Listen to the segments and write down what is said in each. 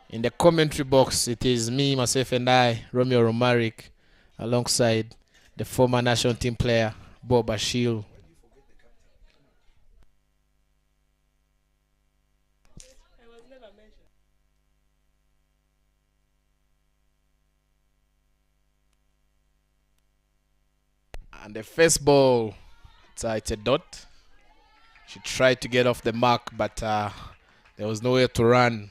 In the commentary box, it is me, myself, and I, Romeo Romaric, alongside the former national team player, Bob Ashil. And the first ball, it's a dot. She tried to get off the mark, but there was nowhere to run.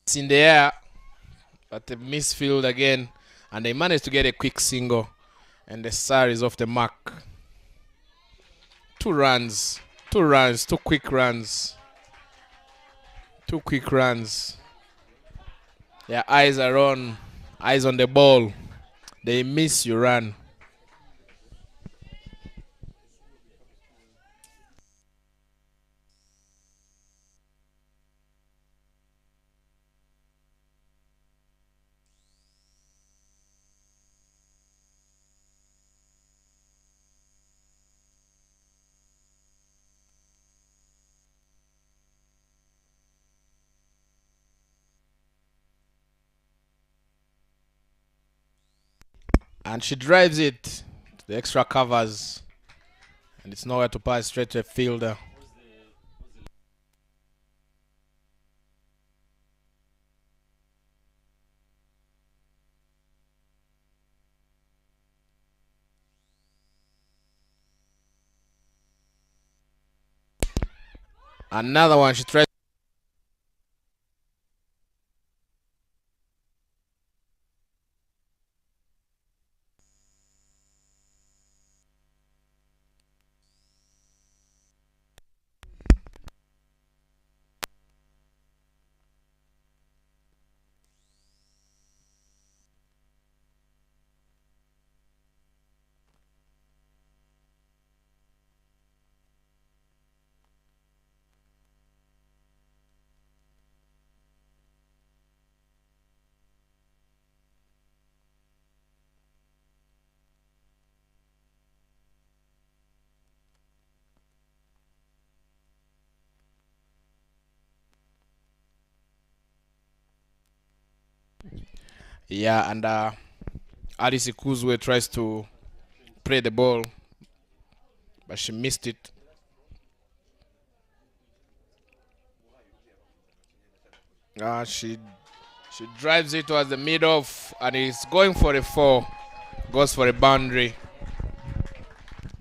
It's in the air, but the misfield again, and they managed to get a quick single, and the star is off the mark. 2 runs, 2 quick runs. 2 quick runs. Their eyes are on the ball. They miss, you run. And she drives it to the extra covers, and it's nowhere to pass, straight to a fielder. Another one, she tries. Yeah, and Alice Ikuzwe tries to play the ball, but she missed it. She drives it towards the mid-off, and he's going for a 4. Goes for a boundary.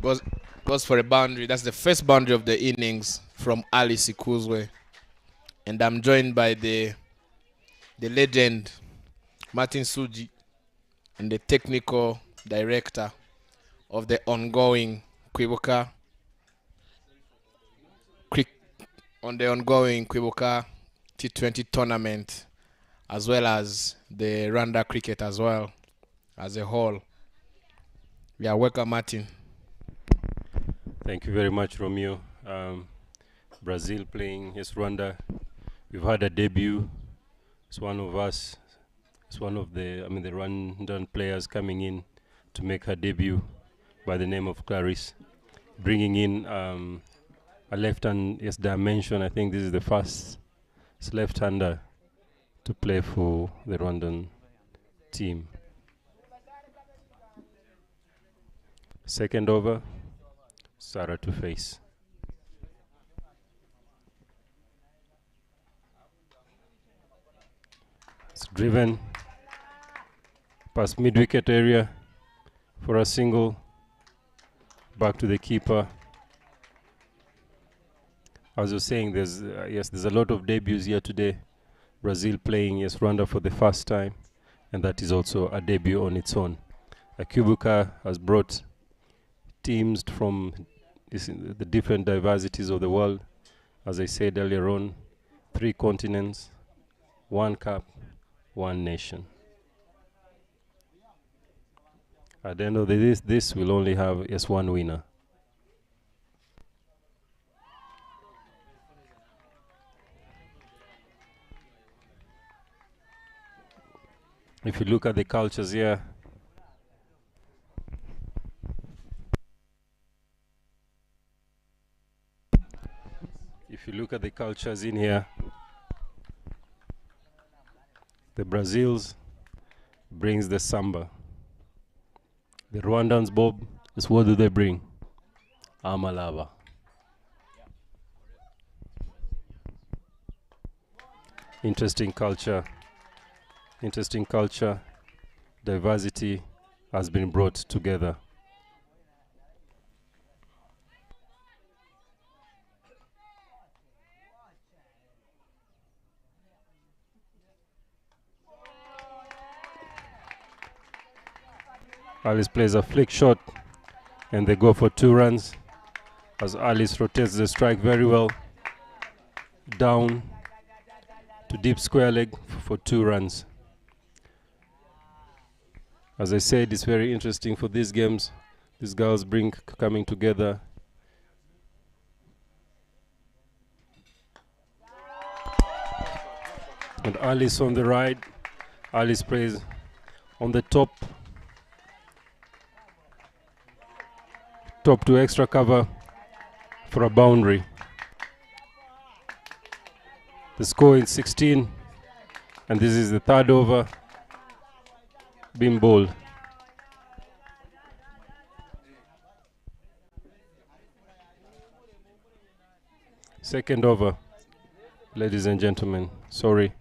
Goes for a boundary. That's the first boundary of the innings from Alice Ikuzwe. And I'm joined by the legend, Martin Suji, and the technical director of the ongoing Kwibuka T20 Tournament, as well as the Rwanda cricket as well as a whole. Yeah, welcome, Martin. Thank you very much, Romeo. Brazil playing against Rwanda. We've had a debut. It's one of us. It's one of the Rwandan players coming in to make her debut by the name of Clarice, bringing in a left-hand dimension. I think this is the first left-hander to play for the Rwandan team. Second over, Sarah to face. It's driven past mid-wicket area for a single, back to the keeper. As I was saying, there's a lot of debuts here today. Brazil playing Rwanda for the first time, and that is also a debut on its own. Kwibuka has brought teams from the different diversities of the world. As I said earlier on, 3 continents, 1 cup, 1 nation. At the end of this will only have 1 winner. If you look at the cultures here, in here, the Brazils brings the samba. The Rwandans, Bob, is what do they bring? Amalava. Interesting culture, diversity has been brought together. Alice plays a flick shot and they go for 2 runs as Alice rotates the strike very well down to deep square leg for 2 runs. As I said, it's very interesting for these games. These girls bring coming together. And Alice on the right. Alice plays on the top to extra cover for a boundary. The score is 16, and this is the 3rd over being bowled. Second over, ladies and gentlemen. Sorry.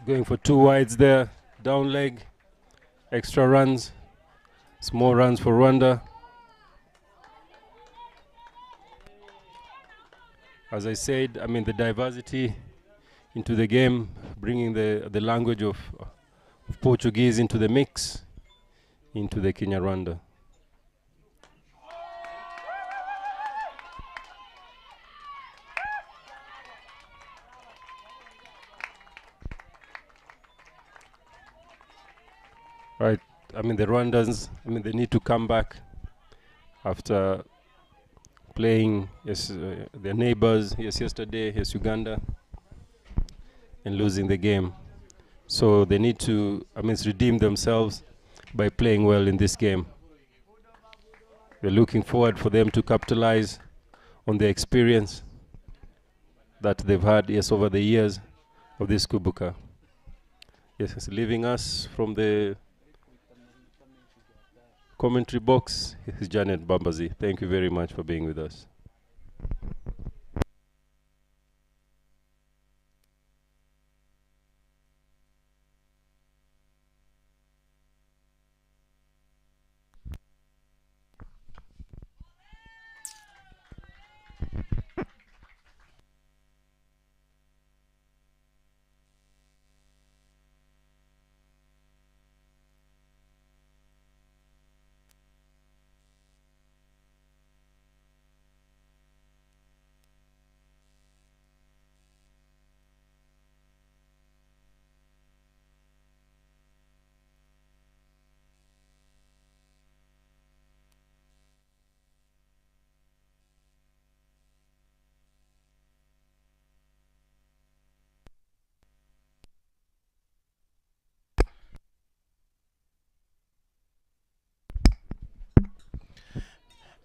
Going for 2 wides there, down leg, extra runs, small runs for Rwanda. As I said, the diversity into the game, bringing the language of Portuguese into the mix, into the Kenya-Rwanda. Right, the Rwandans, they need to come back after playing their neighbors, yesterday, Uganda, and losing the game. So they need to, redeem themselves by playing well in this game. We're looking forward for them to capitalize on the experience that they've had, over the years of this Kwibuka. Yes, leaving us from the commentary box is Janet Bambazi. Thank you very much for being with us.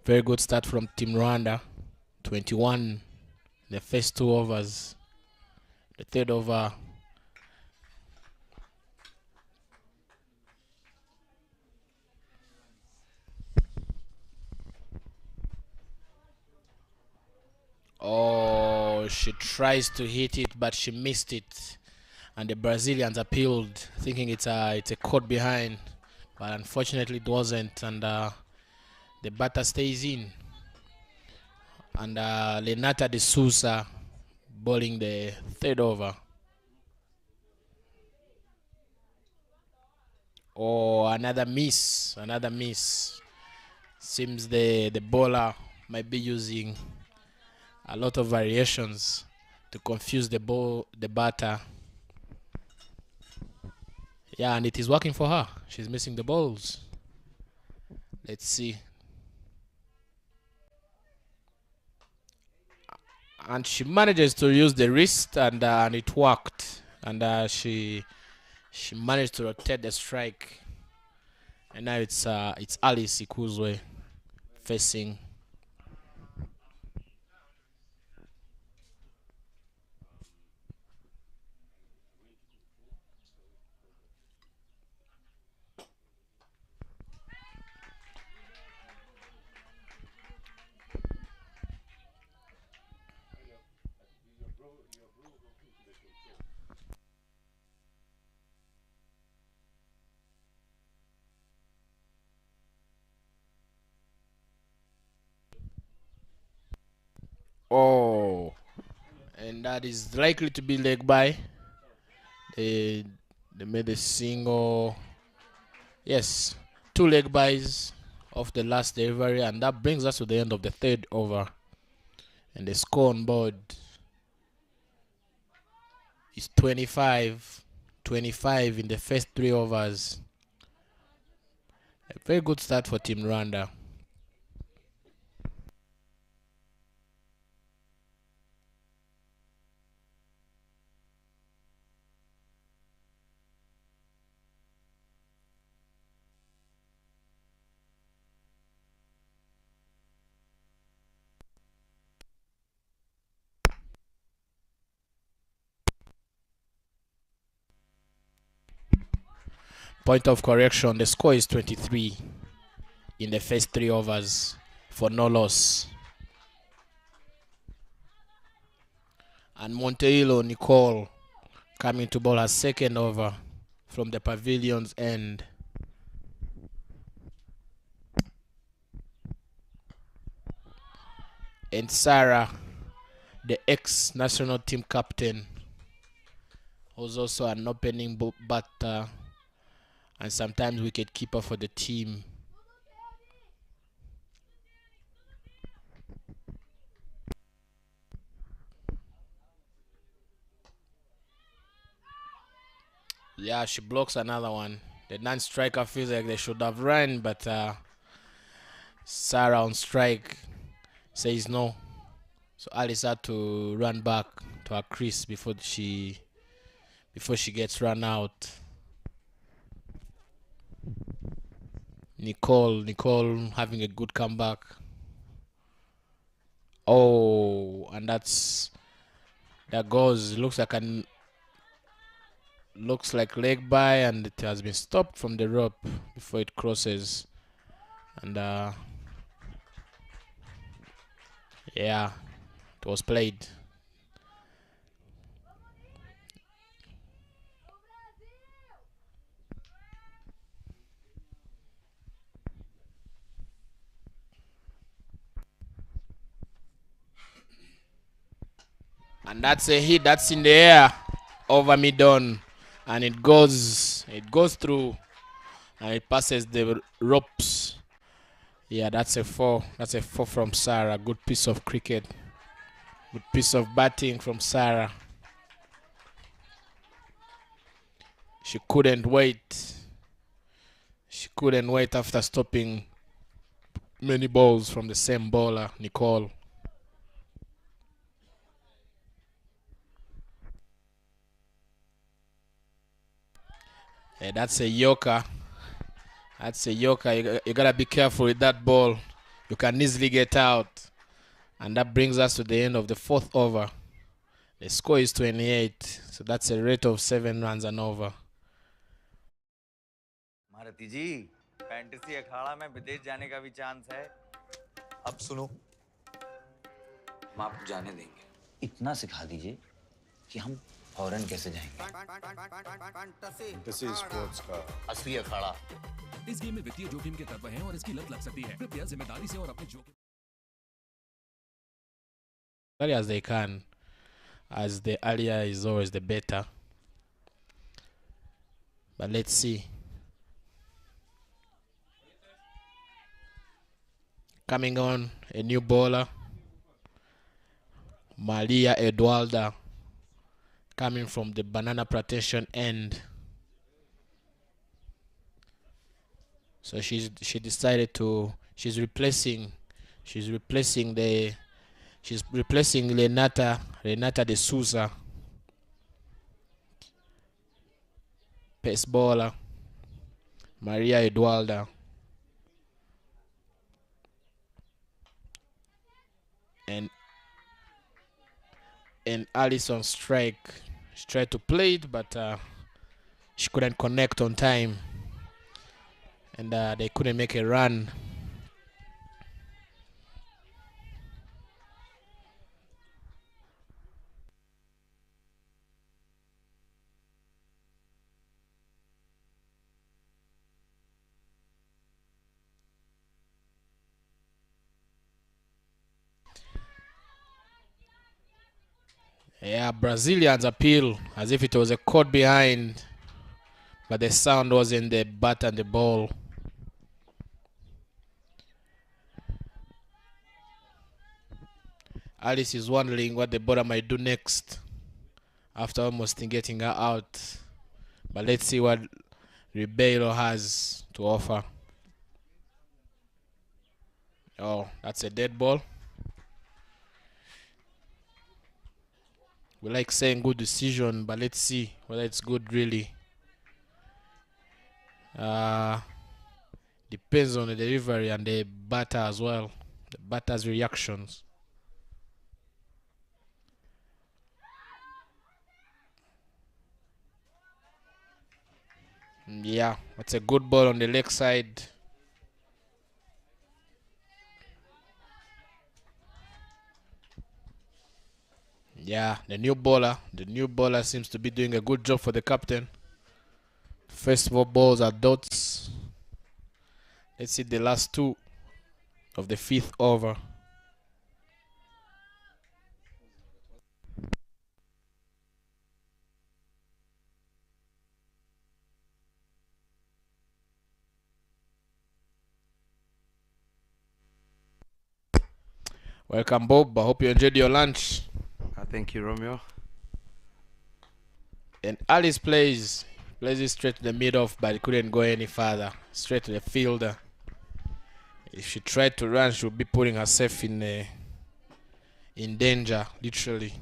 Very good start from Team Rwanda. 21 the first 2 overs. The 3rd over, oh, she tries to hit it, but she missed it. And the Brazilians appealed, thinking it's a caught behind, but unfortunately it wasn't. And the batter stays in. And Lenata de Sousa bowling the 3rd over. Oh, another miss. Seems the bowler might be using a lot of variations to confuse the batter. Yeah, and it is working for her. She's missing the balls. Let's see. And she manages to use the wrist, and it worked. And she managed to rotate the strike. And now it's Alice Ikuzwe facing. Oh, and that is likely to be leg by. They made a single. Yes, 2 leg buys of the last delivery, and that brings us to the end of the 3rd over. And the score on board is 25 in the first 3 overs. A very good start for Team Rwanda. Point of correction, the score is 23 in the first 3 overs for no loss. And Monteilo Nicole coming to bowl her 2nd over from the pavilion's end. And Sarah, the ex-national team captain, who's also an opening batter and sometimes wicket keeper for the team. Yeah, she blocks another one. The non-striker feels like they should have run, but Sarah on strike says no. So Alice had to run back to her crease before she gets run out. Nicole having a good comeback. Oh, and that goes. Looks like leg by, and it has been stopped from the rope before it crosses. And yeah, it was played. And that's a hit. That's in the air over mid-on, and it goes through, and it passes the ropes. Yeah, that's a 4. That's a 4 from Sarah. Good piece of cricket. Good piece of batting from Sarah. She couldn't wait. She couldn't wait after stopping many balls from the same bowler, Nicole. Yeah, that's a yorker. That's a yorker. You gotta be careful with that ball. You can easily get out. And that brings us to the end of the 4th over. The score is 28. So that's a rate of 7 runs and over. Maruti ji, fantasy Akhada में विदेश जाने का भी chance है। अब सुनो, हम आपको जाने देंगे। इतना सिखा दीजिए कि हम फौरन कैसे जाएंगे। फैंटेसी स्पोर्ट्स का असली अखाड़ा। इस गेम में वित्तीय जोखिम के तत्व हैं और इसकी लत लग सकती है। कृपया जिम्मेदारी से और अपने जोखिम As they can, as the earlier is always the better. But let's see. Coming on, a new bowler, Maria Eduarda, coming from the banana plantation end. So she decided to she's replacing Renata de Souza, pace bowler, Maria Eduarda, and Alice on strike. She tried to play it, but she couldn't connect on time, and they couldn't make a run. Yeah, Brazilians appeal as if it was a caught behind, but the sound was in the bat and the ball. Alice is wondering what the bowler might do next after almost getting her out. But let's see what Ribeiro has to offer. Oh, that's a dead ball. We like saying good decision, but let's see whether it's good really. Depends on the delivery and the batter as well. The batter's reactions. Yeah, that's a good ball on the leg side. Yeah, the new bowler seems to be doing a good job for the captain. First 4 balls are dots. Let's see the last 2 of the 5th over. Welcome, Bob. I hope you enjoyed your lunch. Thank you, Romeo. And Alice plays it straight to the middle, but it couldn't go any further. Straight to the fielder. If she tried to run, she would be putting herself in danger, literally.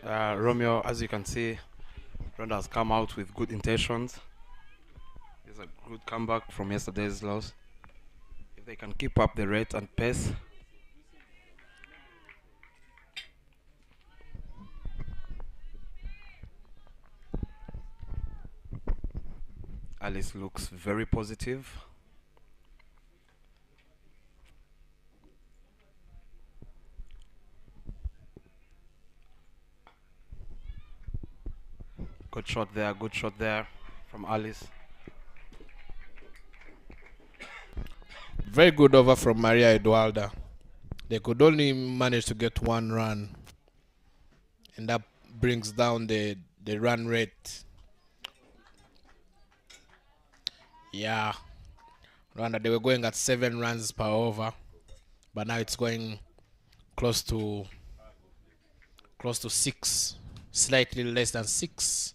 Romeo, as you can see, Rwanda has come out with good intentions. It's a good comeback from yesterday's loss. If they can keep up the rate and pace, Alice looks very positive. Good shot there from Alice. Very good over from Maria Eduarda. They could only manage to get 1 run, and that brings down the run rate. Yeah, Rwanda, they were going at 7 runs per over, but now it's going close to 6, slightly less than 6.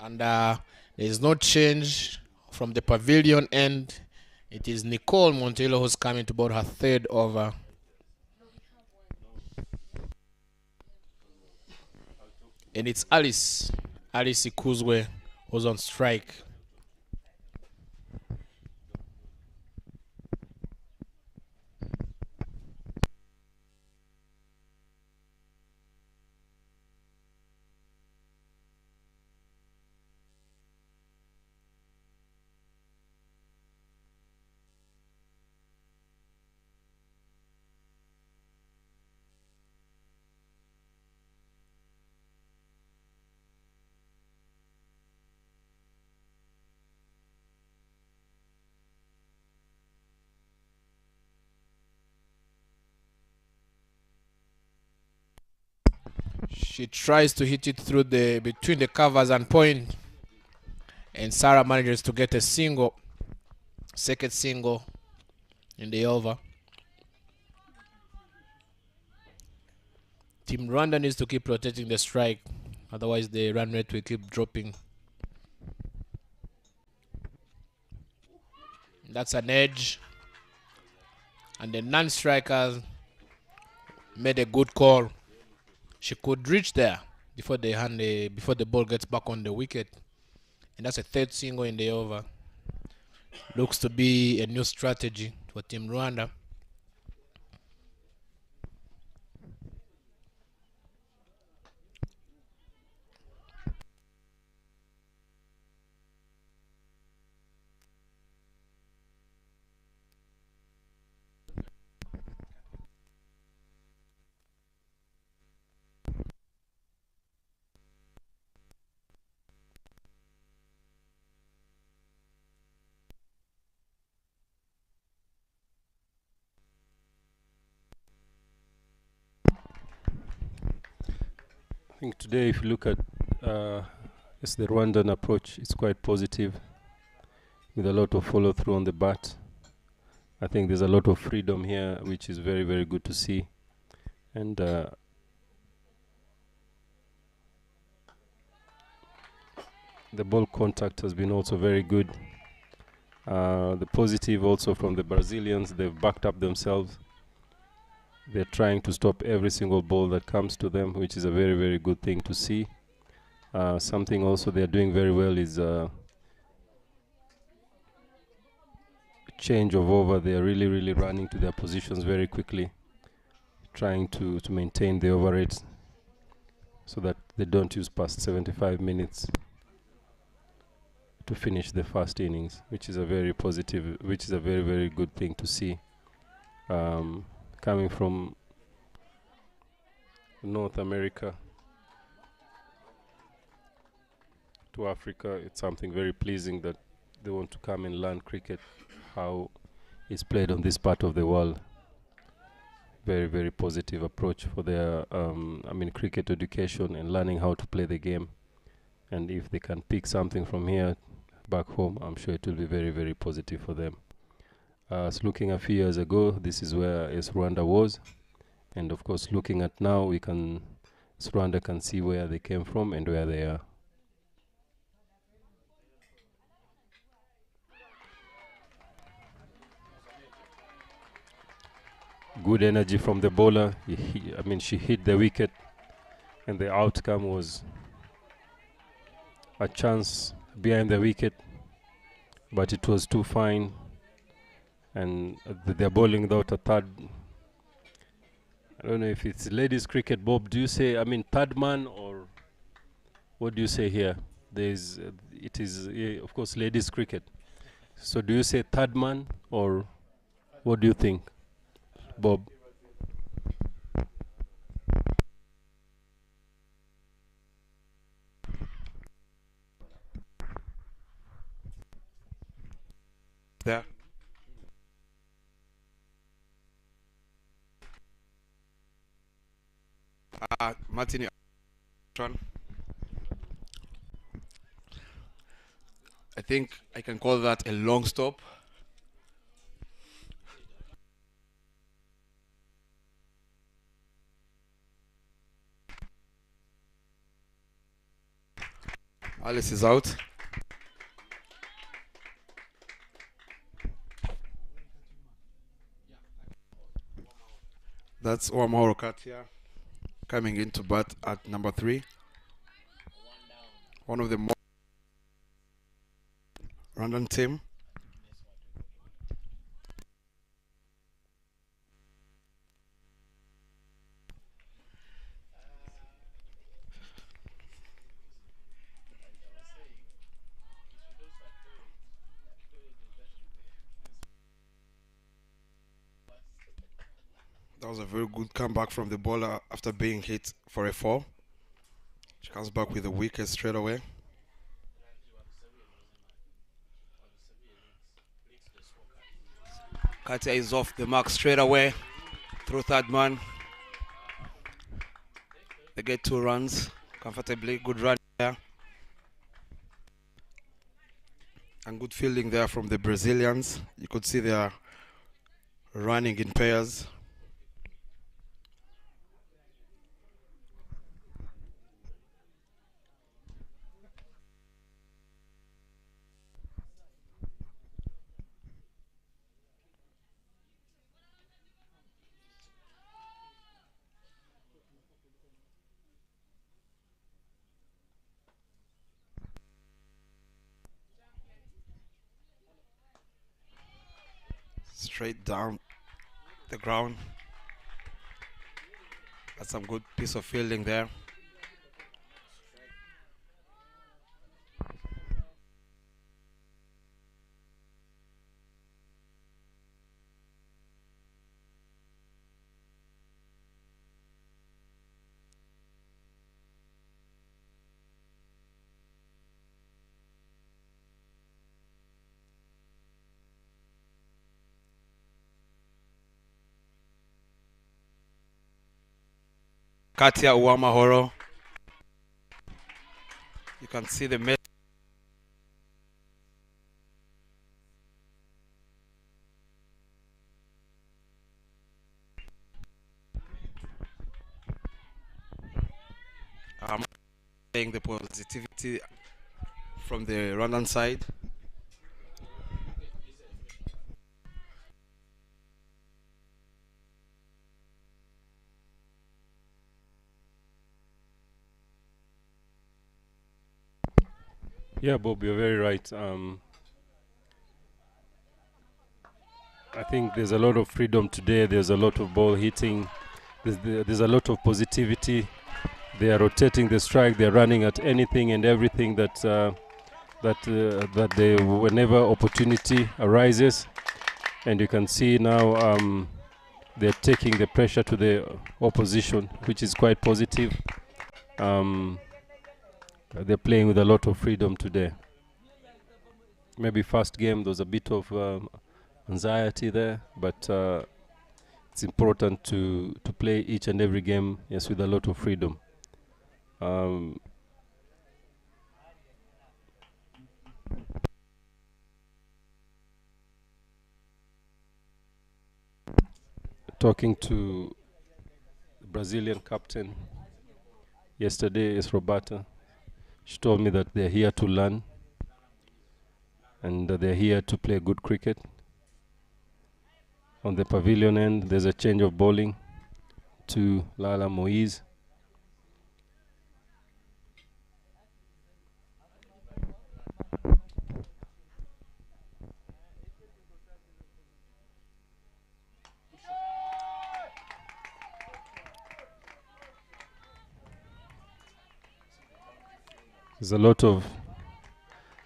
And there is no change from the pavilion end. It is Nicole Montello who's coming to board her 3rd over. And it's Alice Ikuzwe who's on strike. She tries to hit it through between the covers and point, and Sarah manages to get a single, second single in the over. Team Rwanda needs to keep protecting the strike, otherwise the run rate will keep dropping. That's an edge, and the non-striker made a good call. She could reach there before the ball gets back on the wicket, and that's a third single in the over. Looks to be a new strategy for Team Rwanda. I think today, if you look at it's the Rwandan approach, it's quite positive, with a lot of follow through on the bat. I think there's a lot of freedom here, which is very, very good to see. And the ball contact has been also very good. The positive also from the Brazilians, they've backed up themselves. They're trying to stop every single ball that comes to them, which is a very, very good thing to see. Something also they're doing very well is change of over. They're really, really running to their positions very quickly, trying to maintain the over rates so that they don't use past 75 minutes to finish the first innings, which is a very positive, which is a very, very good thing to see. Coming from North America to Africa, it's something very pleasing that they want to come and learn cricket, how it's played on this part of the world. Very, very positive approach for their, cricket education and learning how to play the game. And if they can pick something from here back home, I'm sure it will be very, very positive for them. So looking a few years ago, this is where Rwanda was. And of course, looking at now, Rwanda can see where they came from and where they are. Good energy from the bowler. She hit the wicket, and the outcome was a chance behind the wicket, but it was too fine. And they're bowling without a third. I don't know if it's ladies cricket, Bob. Do you say, third man, or what do you say here? It is, of course, ladies cricket. So do you say third man, or what do you think, Bob? There. Martin, I think I can call that a long stop. Alice is out. That's Omar Katia coming into bat at number 3. One of the more Rwandan team. That was a very good comeback from the bowler after being hit for a 4. She comes back with a wicket straight away. Katia is off the mark straight away through third man. They get 2 runs comfortably. Good run there. And good fielding there from the Brazilians. You could see they are running in pairs. Straight down the ground. That's some good piece of fielding there. Katia Uwamahoro. You can see the saying the positivity from the Rwandan side. Yeah, Bob, you're very right. I think there's a lot of freedom today. There's a lot of ball hitting. There's a lot of positivity. They are rotating the strike. They're running at anything and everything that they, whenever opportunity arises. And you can see now they're taking the pressure to the opposition, which is quite positive. They're playing with a lot of freedom today. Maybe first game there was a bit of anxiety there, but it's important to play each and every game, yes, with a lot of freedom. Talking to the Brazilian captain yesterday is Roberta. She told me that they're here to learn and they're here to play good cricket. On the pavilion end, there's a change of bowling to Lala Moise. There's a lot of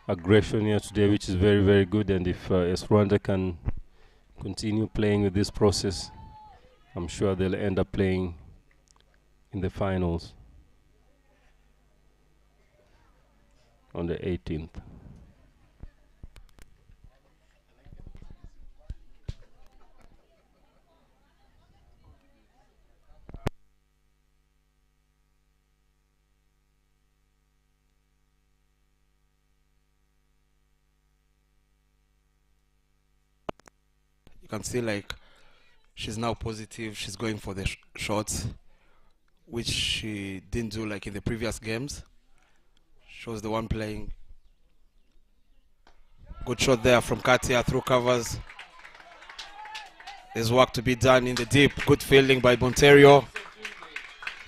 aggression here today, which is very, very good. And if Rwanda can continue playing with this process, I'm sure they'll end up playing in the finals on the 18th. You can see like she's now positive. She's going for the shots, which she didn't do like in the previous games. She was the one playing. Good shot there from Katia through covers. There's work to be done in the deep. Good fielding by Monterio.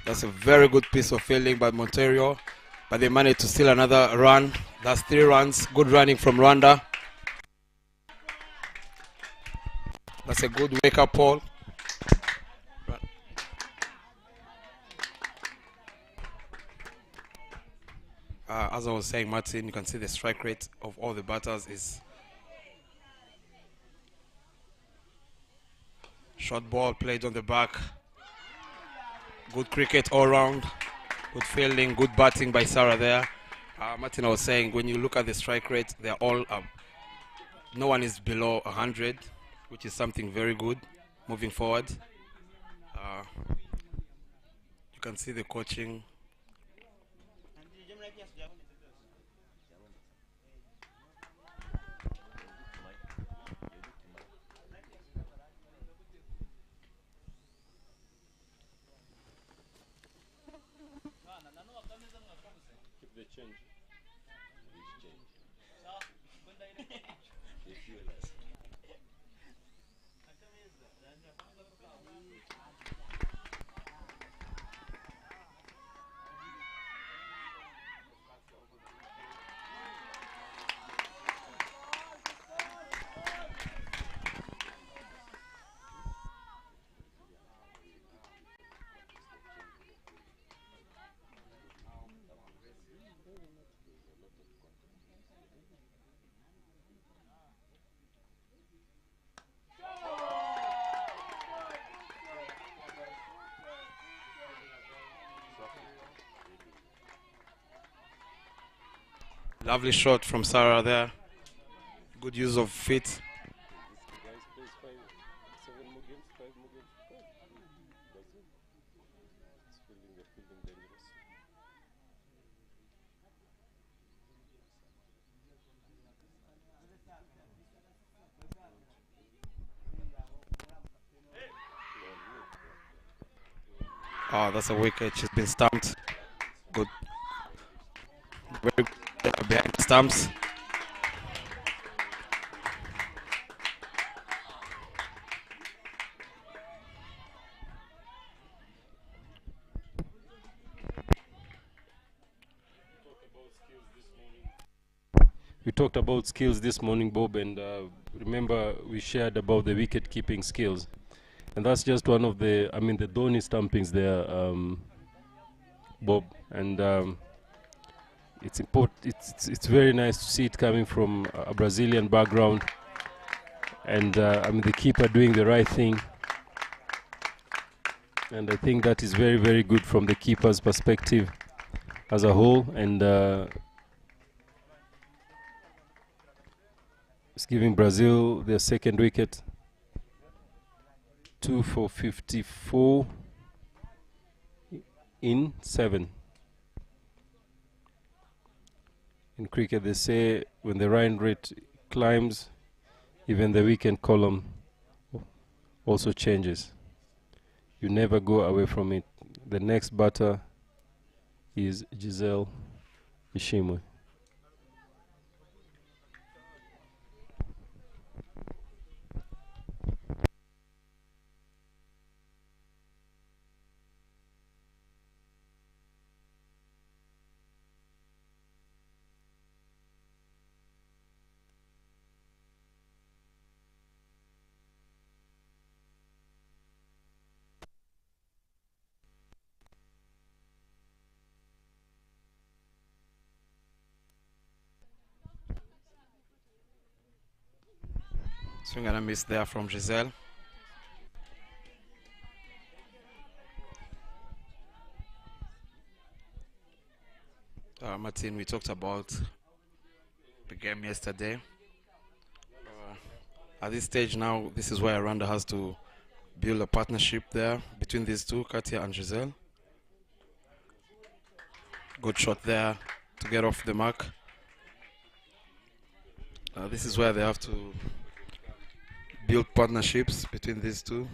That's a very good piece of fielding by Monterio. But they managed to steal another run. That's 3 runs. Good running from Rwanda. That's a good wake-up ball. As I was saying, Martin, you can see the strike rate of all the batters is short ball played on the back. Good cricket all round. Good fielding, good batting by Sarah there. Martin, I was saying, when you look at the strike rate, they're all up. No one is below 100, which is something very good moving forward. You can see the coaching. Lovely shot from Sarah there. Good use of feet. Oh, that's a wicket. She's been stumped. Good. Very good behind the stumps. We talked about skills this morning, Bob, and remember we shared about the wicket-keeping skills. And that's just one of the, I mean, the Dhoni stampings there, Bob. And it's important. It's very nice to see it coming from a Brazilian background. And I mean, the keeper doing the right thing. And I think that is very, very good from the keeper's perspective as a whole. And it's giving Brazil their second wicket. 2 for 54 in 7. In cricket, they say when the run rate climbs, even the weekend column also changes. You never go away from it. The next batter is Giselle Ishimwe. Swing and a miss there from Giselle. Martin, we talked about the game yesterday. At this stage now, this is where Rwanda has to build a partnership there between these two, Katia and Giselle. Good shot there to get off the mark. This is where they have to build partnerships between these two.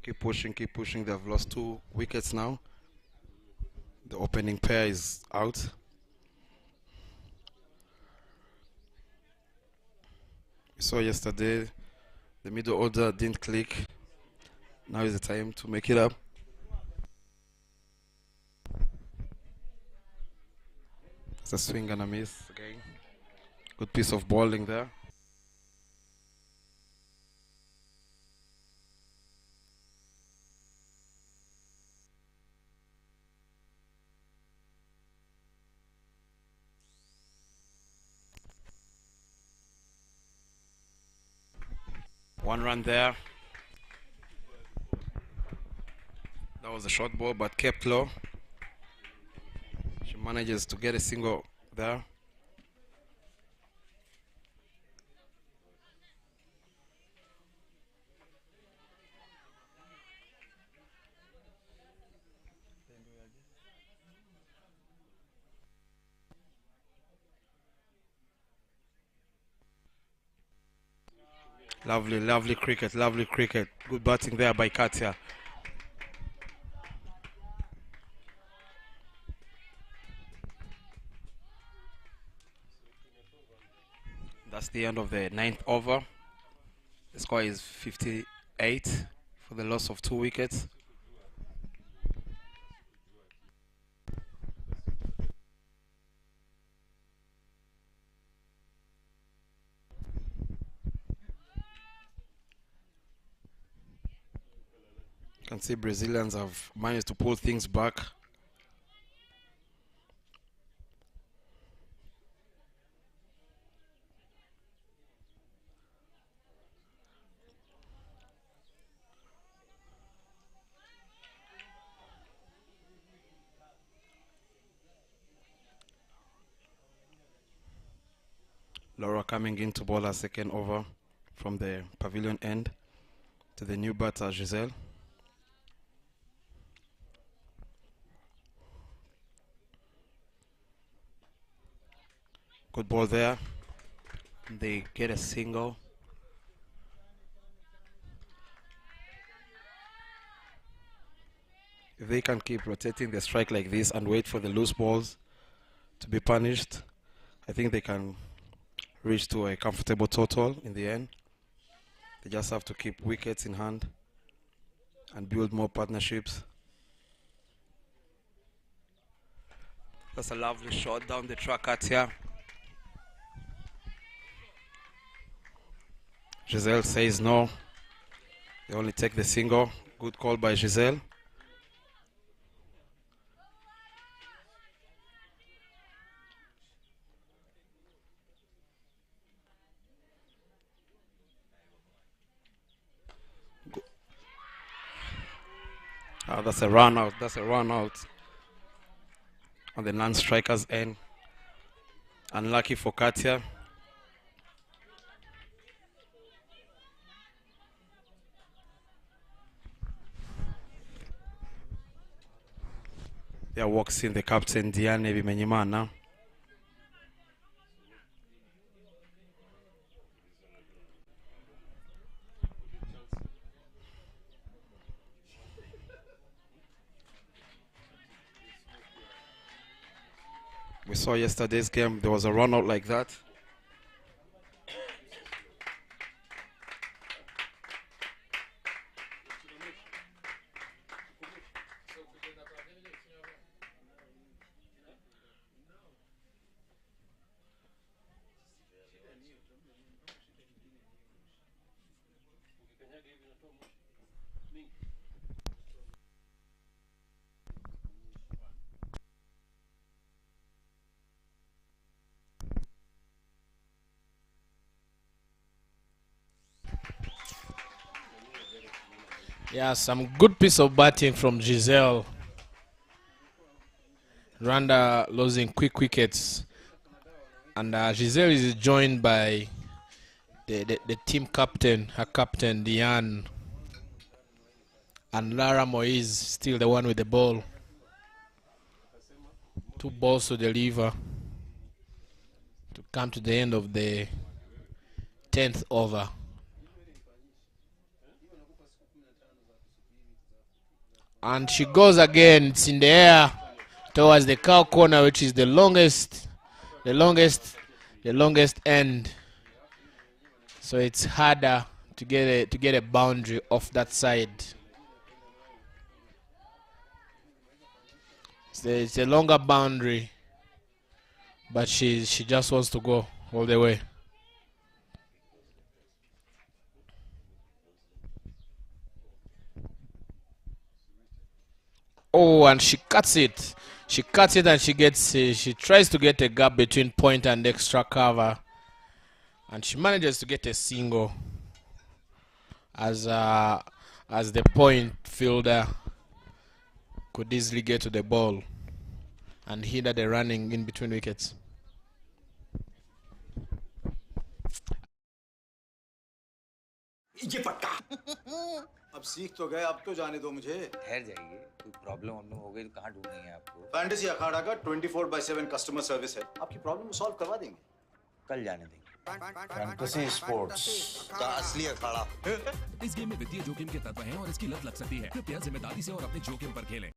Keep pushing, keep pushing. They've lost 2 wickets now. The opening pair is out. We saw yesterday the middle order didn't click. Now is the time to make it up. It's a swing and a miss again. Good piece of bowling there. One run there. That was a short ball, but kept low. She manages to get a single there. Lovely, lovely cricket, lovely cricket. Good batting there by Katia. That's the end of the 9th over. The score is 58 for the loss of 2 wickets. You can see Brazilians have managed to pull things back. Laura coming in to bowl her second over from the pavilion end to the new batter Giselle. Good ball there. They get a single. If they can keep rotating the strike like this and wait for the loose balls to be punished, I think they can reach to a comfortable total in the end. They just have to keep wickets in hand and build more partnerships. That's a lovely shot down the track at here. Giselle says no. They only take the single. Good call by Giselle. That's a run out. That's a run out on the non-striker's end. Unlucky for Katia. There walks in the captain, Diane Bimenyimana. We saw yesterday's game, there was a run out like that. Yeah, some good piece of batting from Giselle. Rwanda losing quick wickets. And Giselle is joined by the team captain, her captain, Diane. And Lara Moise, still the one with the ball. 2 balls to deliver to come to the end of the 10th over. And she goes again. It's in the air towards the cow corner, which is the longest end. So it's harder to get a boundary off that side. It's a longer boundary, but she just wants to go all the way. Oh, and she cuts it. She cuts it and she tries to get a gap between point and extra cover. And she manages to get a single as the point fielder could easily get to the ball and hinder the running in between wickets. ये फटका अब सीख तो गए, अब तो जाने दो मुझे। ठहर जाइए, कोई प्रॉब्लम हो गई तो कहाँ ढूंढेंगे आपको? फैंटेसी अखाड़ा का 24/7 कस्टमर सर्विस है, आपकी प्रॉब्लम सॉल्व करवा देंगे। कल जाने देंगे। फैंटेसी स्पोर्ट्स का असली अखाड़ा। इस गेम में वित्तीय जोखिम के तत्व हैं और इसकी लत लग सकती है। कृपया जिम्मेदारी से और अपने जोखिम पर खेलें।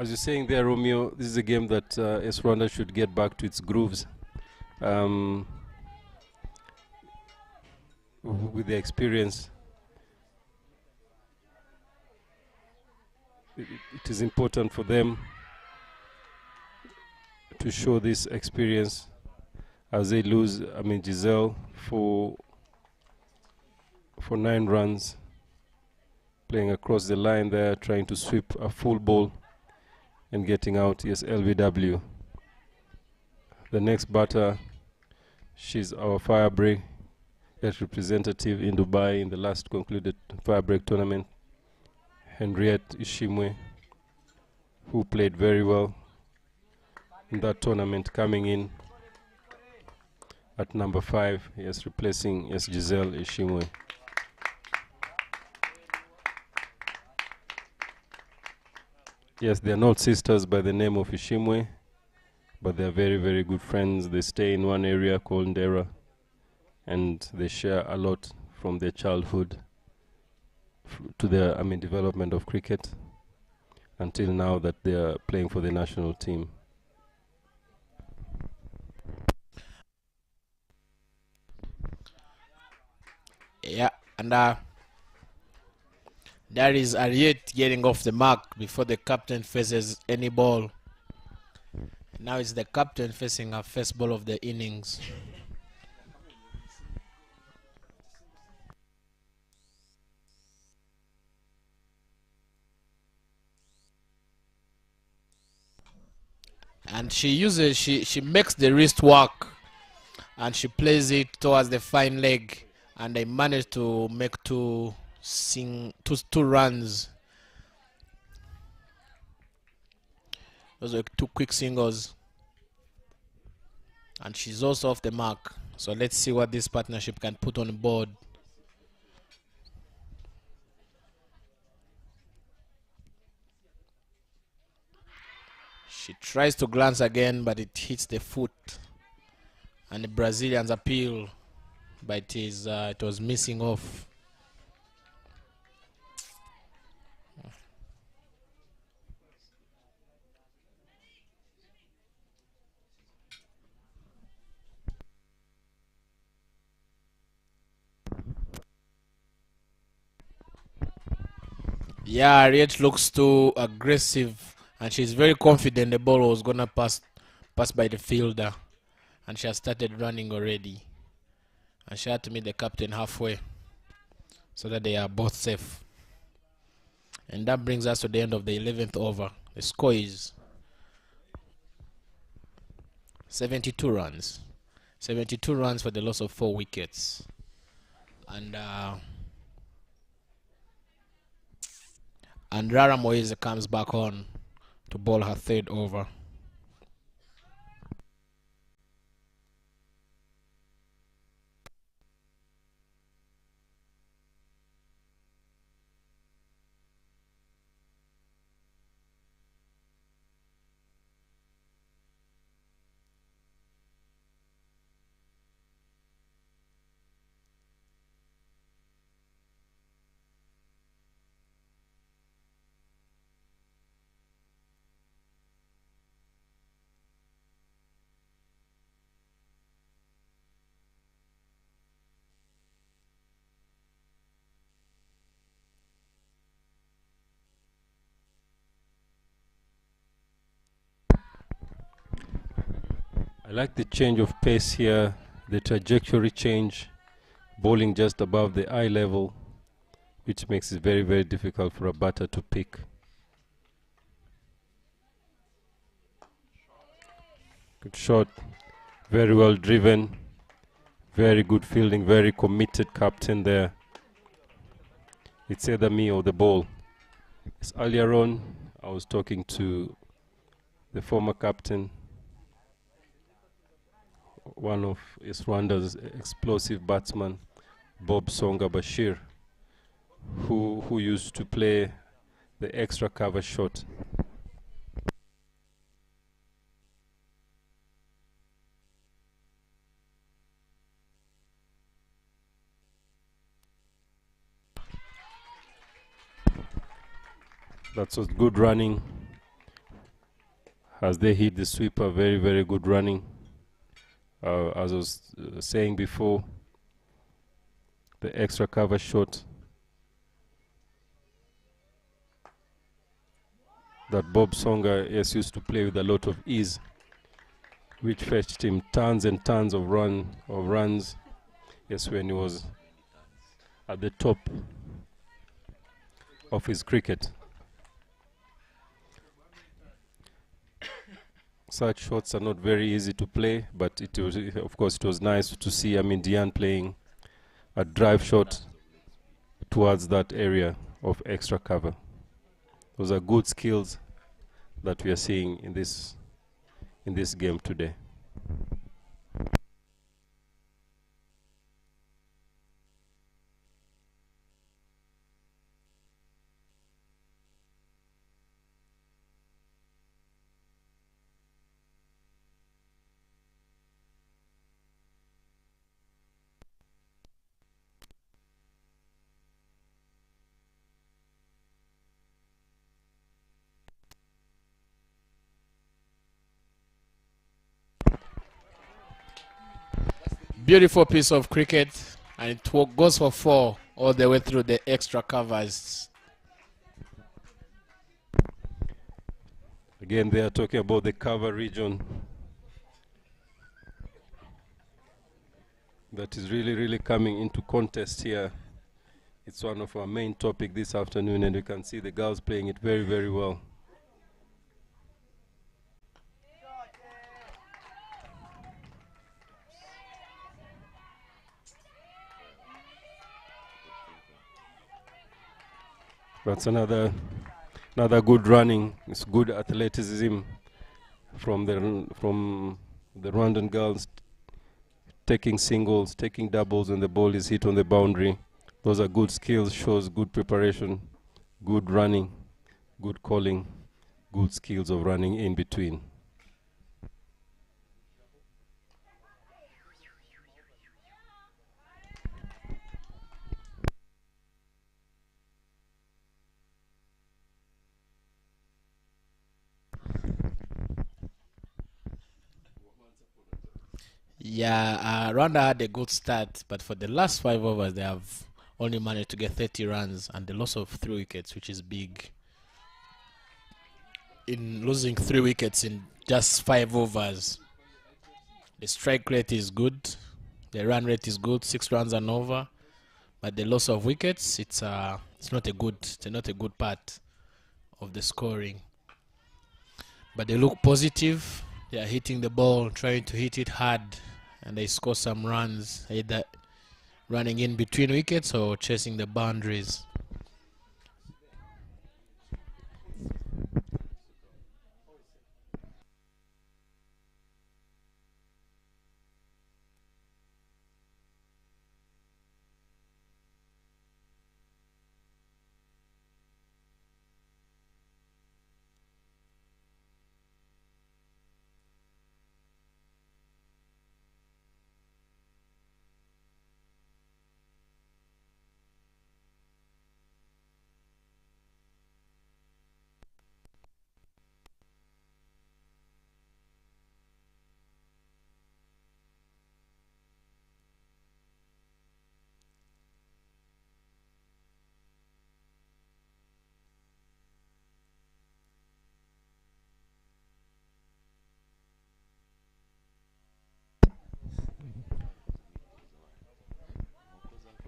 As you're saying there, Romeo, this is a game that AS Rwanda should get back to its grooves. With the experience, it is important for them to show this experience as they lose, Giselle for 9 runs, playing across the line there, trying to sweep a full ball and getting out. Yes, LBW. The next batter, she's our fire break representative in Dubai in the last concluded fire break tournament, Henriette Ishimwe, who played very well in that tournament, coming in at number 5, yes, replacing Giselle Ishimwe. Yes, they are not sisters by the name of Ishimwe, but they are very, very good friends. They stay in one area called Ndera, and they share a lot from their childhood to their, development of cricket until now that they are playing for the national team. Yeah, and that is Ariet getting off the mark before the captain faces any ball. Now it's the captain facing her first ball of the innings. And she makes the wrist work and she plays it towards the fine leg, and they managed to make two runs. Those were 2 quick singles, and she's also off the mark. So let's see what this partnership can put on board. She tries to glance again, but it hits the foot, and the Brazilians appeal, but it was missing off. Yeah, Harriet looks too aggressive, and she's very confident the ball was gonna pass by the fielder, and she has started running already. And she had to meet the captain halfway so that they are both safe. And that brings us to the end of the 11th over. The score is 72 runs. 72 runs for the loss of 4 wickets. And Rara Moise comes back on to bowl her 3rd over. I like the change of pace here, the trajectory change, bowling just above the eye level, which makes it very, very difficult for a batter to pick. Good shot, very well driven, very good fielding, very committed captain there. It's either me or the ball. As earlier on, I was talking to the former captain, one of Rwanda's explosive batsmen, Bob Songa Bashir, who used to play the extra cover shot. That was good running. As they hit the sweeper, very, very good running. As I was saying before, the extra cover shot that Bob Songa used to play with a lot of ease, which fetched him tons and tons of runs. Yes, when he was at the top of his cricket. Such shots are not very easy to play, but it was, of course, it was nice to see Dian playing a drive shot towards that area of extra cover. Those are good skills that we are seeing in this game today. Beautiful piece of cricket, and it goes for 4 all the way through the extra covers. Again, they are talking about the cover region. That is really, really coming into contest here. It's one of our main topic this afternoon, and you can see the girls playing it very, very well. That's another good running. It's good athleticism from the Rwandan girls, taking singles, taking doubles when the ball is hit on the boundary. Those are good skills, shows good preparation, good running, good calling, good skills of running in between. Yeah, Rwanda had a good start, but for the last 5 overs, they have only managed to get 30 runs and the loss of 3 wickets, which is big. In losing 3 wickets in just 5 overs, the strike rate is good, the run rate is good, 6 runs and over, but the loss of wickets, it's not a good part of the scoring. But they look positive. They are hitting the ball, trying to hit it hard, and they score some runs, either running in between wickets or chasing the boundaries.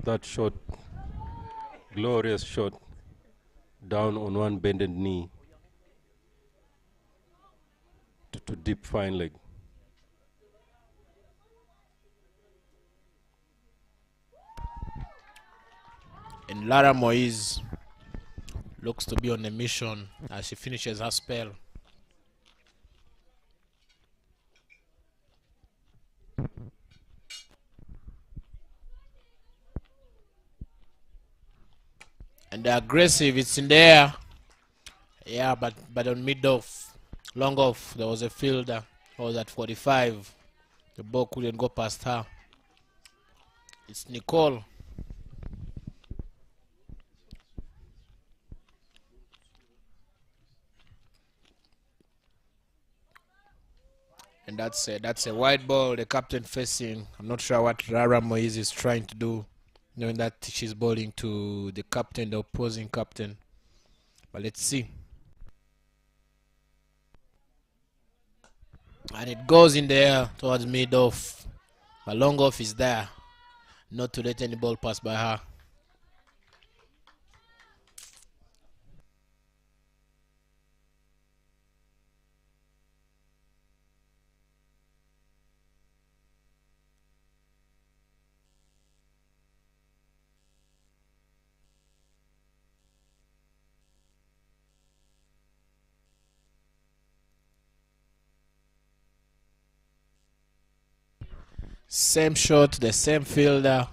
That shot, glorious shot, down on one bended knee to deep fine leg. And Lara Moise looks to be on a mission as she finishes her spell. And the aggressive, it's in there. Yeah, but on mid off, long off, there was a fielder who was at 45. The ball couldn't go past her. It's Nicole. And that's a wide ball, the captain facing. I'm not sure what Rara Moise is trying to do, knowing that she's bowling to the captain, the opposing captain. But let's see. And it goes in there towards mid off. But long off is there. Not to let any ball pass by her. Same shot, the same fielder.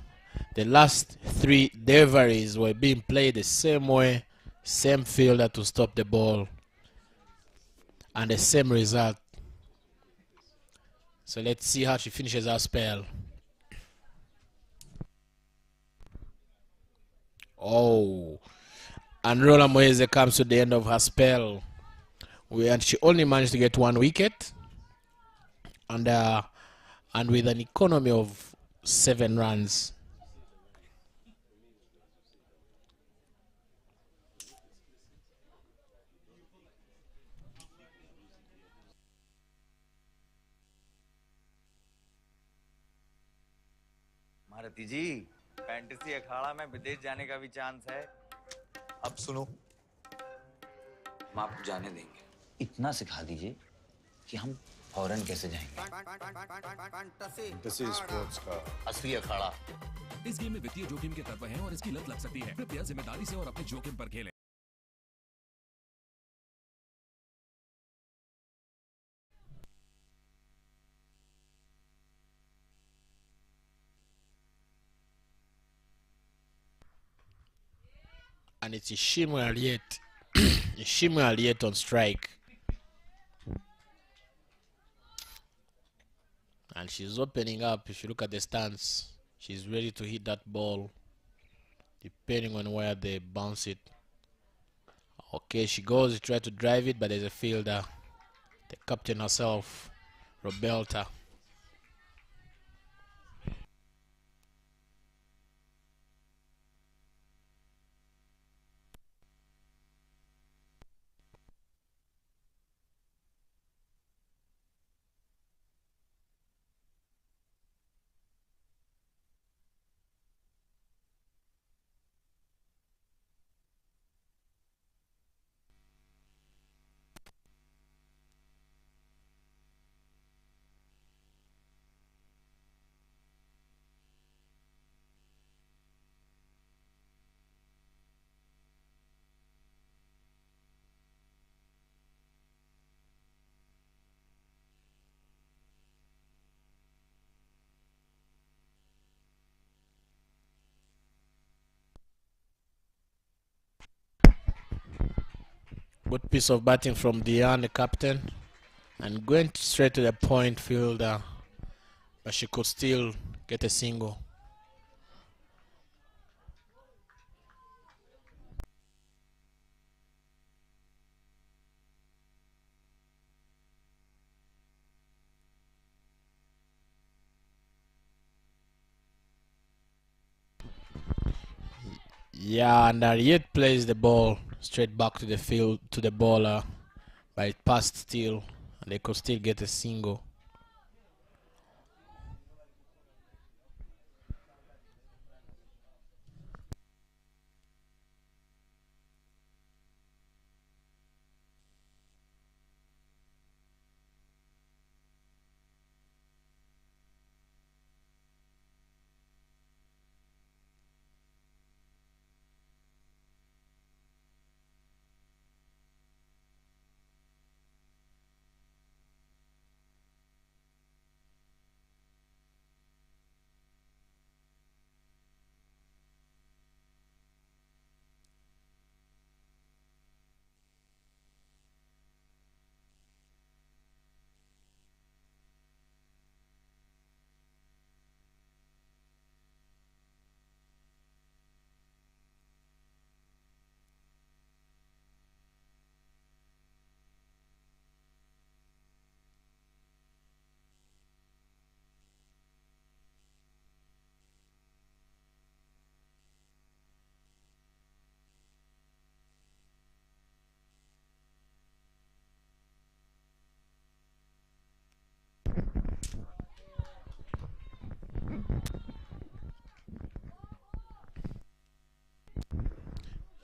The last three deliveries were being played the same way. Same fielder to stop the ball. And the same result. So let's see how she finishes her spell. Oh. And Rola Moise comes to the end of her spell. And she only managed to get 1 wicket. And with an economy of 7 runs. Bharti ji, fantasy Akhada में विदेश जाने का भी chance है। अब सुनो, हम आपको जाने देंगे। इतना सिखा दीजिए कि हम फॉरेन कैसे जाएंगे। फैंटेसी स्पोर्ट्स का असली अखाड़ा। इस गेम में वित्तीय जोखिम के तत्व हैं और इसकी लत लग सकती है। कृपया जिम्मेदारी से और अपने जोखिम पर खेलें। And it's Ishimwe Aliet. Ishimwe Aliet on strike. And she's opening up. If you look at the stance, she's ready to hit that ball, depending on where they bounce it. Okay, she goes, try to drive it, but there's a fielder. The captain herself, Roberta. Good piece of batting from Diane, the captain, and going straight to the point fielder, but she could still get a single. Yeah, and Ariet plays the ball straight back to the field to the bowler, but it passed still, and they could still get a single.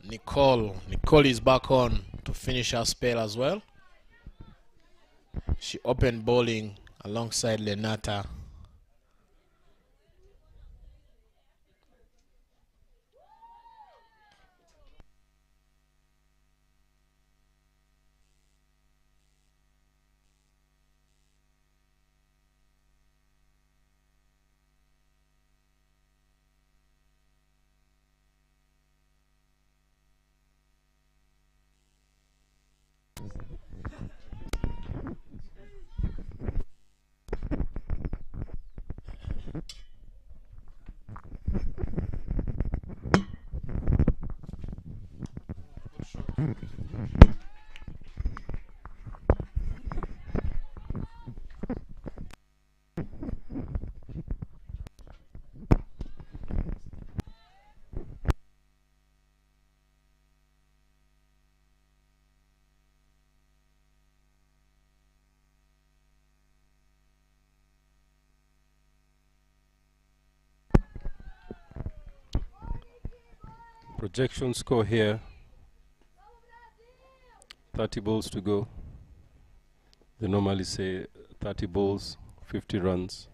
Nicole is back on to finish her spell as well. She opened bowling alongside Lenata. Projection score here, 30 balls to go. They normally say 30 balls, 50 runs.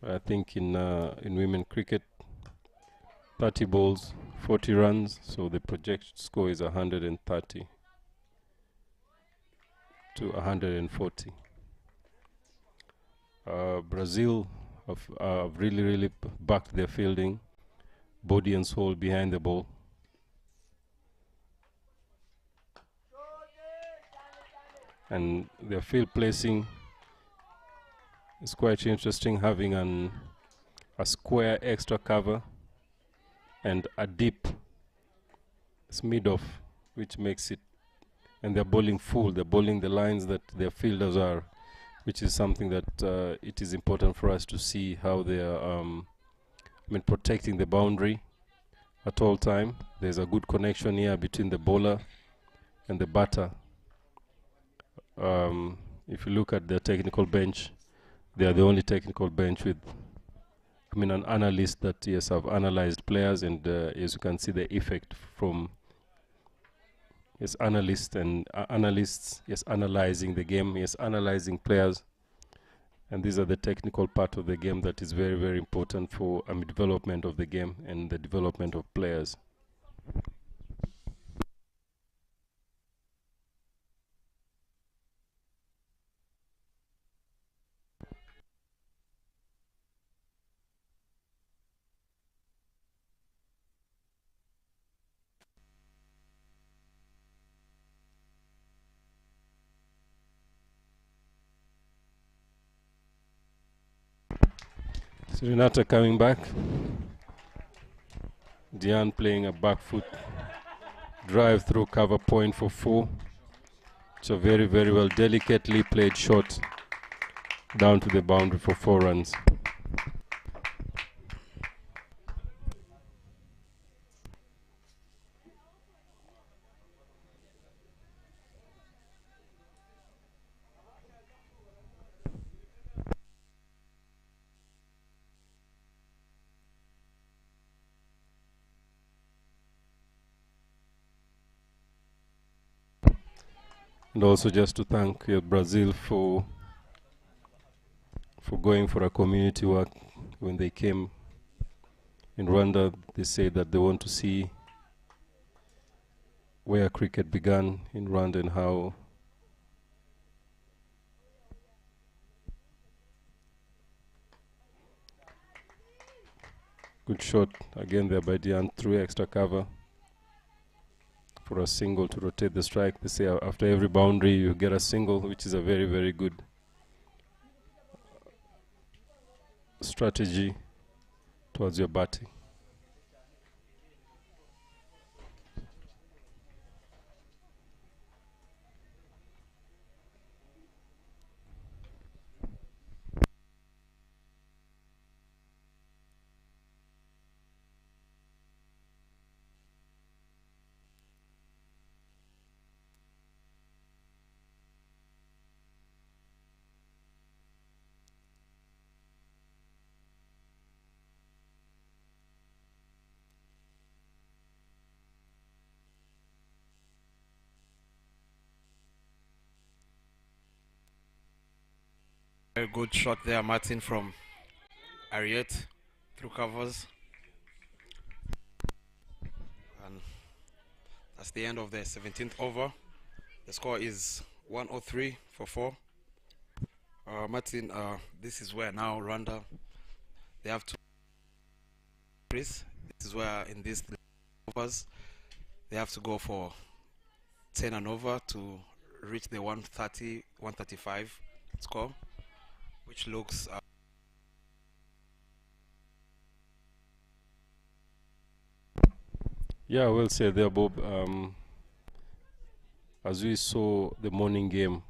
I think in women cricket, 30 balls, 40 runs, so the projected score is 130 to 140. Brazil have really backed their fielding, body and soul behind the ball. And their field placing is quite interesting, having a square extra cover and a deep mid-off, which makes it, and they're bowling full, they're bowling the lines that their fielders are, which is something that it is important for us to see how they are protecting the boundary at all time. There's a good connection here between the bowler and the batter. If you look at the technical bench, they are the only technical bench with an analyst that have analyzed players, and as you can see the effect from analysts analyzing the game, analyzing players, and these are the technical part of the game that is very important for development of the game and the development of players. So Renata coming back. Diane playing a back foot drive through cover point for 4. It's a very well delicately played shot down to the boundary for 4 runs. And also just to thank Brazil for going for a community work. When they came in Rwanda, they said that they want to see where cricket began in Rwanda and how good shot again there by Diane through extra cover for a single to rotate the strike. They say after every boundary you get a single, which is a very good strategy towards your batting. Very good shot there, Martin, from Ariette through covers. And that's the end of the 17th over. The score is 103 for 4. Martin, this is where now Rwanda, they have to increase. This is where in these overs they have to go for 10 and over to reach the 130, 135 score, which looks Yeah, well said there, Bob. As we saw the morning game,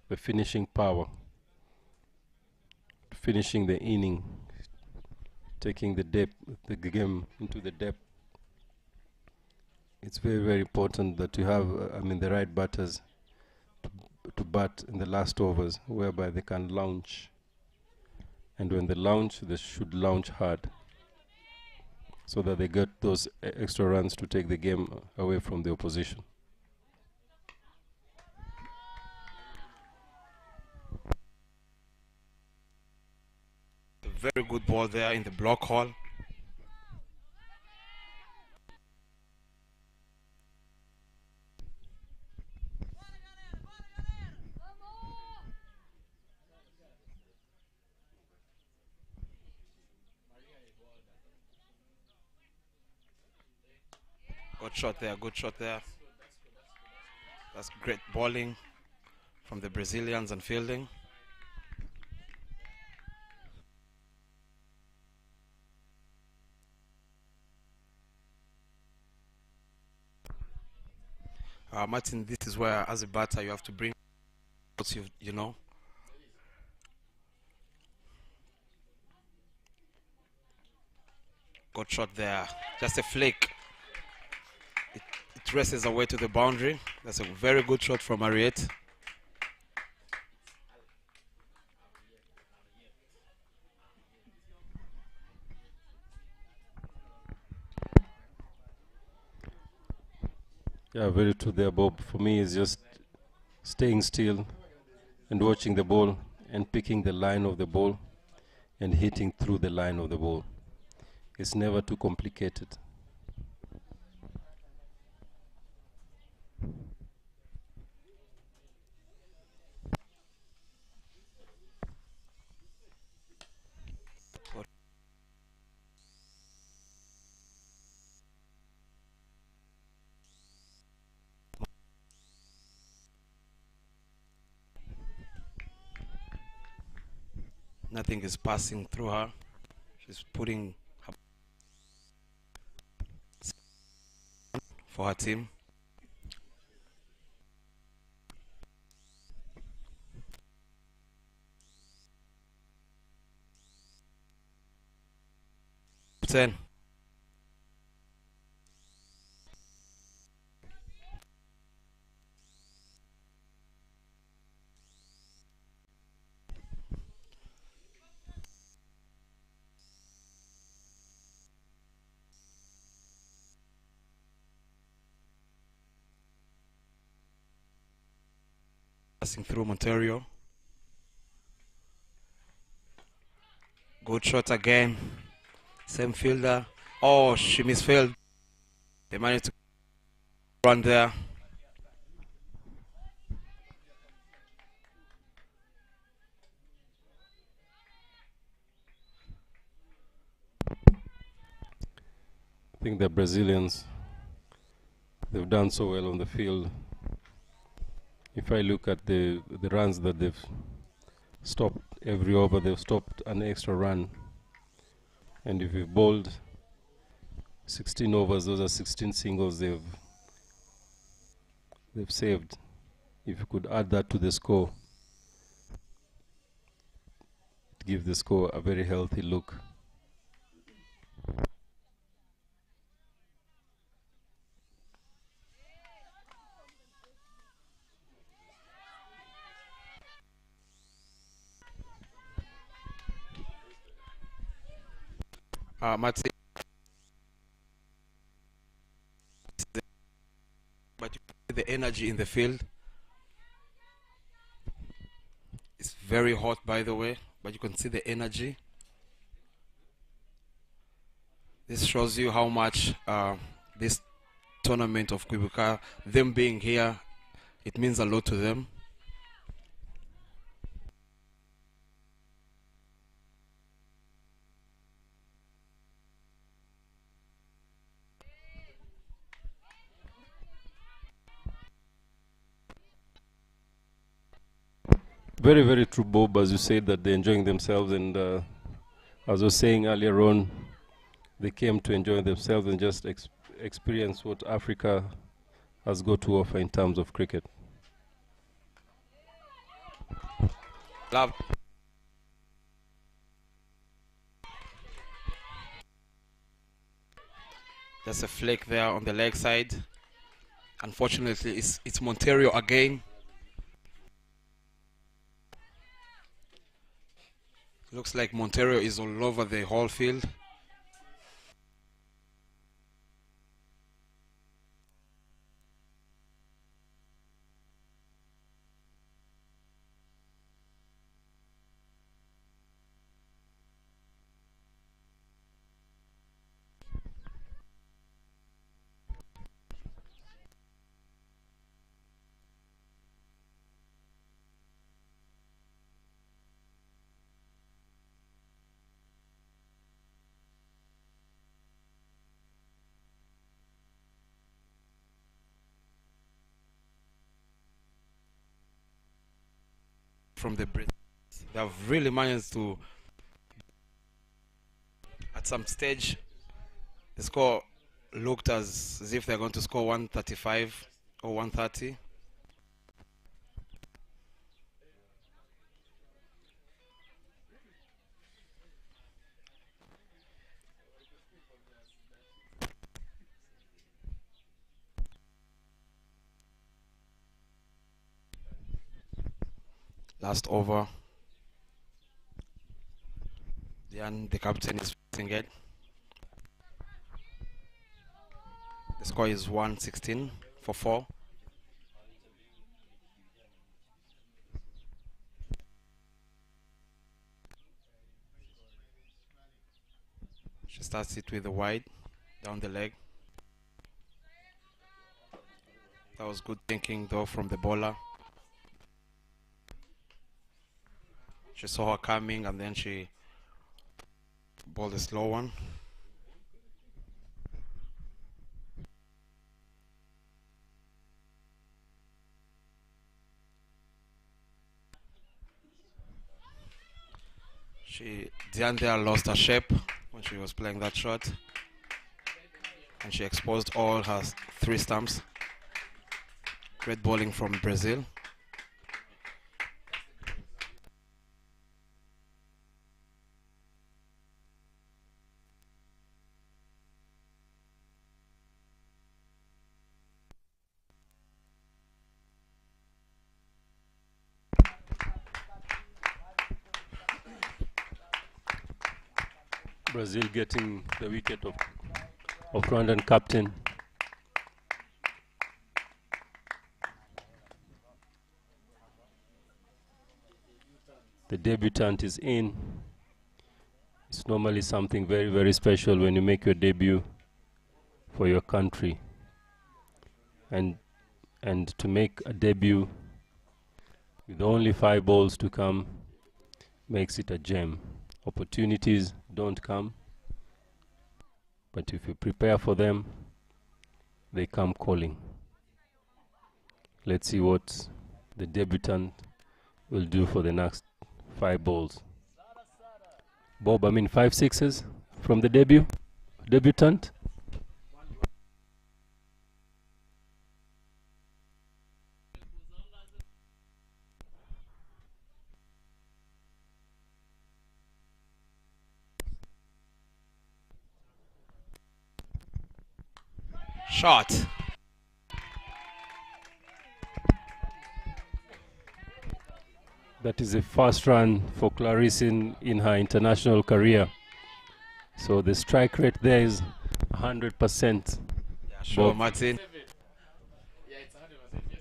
the finishing power, finishing the inning, taking the game into the depth. It's very, very important that you have, the right batters to bat in the last overs, whereby they can launch. And when they launch, they should launch hard, so that they get those extra runs to take the game away from the opposition. a very good ball there in the block hole. Good shot there, good shot there. That's great bowling from the Brazilians and fielding. Martin, this is where as a batter you have to bring what you know. Good shot there, just a flick. It races away to the boundary. That's a very good shot from Ariette. Yeah, very true there, Bob. For me, it's just staying still and watching the ball and picking the line of the ball and hitting through the line of the ball. It's never too complicated. Nothing is passing through her. She's putting her for her team. Ten. Passing through Monterio. Good shot again. Same fielder. Oh, she misfield. They managed to run there. I think the Brazilians, they've done so well on the field. If I look at the runs that they've stopped every over, they've stopped an extra run. And if you've bowled 16 overs, those are 16 singles they've saved. If you could add that to the score, give the score a very healthy look. Martin. But the energy in the field is Very hot, by the way, but you can see the energy. This shows you how much this tournament of Kwibuka, them being here, it means a lot to them. Very, very true, Bob, as you said that they're enjoying themselves, and as I was saying earlier on, they came to enjoy themselves and just experience what Africa has got to offer in terms of cricket. Love. There's a flake there on the leg side. Unfortunately, it's Monterio again. Looks like Monterio is all over the whole field. From the Brits, they have really managed to, at some stage, the score looked as if they're going to score 135 or 130. Last over. Then the captain is facing it. The score is 116 for 4. She starts it with the wide down the leg. That was good thinking though from the bowler. She saw her coming and then she bowled a slow one. Diane there lost her shape when she was playing that shot. And she exposed all her 3 stumps. Great bowling from Brazil. Brazil getting the wicket of Rwandan captain. The debutant is in. It's normally something very, very special when you make your debut for your country. And to make a debut with only 5 balls to come makes it a gem. Opportunities don't come, but if you prepare for them, they come calling. Let's see what the debutant will do for the next 5 balls. Bob, 5 sixes from the debutant. Shot. That is the first run for Clarice in her international career. So the strike rate there is 100%. Yeah, sure, Bob. Martin. Yeah, it's 100%, yes.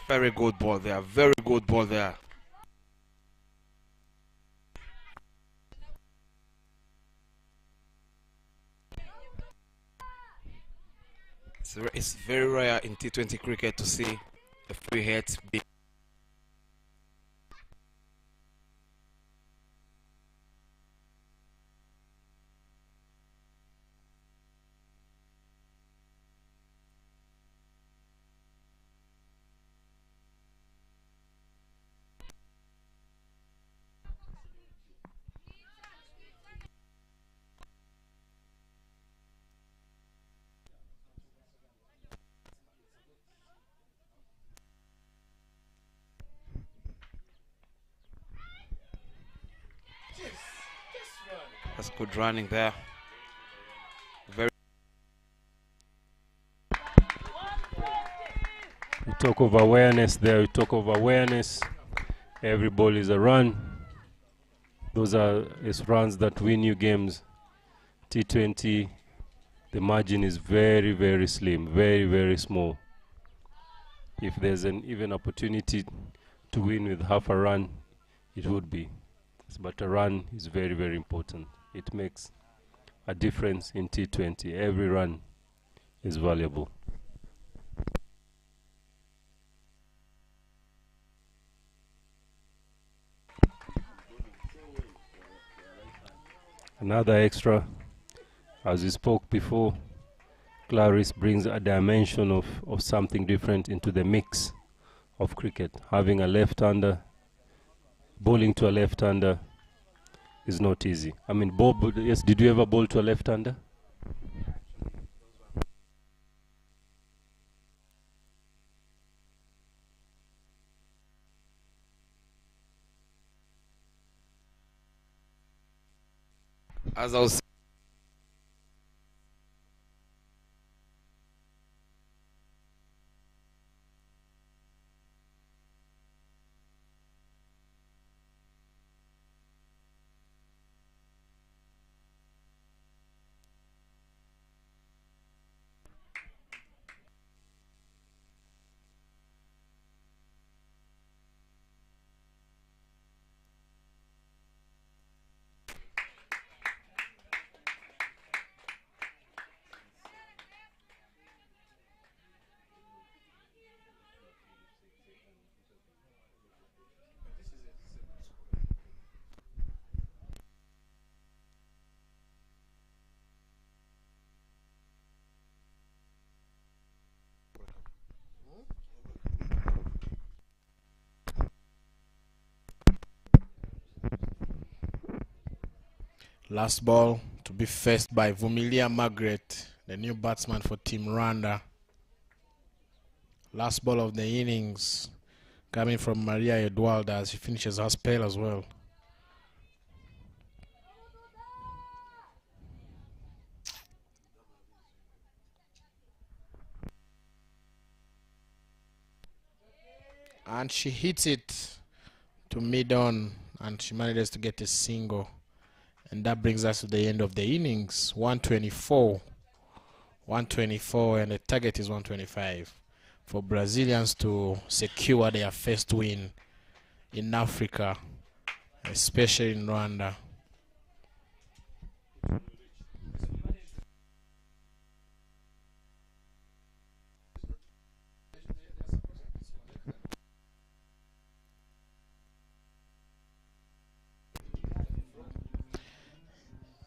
Very good ball there. Very good ball there. It's very rare in T20 cricket to see the free hits be. That's good running there. Very. We talk of awareness there. We talk of awareness. Every ball is a run. Those are runs that win you games. T20, the margin is very, very slim, very, very small. If there's an even opportunity to win with half a run, it would be. But a run is very, very important. It makes a difference in T20. Every run is valuable. Another extra, as we spoke before, Clarice brings a dimension of something different into the mix of cricket. Having a left-hander, bowling to a left-hander is not easy. I mean, yes, did you ever bowl to a left-hander? As I was Last ball to be faced by Vumilia Margaret, the new batsman for Team Rwanda. Last ball of the innings coming from Maria Eduarda as she finishes her spell as well. And she hits it to mid-on and she manages to get a single. And that brings us to the end of the innings. 124 and the target is 125 for Brazilians to secure their first win in Africa, especially in Rwanda.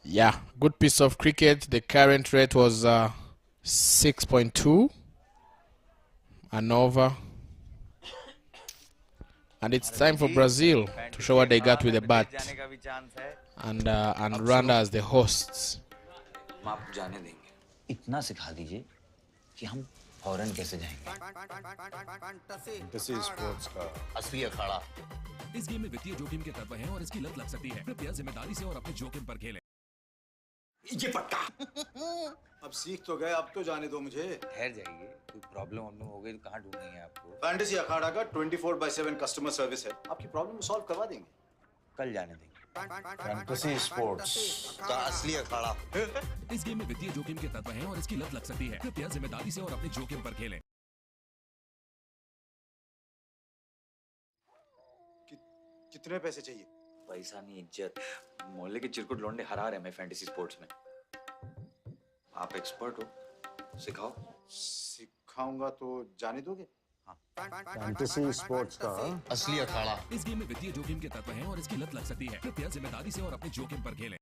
Yeah, good piece of cricket. The current rate was 6.2 and over. And it's time for Brazil to show what they got with the bat. And Rwanda as the hosts. माप जाने देंगे इतना सिखा दीजिए कि हम foreign कैसे जाएंगे? फैंटेसी स्पोर्ट्स का असली अखाड़ा। इस गेम में वित्तीय जोखिम के तत्व हैं और इसकी लत लग सकती है। कृपया जिम्मेदारी से और अपने जोखिम पर खेलें। ये पट्टा अब सीख तो गए, अब तो जाने दो मुझे। ठहर जाइए, कोई प्रॉब्लम हो गई तो कहाँ ढूंढेंगे आपको? फैंटेसी अखाड़ा का 24/7 कस्टमर सर्विस है, आपकी प्रॉब्लम सॉल्व करवा देंगे। कल जाने देंगे। फैंटेसी स्पोर्ट्स का असली अखाड़ा। इस गेम में वित्तीय जोखिम के तत्व हैं और इसकी लत लग सकती है। कृपया जिम्मेदारी से और अपने जोखिम पर खेलें। कितने पैसे चाहिए? पैसा नहीं, इज्जत। मोहल्ले के चिरकुट लौंडे हरा रहे हैं फैंटेसी स्पोर्ट्स में। आप एक्सपर्ट हो, सिखाओ। सिखाऊंगा तो जाने दोगे? फैंटेसी स्पोर्ट्स का असली अखाड़ा। इस गेम में वित्तीय जोखिम के तत्व हैं और इसकी लत लग सकती है। कृपया जिम्मेदारी से और अपने जोखिम पर खेलें।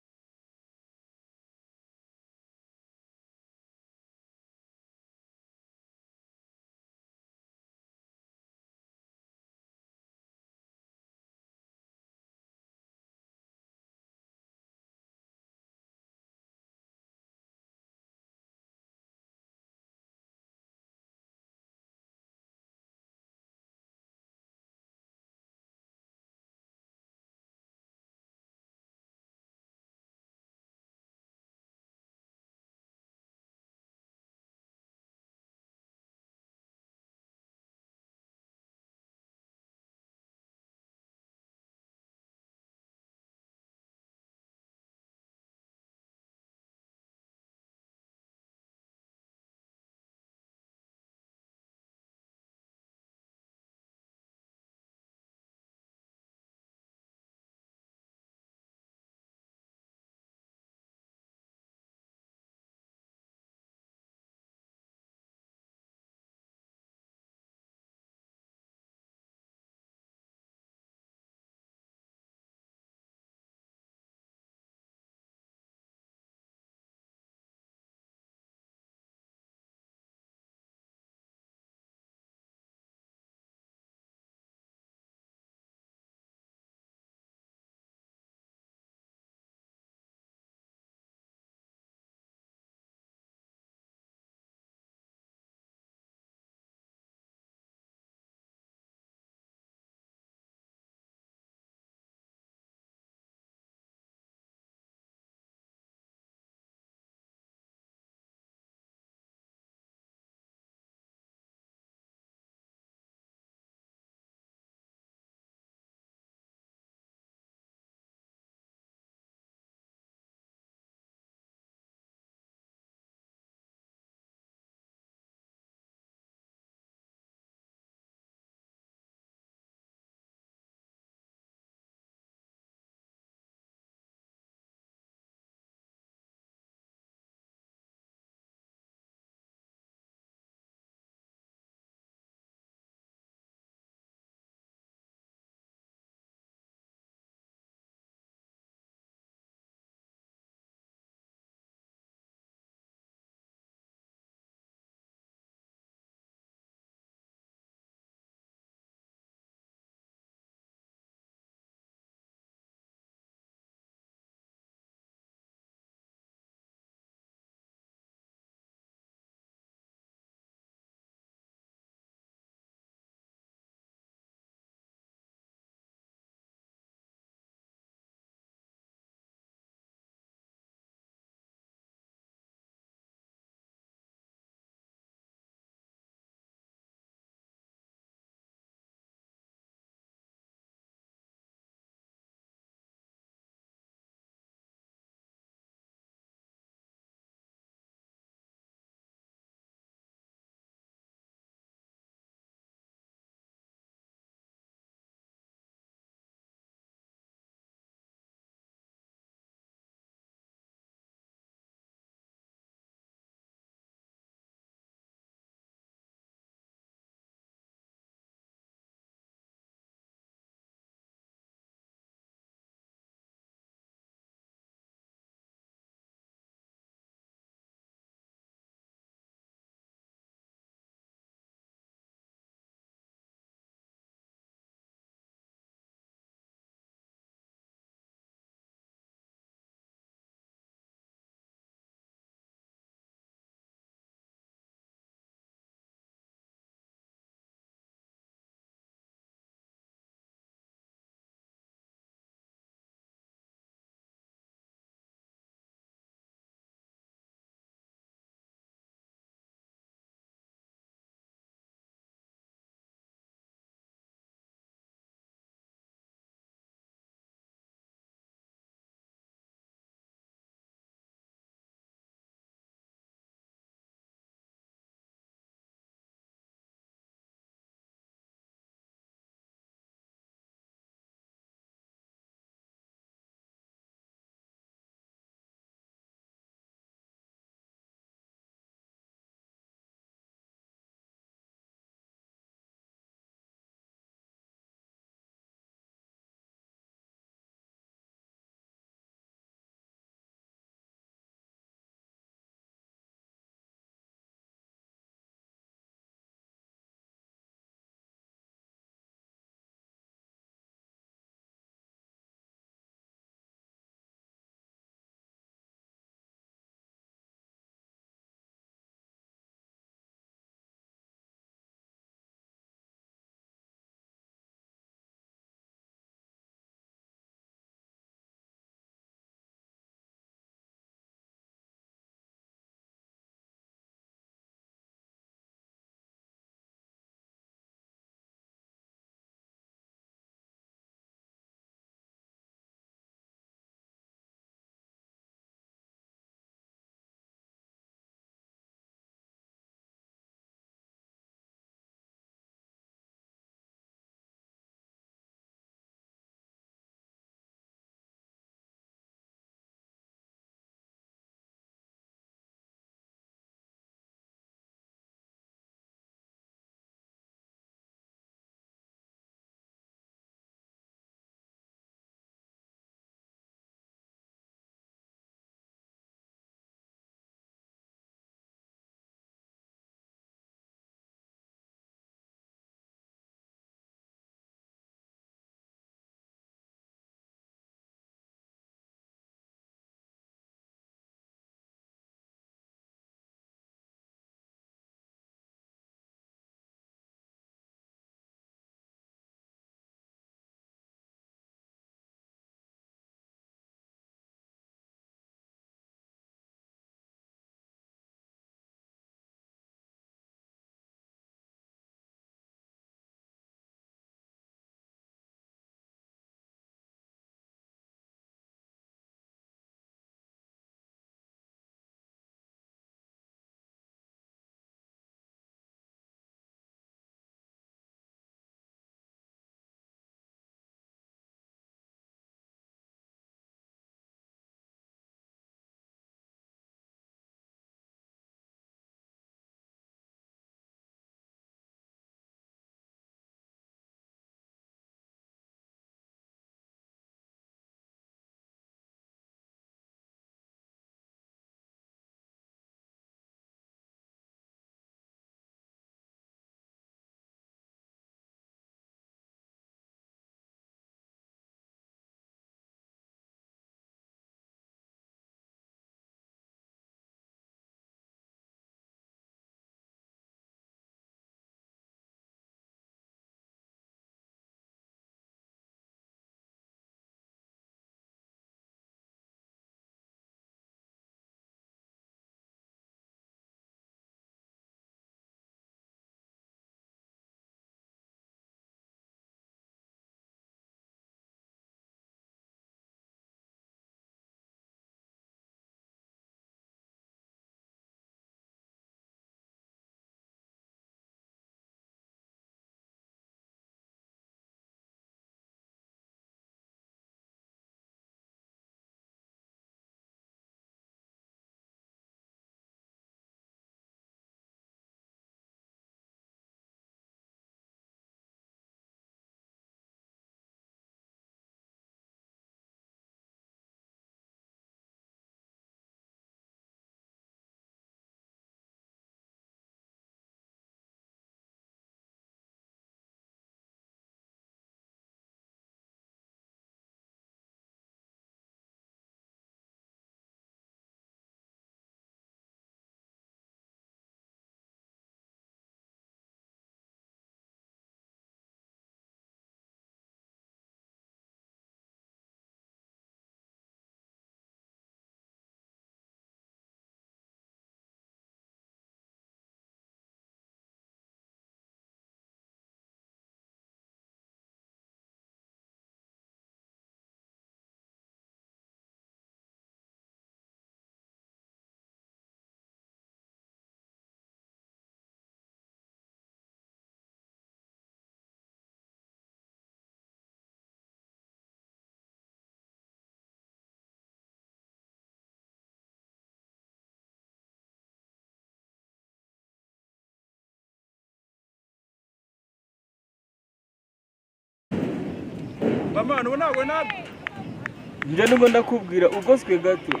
njye nubwo ndakubwira ugoswe gato.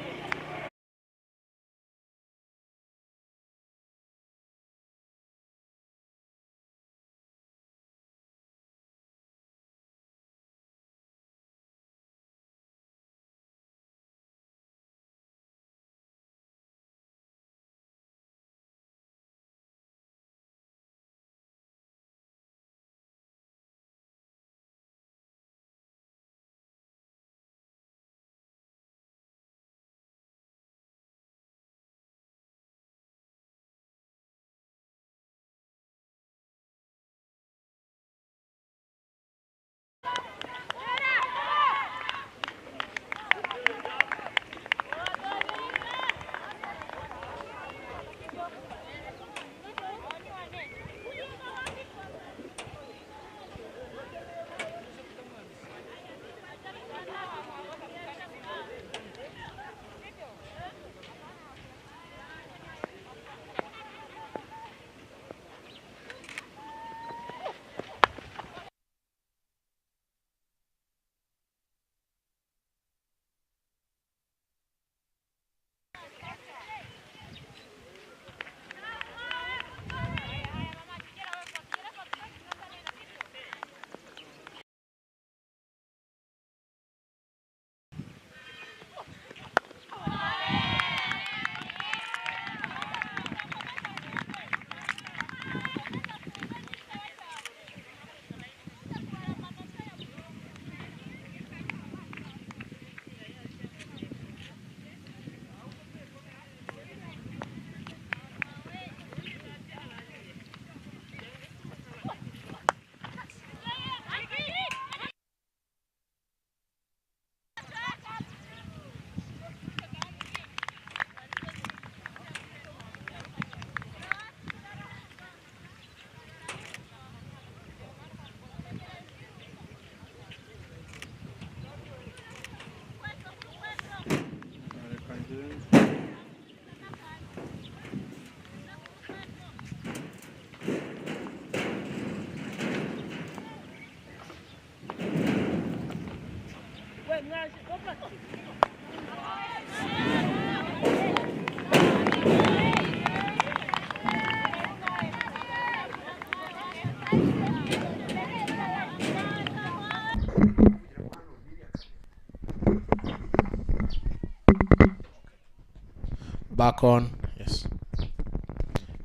Back on, yes.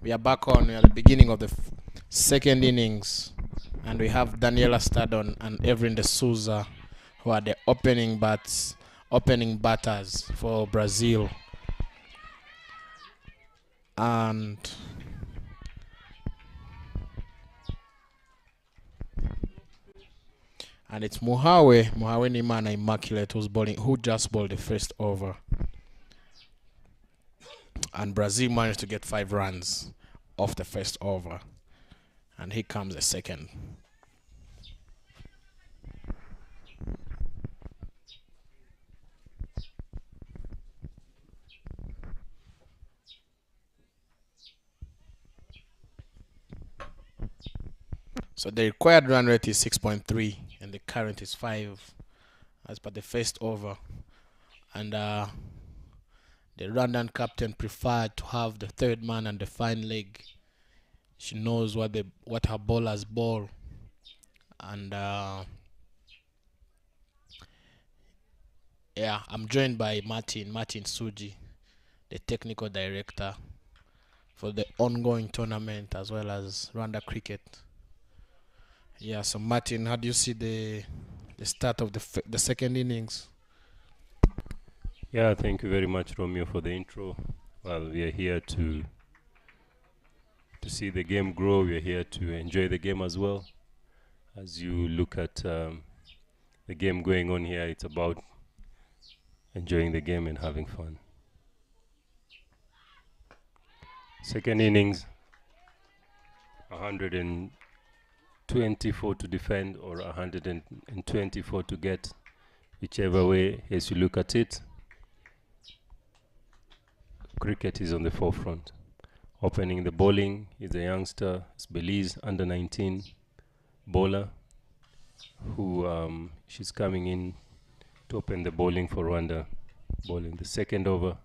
We are back on. We are at the beginning of the second innings, and we have Daniela Stadon and Evelyn de Souza, who are the opening batters for Brazil. And it's Muhawe Nimana Immaculate who just bowled the first over. And Brazil managed to get 5 runs off the first over. And here comes the second. So the required run rate is 6.3 and the current is 5 as per the first over. And the Rwandan captain preferred to have the third man and the fine leg. She knows what her bowlers bowl. And yeah, I'm joined by Martin Suji, the technical director for the ongoing tournament as well as Rwanda cricket. Yeah, so Martin, how do you see the start of the second innings? Yeah, thank you very much, Romeo, for the intro. Well, we are here to see the game grow. We are here to enjoy the game as well. As you look at the game going on here, it's about enjoying the game and having fun. Second innings, 124 to defend or 124 to get, whichever way as you look at it. Cricket is on the forefront. Opening the bowling is a youngster, it's Belize under 19 bowler. who she's coming in to open the bowling for Rwanda, bowling the second over.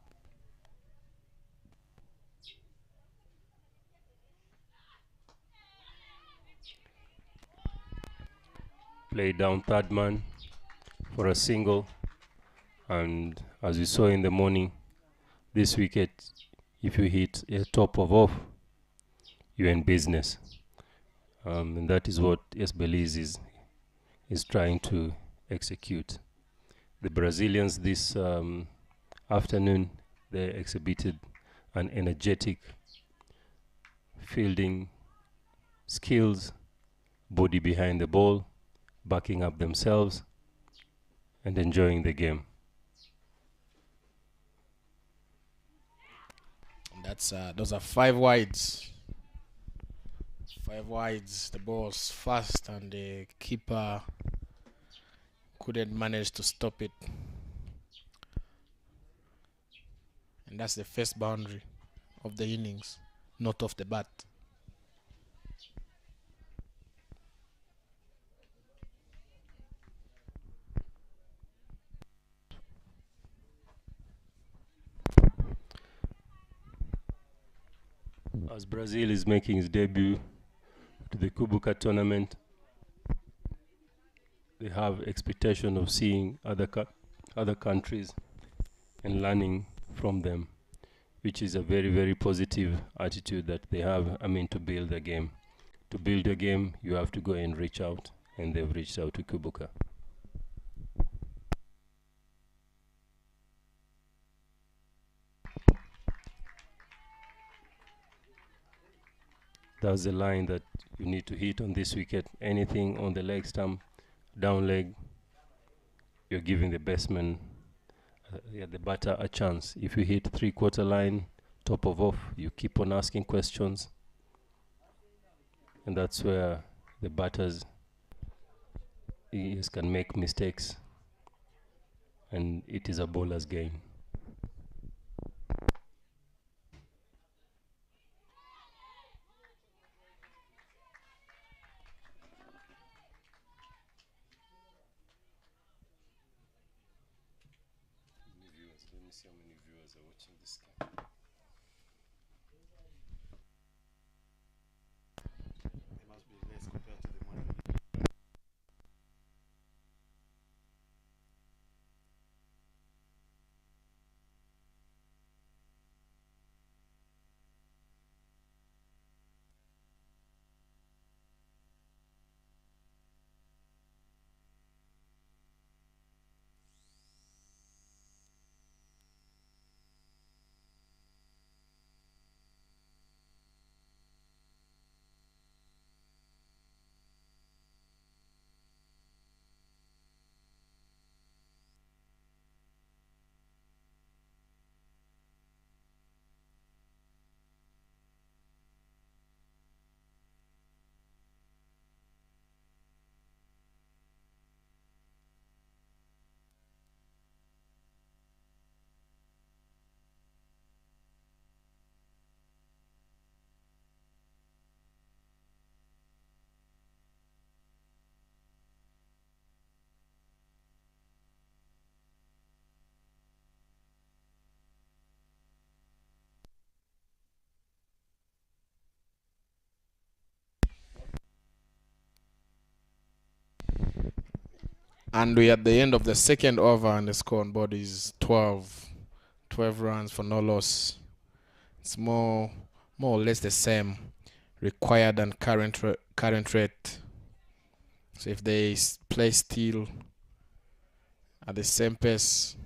Play down third man for a single, and as we saw in the morning, this wicket, if you hit a top of off, you're in business, and that is what S. Belize is trying to execute. The Brazilians this afternoon, they exhibited an energetic fielding skills, body behind the ball, backing up themselves and enjoying the game. That's those are 5 wides. 5 wides. The ball's fast and the keeper couldn't manage to stop it. And that's the first boundary of the innings, not off the bat. As Brazil is making its debut to the Kwibuka Tournament, they have expectation of seeing other countries and learning from them, which is a very, very positive attitude that they have, to build a game. To build a game, you have to go and reach out, and they've reached out to Kwibuka. That's the line that you need to hit on this wicket. Anything on the leg stump, down leg, you're giving the batsman, the batter, a chance. If you hit 3/4 line, top of off, you keep on asking questions. And that's where the batters can make mistakes. And it is a bowler's game. Let me see how many viewers are watching this game. It must be less compared to the morning. And we're at the end of the second over, and the score on board is 12 runs for no loss. It's more or less the same required and current rate. So if they play still at the same pace,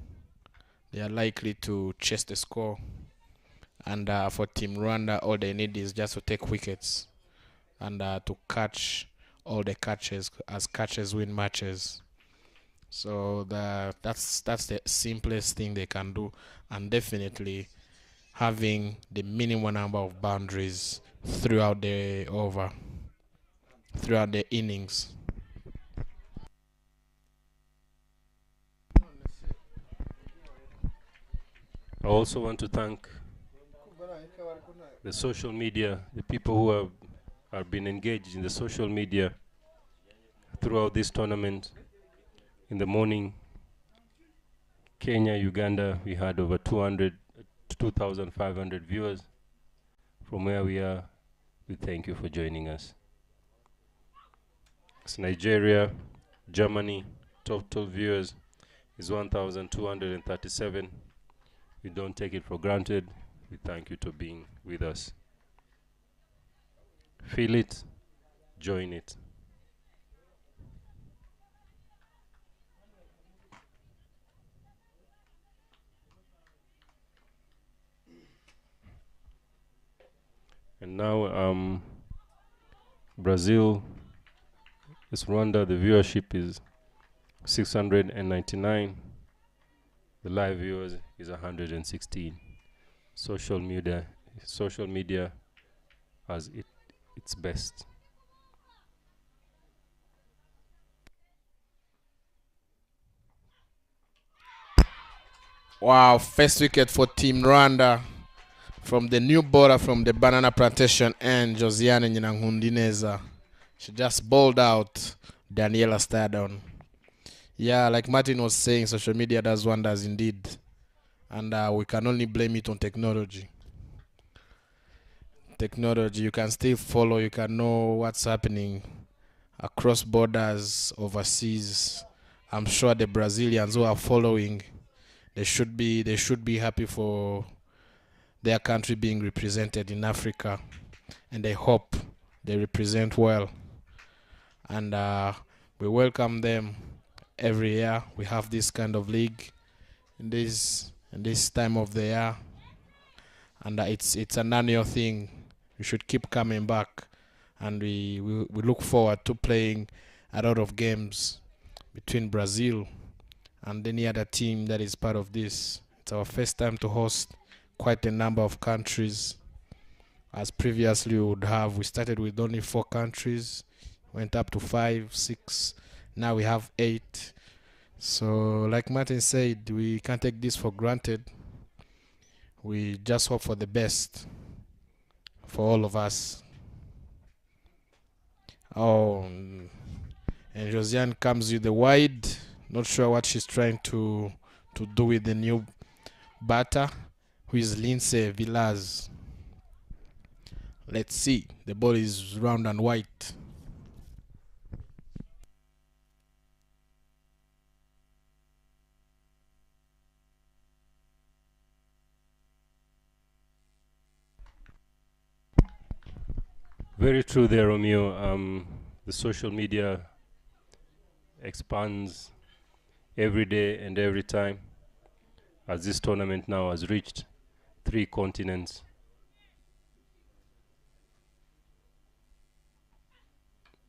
they are likely to chase the score. And for Team Rwanda, all they need is just to take wickets and to catch all the catches, as catches win matches. So that's the simplest thing they can do, and definitely having the minimum number of boundaries throughout the over, throughout the innings. I also want to thank the social media, the people who have been engaged in the social media throughout this tournament. In the morning, Kenya, Uganda, we had over 2,500 viewers. From where we are, we thank you for joining us. It's Nigeria, Germany, total viewers is 1,237. We don't take it for granted. We thank you for being with us. Feel it, join it. And now, Brazil, it's Rwanda. The viewership is 699. The live viewers is 116. Social media has its best. Wow, first wicket for Team Rwanda from the new bowler from the banana plantation and Josiane Nyinanghundineza. She just bowled out Daniela Stadon. Yeah, like Martin was saying, social media does wonders indeed. And we can only blame it on technology. Technology, you can still follow, you can know what's happening across borders, overseas. I'm sure the Brazilians who are following, they should be happy for their country being represented in Africa, and I hope they represent well. And we welcome them every year. We have this kind of league in this time of the year, and it's an annual thing. We should keep coming back, and we look forward to playing a lot of games between Brazil and any other team that is part of this. It's our first time to host quite a number of countries. As previously we started with only 4 countries, went up to 5, 6, now we have 8. So like Martin said, we can't take this for granted. We just hope for the best for all of us. Oh, and Josiane comes with the wide. Not sure what she's trying to do with the new batter, who is Lindsay Villas. Let's see. The ball is round and white. Very true there, Romeo. The social media expands every day and every time, as this tournament now has reached 3 continents.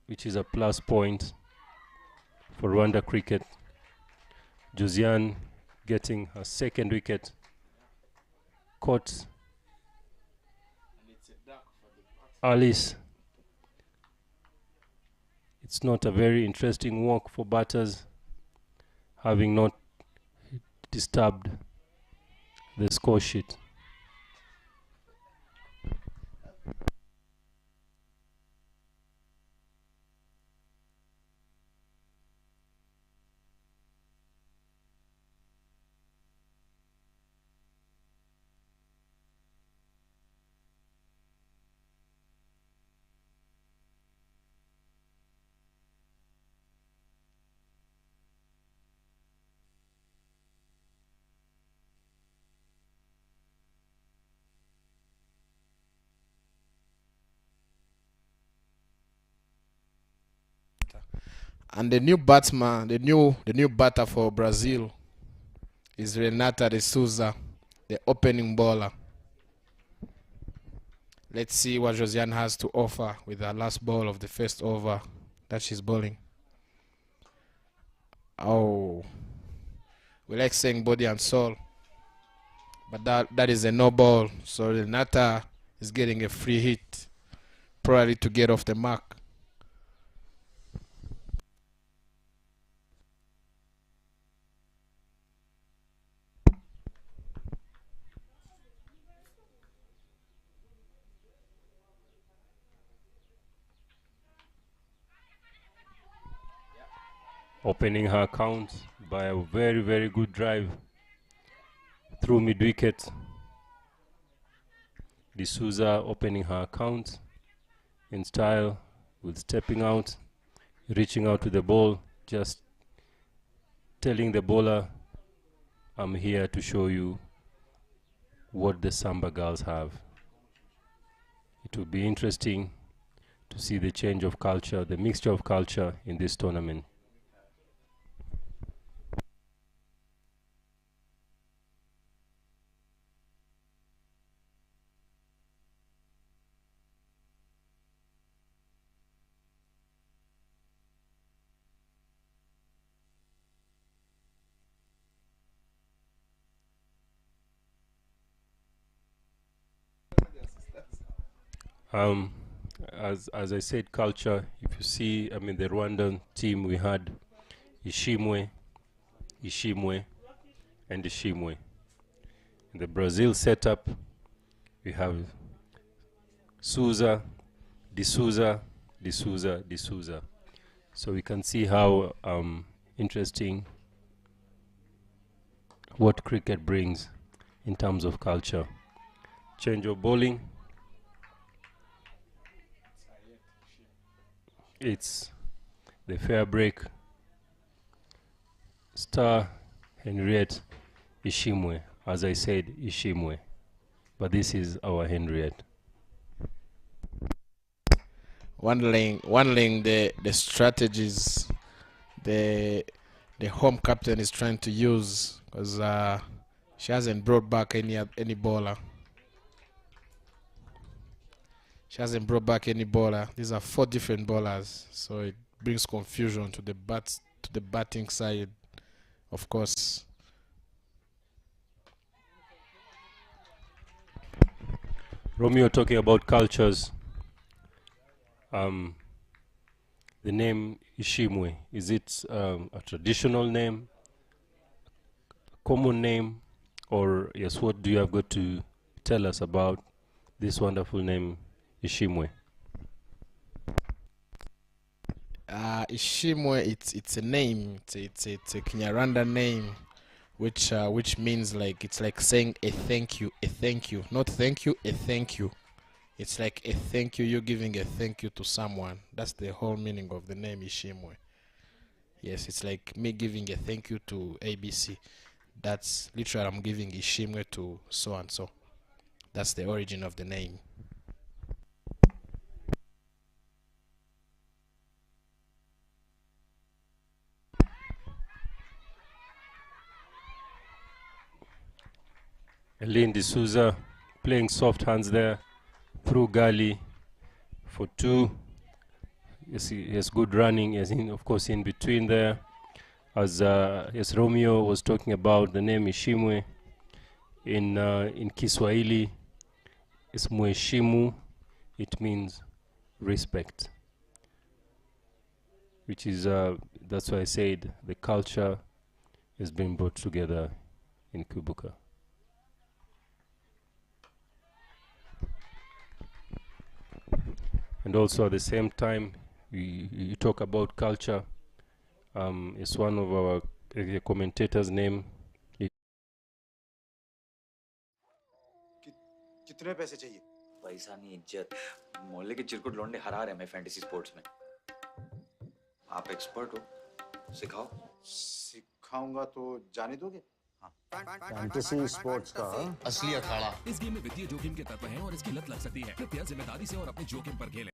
Which is a plus point for Rwanda cricket. Josiane getting her 2nd wicket. Caught Alice. It's not a very interesting walk for batters, having not disturbed the score sheet. And the new batsman, the new batter for Brazil is Renata de Souza, the opening bowler. Let's see what Josiane has to offer with her last ball of the first over that she's bowling. Oh, we like saying body and soul, but that is a no ball. So Renata is getting a free hit, probably to get off the mark. opening her account by a very, very good drive through mid-wicket. D'Souza opening her account in style with stepping out, reaching out to the ball, just telling the bowler, I'm here to show you what the Samba girls have. It will be interesting to see the change of culture, the mixture of culture in this tournament. As I said, culture, if you see, I mean, the Rwandan team, we had Ishimwe, and Ishimwe. In the Brazil setup, we have Souza, D'Souza. So we can see how interesting what cricket brings in terms of culture. Change of bowling. It's the fair break. Star Henriette Ishimwe. As I said, Ishimwe. But this is our Henriette. Wondering the strategies the home captain is trying to use, because she hasn't brought back any bowler. She hasn't brought back any bowler. These are 4 different bowlers, so it brings confusion to the batting side, of course. Romeo, talking about cultures, the name Ishimwe, is it a traditional name, common name, or yes, what do you have got to tell us about this wonderful name Ishimwe? Ishimwe, it's a name. It's a Kinyarwanda name, which means like, it's like saying a thank you, not thank you, a thank you. It's like a thank you. You're giving a thank you to someone. That's the whole meaning of the name Ishimwe. Yes, it's like me giving a thank you to ABC. That's literally, I'm giving Ishimwe to so and so. That's the origin of the name. Eileen D'Souza playing soft hands there through gully for 2. Yes, he has good running. Yes, of course, in between there, as yes, Romeo was talking about the name Ishimwe. In Kiswahili, it's Mheshimu. It means respect, which is that's why I said the culture has been brought together in Kwibuka. And also at the same time, you talk about culture. It's one of our commentators' name. कितने पैसे चाहिए? पैसा नहीं, इज्जत। मोहल्ले के चिरकुट लौंडे हरा रहे हैं फैंटेसी स्पोर्ट्स में। आप एक्सपर्ट हो, सिखाओ। सिखाऊंगा तो जाने दोगे? फैंटेसी स्पोर्ट्स का असली अखाड़ा। इस गेम में वित्तीय जोखिम के तत्व हैं और इसकी लत लग सकती है। कृपया जिम्मेदारी से और अपने जोखिम पर खेलें।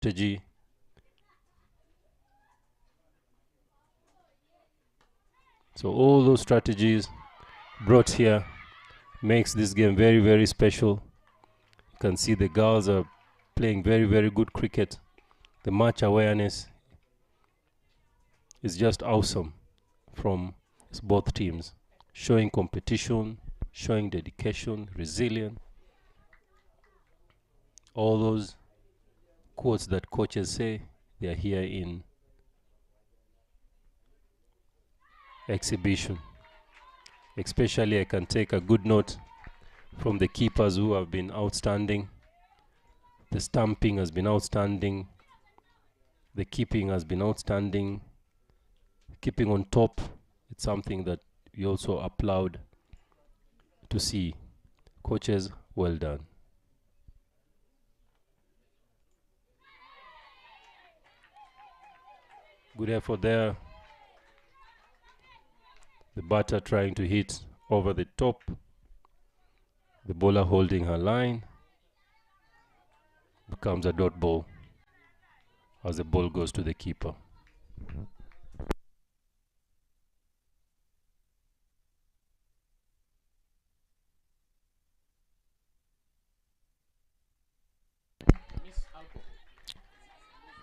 strategy. So all those strategies brought here makes this game very, very special. You can see the girls are playing very, very good cricket. The match awareness is just awesome from both teams, showing competition, showing dedication, resilience. All those quotes that coaches say, they are here in exhibition. Especially I can take a good note from the keepers who have been outstanding. The stamping has been outstanding. The keeping has been outstanding. Keeping on top, it's something that we also applaud to see. Coaches, well done. Good effort there. The batter trying to hit over the top. The bowler holding her line. Becomes a dot ball as the ball goes to the keeper.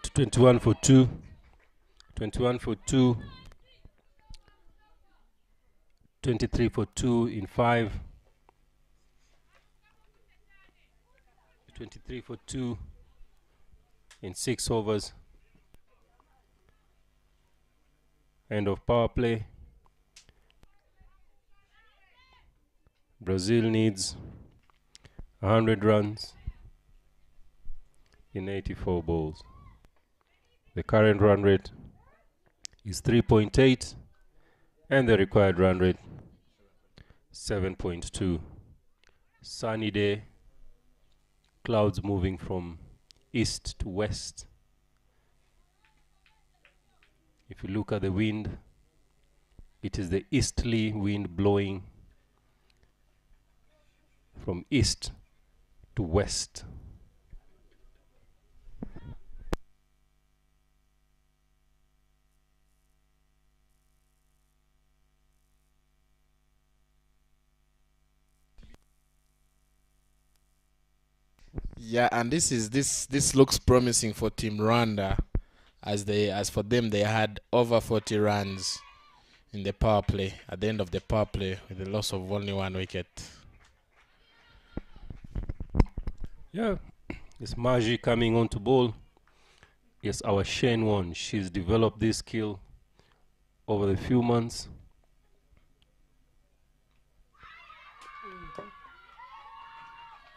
To 21 for 2. 21 for 2. 23 for 2 in 5. 23 for 2 in 6 overs. End of power play. Brazil needs 100 runs in 84 balls. The current run rate is 3.8 and the required run rate 7.2. Sunny day, clouds moving from east to west. If you look at the wind, it is the easterly wind blowing from east to west. Yeah, and this looks promising for Team Rwanda, as for them they had over 40 runs in the power play at the end of the power play with the loss of only 1 wicket. Yeah, it's Maji coming on to bowl. Yes, our Shane one. She's developed this skill over the few months.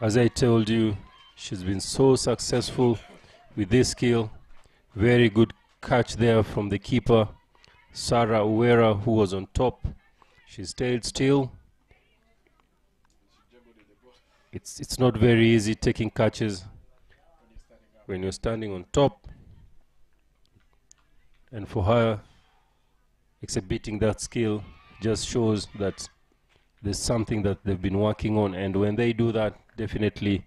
As I told you, she's been so successful with this skill. Very good catch there from the keeper, Sarah Uwera, who was on top. She stayed still. It's not very easy taking catches when you're standing on top. And for her, exhibiting that skill just shows that there's something that they've been working on. And when they do that, definitely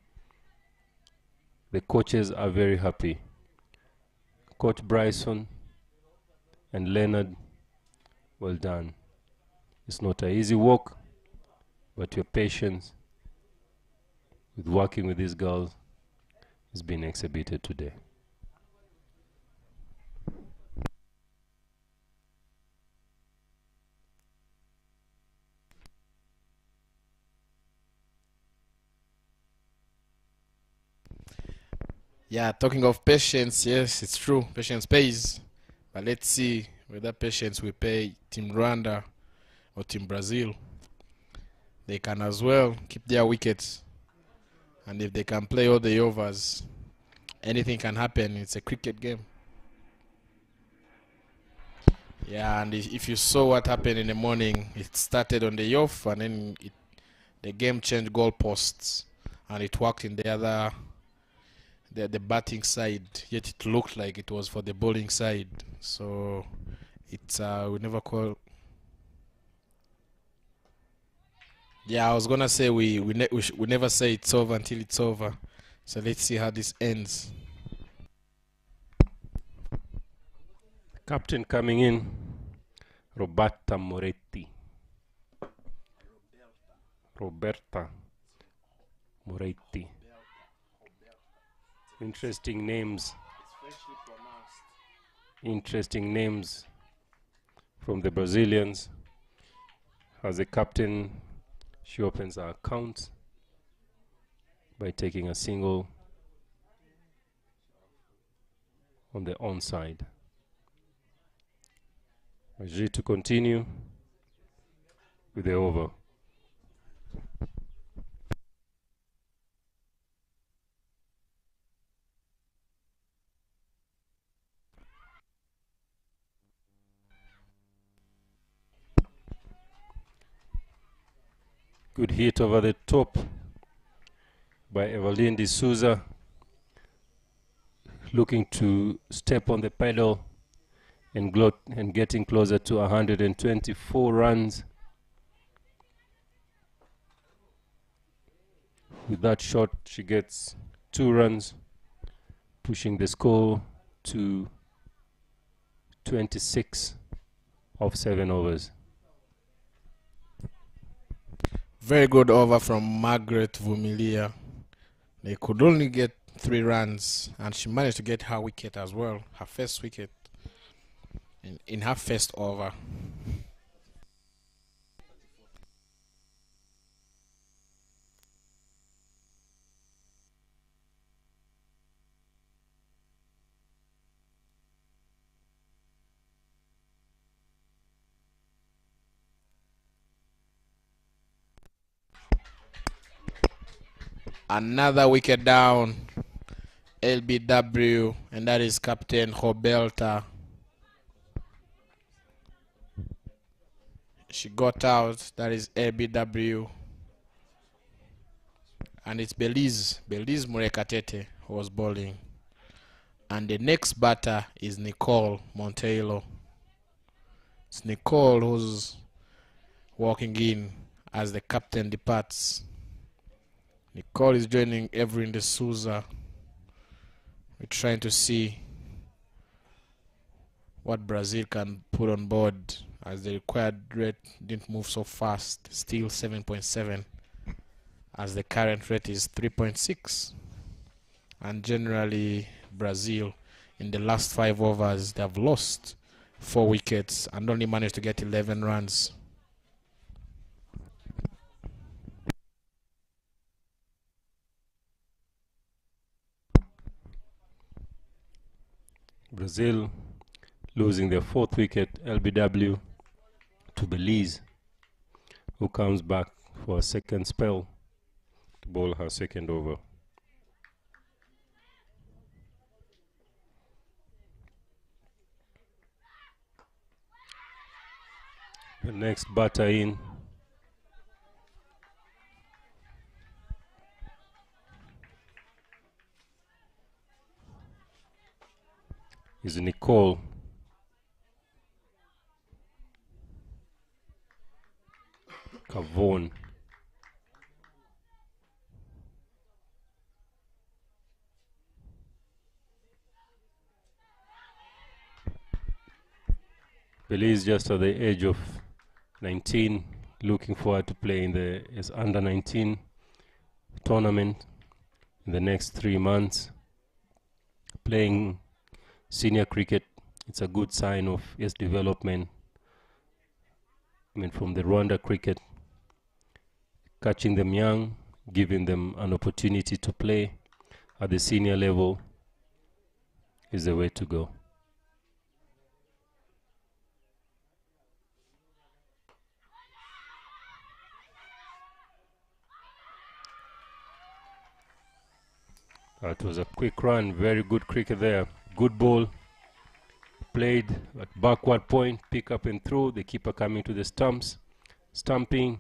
the coaches are very happy. Coach Bryson and Leonard, well done. It's not an easy work, but your patience with working with these girls has been exhibited today. Yeah, talking of patience, yes, it's true. Patience pays. But let's see whether patience will pay Team Rwanda or Team Brazil. They can as well keep their wickets. And if they can play all the overs, anything can happen. It's a cricket game. Yeah, and if you saw what happened in the morning, it started on the off and then the game changed goalposts. And it worked in the batting side, yet it looked like it was for the bowling side. So it's we never call. Yeah, I was gonna say we never say it's over until it's over. So let's see how this ends. Captain coming in, Roberta Moretti. Roberta Moretti. Interesting names. Interesting names from the Brazilians. As a captain, she opens her account by taking a single on the onside. Ready to continue with the over. Good hit over the top by Eveline de Souza, looking to step on the pedal and getting closer to 124 runs. With that shot, she gets 2 runs, pushing the score to 26 of 7 overs. Very good over from Margaret Vumilia. They could only get 3 runs, and she managed to get her wicket as well, her first wicket in her first over. Another wicket down, LBW, and that is Captain Roberta. She got out, that is LBW. And it's Belize Murekatete who was bowling. And the next batter is Nicole Monteiro. It's Nicole who's walking in as the captain departs. Nicole is joining Evelyn de Souza. We're trying to see what Brazil can put on board, as the required rate didn't move so fast. Still 7.7, as the current rate is 3.6. And generally Brazil in the last 5 overs they have lost 4 wickets and only managed to get 11 runs. Brazil losing their 4th wicket, LBW, to Belize, who comes back for a second spell to bowl her second over. The next batter in is Nicole Cavone. Belize just at the age of 19, looking forward to playing the under 19 tournament in the next 3 months. Playing senior cricket, it's a good sign of its development. I mean, from the Rwanda cricket, catching them young, giving them an opportunity to play at the senior level is the way to go. That was a quick run, very good cricket there. Good ball, played at backward point, pick up and throw, the keeper coming to the stumps, stumping.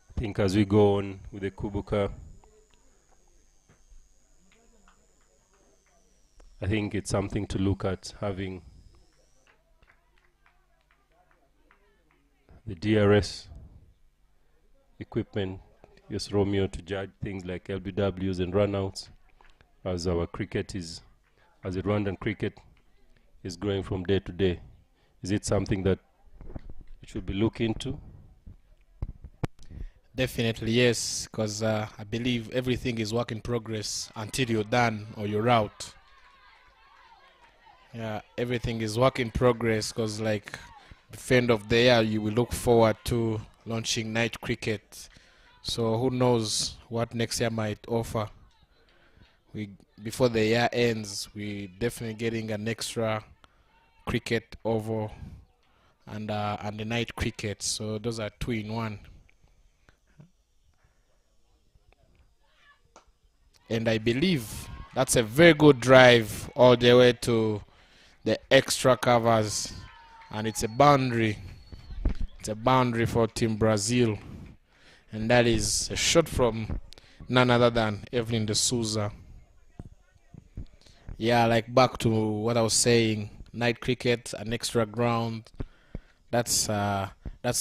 I think as we go on with the Kwibuka, I think it's something to look at, having the DRS equipment, yes, Romeo, to judge things like LBWs and runouts, as our cricket is as the Rwandan cricket is growing from day to day? Is it something that you should be looking into? Definitely yes, because I believe everything is work in progress until you're done or you're out. Yeah, everything is work in progress because like the end of the year you will look forward to launching night cricket. So who knows what next year might offer. Before the year ends, we definitely getting an extra cricket over and the night cricket. So those are 2 in 1. And I believe that's a very good drive all the way to the extra covers, and it's a boundary. It's a boundary for Team Brazil, and that is a shot from none other than Evelyn de Souza. Yeah, like back to what I was saying, night cricket, an extra ground. That's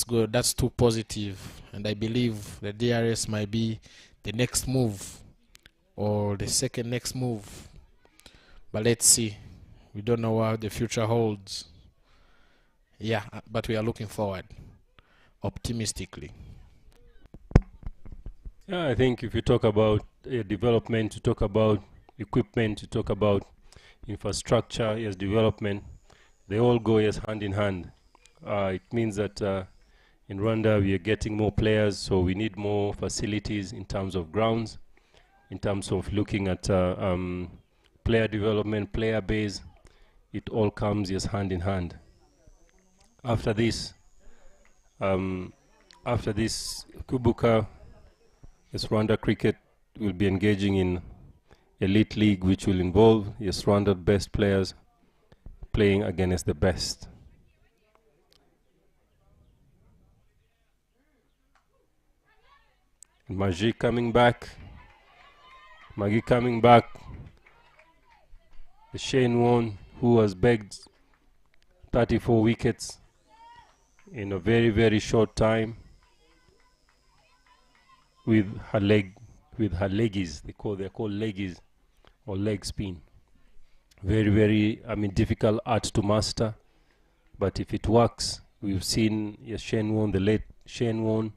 good. That's too positive, and I believe the DRS might be the next move or the second next move. But let's see. We don't know what the future holds. Yeah, but we are looking forward optimistically. Yeah, I think if you talk about development, you talk about equipment, you talk about infrastructure, yes, development, they all go yes hand in hand. It means that in Rwanda we are getting more players, so we need more facilities in terms of grounds, in terms of looking at player development, player base. It all comes yes hand in hand. After this, Kwibuka, yes, Rwanda cricket will be engaging in elite league, which will involve yes Rwanda best players playing against the best. Maggie coming back. The Shane Warne, who has bagged 34 wickets in a very, very short time with her leggies. They're called leggies or leg spin. Very, very, difficult art to master. But if it works, we've seen Shane Warne, the late Shane Warne,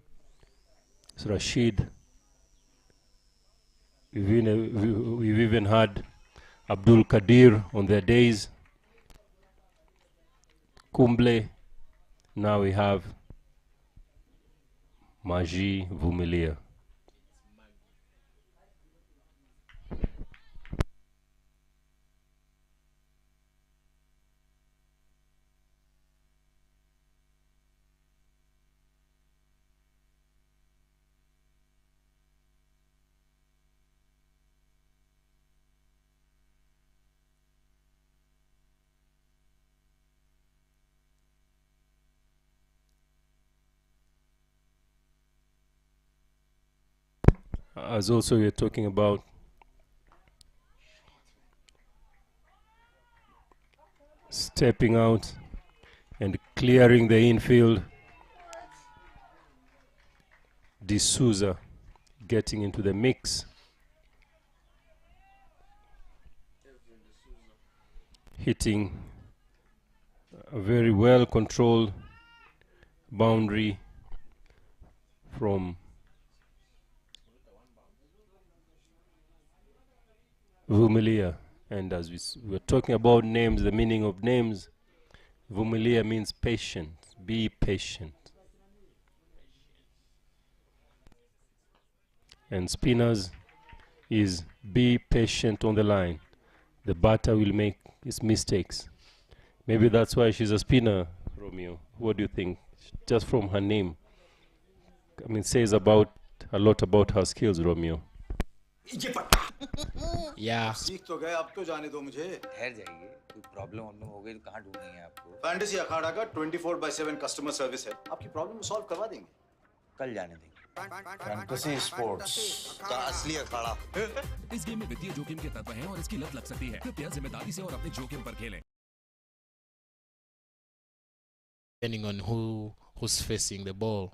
Rashid. We've even had Abdul Kadir on their days, Kumble. Now we have Maggie Vumilia. As also we're talking about stepping out and clearing the infield. D'Souza getting into the mix. Hitting a very well controlled boundary from Vumilia. And as we're talking about names, the meaning of names, Vumilia means patient. Be patient. And spinners is be patient on the line. The batter will make his mistakes. Maybe that's why she's a spinner, Romeo. What do you think? Just from her name. Says a lot about her skills, Romeo. Yeah. सीख तो गए, अब तो जाने दो मुझे। ठहर जाइए, कोई प्रॉब्लम हो गई तो कहाँ ढूंढेंगे आपको? फैंटेसी अखाड़ा का 24/7 कस्टमर सर्विस है। आपकी प्रॉब्लम सॉल्व करवा देंगे। कल जाने देंगे। फैंटेसी स्पोर्ट्स का असली अखाड़ा। इस गेम में वित्तीय जोखिम के तत्व हैं और इसकी लत लग सकती है। कृपया जिम्मेदारी से और अपने जोखिम पर खेलें। Depending on who's facing the ball,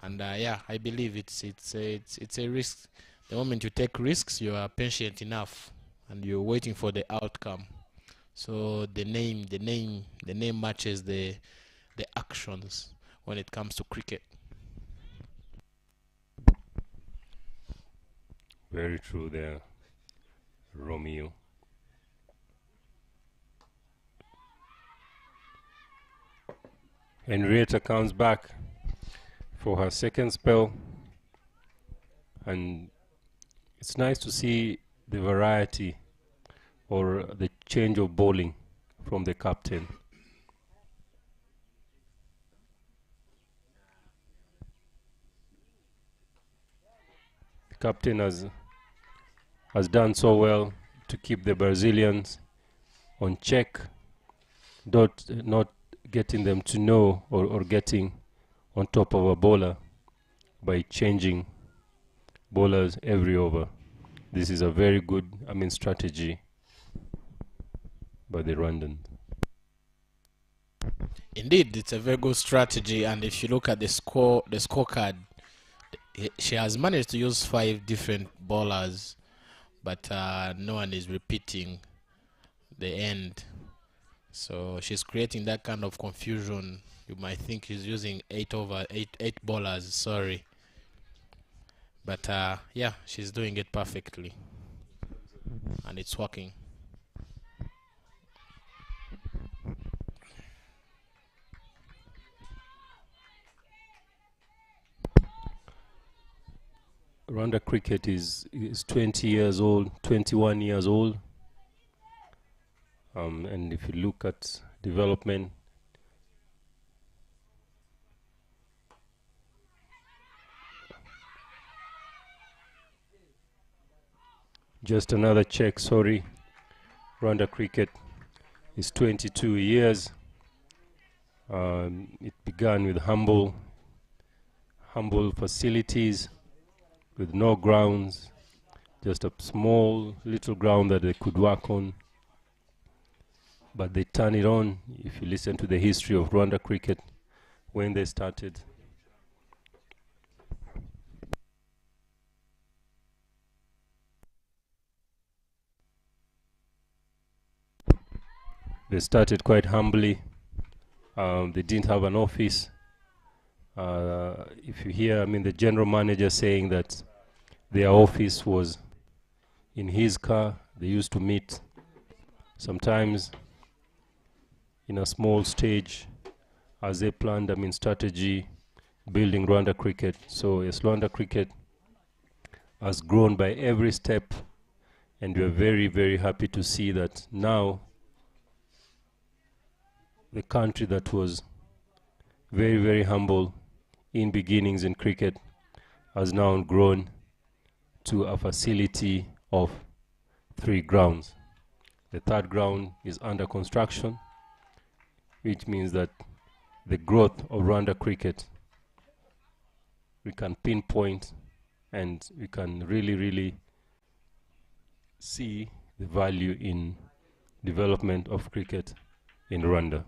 and yeah, I believe it's a risk. The moment you take risks, you are patient enough, and you're waiting for the outcome. So the name matches the actions when it comes to cricket. Very true there, Romeo. Henrietta comes back for her second spell, and it's nice to see the variety or the change of bowling from the captain. The captain has done so well to keep the Brazilians on check, not getting them to know or getting on top of a bowler by changing bowlers every over. This is a very good, strategy by the Rwandans. Indeed, it's a very good strategy, and if you look at the scorecard, she has managed to use 5 different bowlers, but no one is repeating the end. So she's creating that kind of confusion. You might think she's using 8 bowlers, sorry. But yeah, she's doing it perfectly, and it's working. Rwanda cricket is 20 years old, 21 years old. And if you look at development, just another check, sorry. Rwanda cricket is 22 years. It began with humble facilities with no grounds, just a small little ground that they could work on. But they turn it on. If you listen to the history of Rwanda cricket, when they started, quite humbly. They didn't have an office. If you hear, the general manager saying that their office was in his car. They used to meet sometimes in a small stage as they planned, strategy, building Rwanda cricket. So yes, Rwanda cricket has grown by every step, and we are very, very happy to see that now the country that was very, very humble in beginnings in cricket has now grown to a facility of 3 grounds. The 3rd ground is under construction, which means that the growth of Rwanda cricket we can pinpoint, and we can really, really see the value in development of cricket in Rwanda.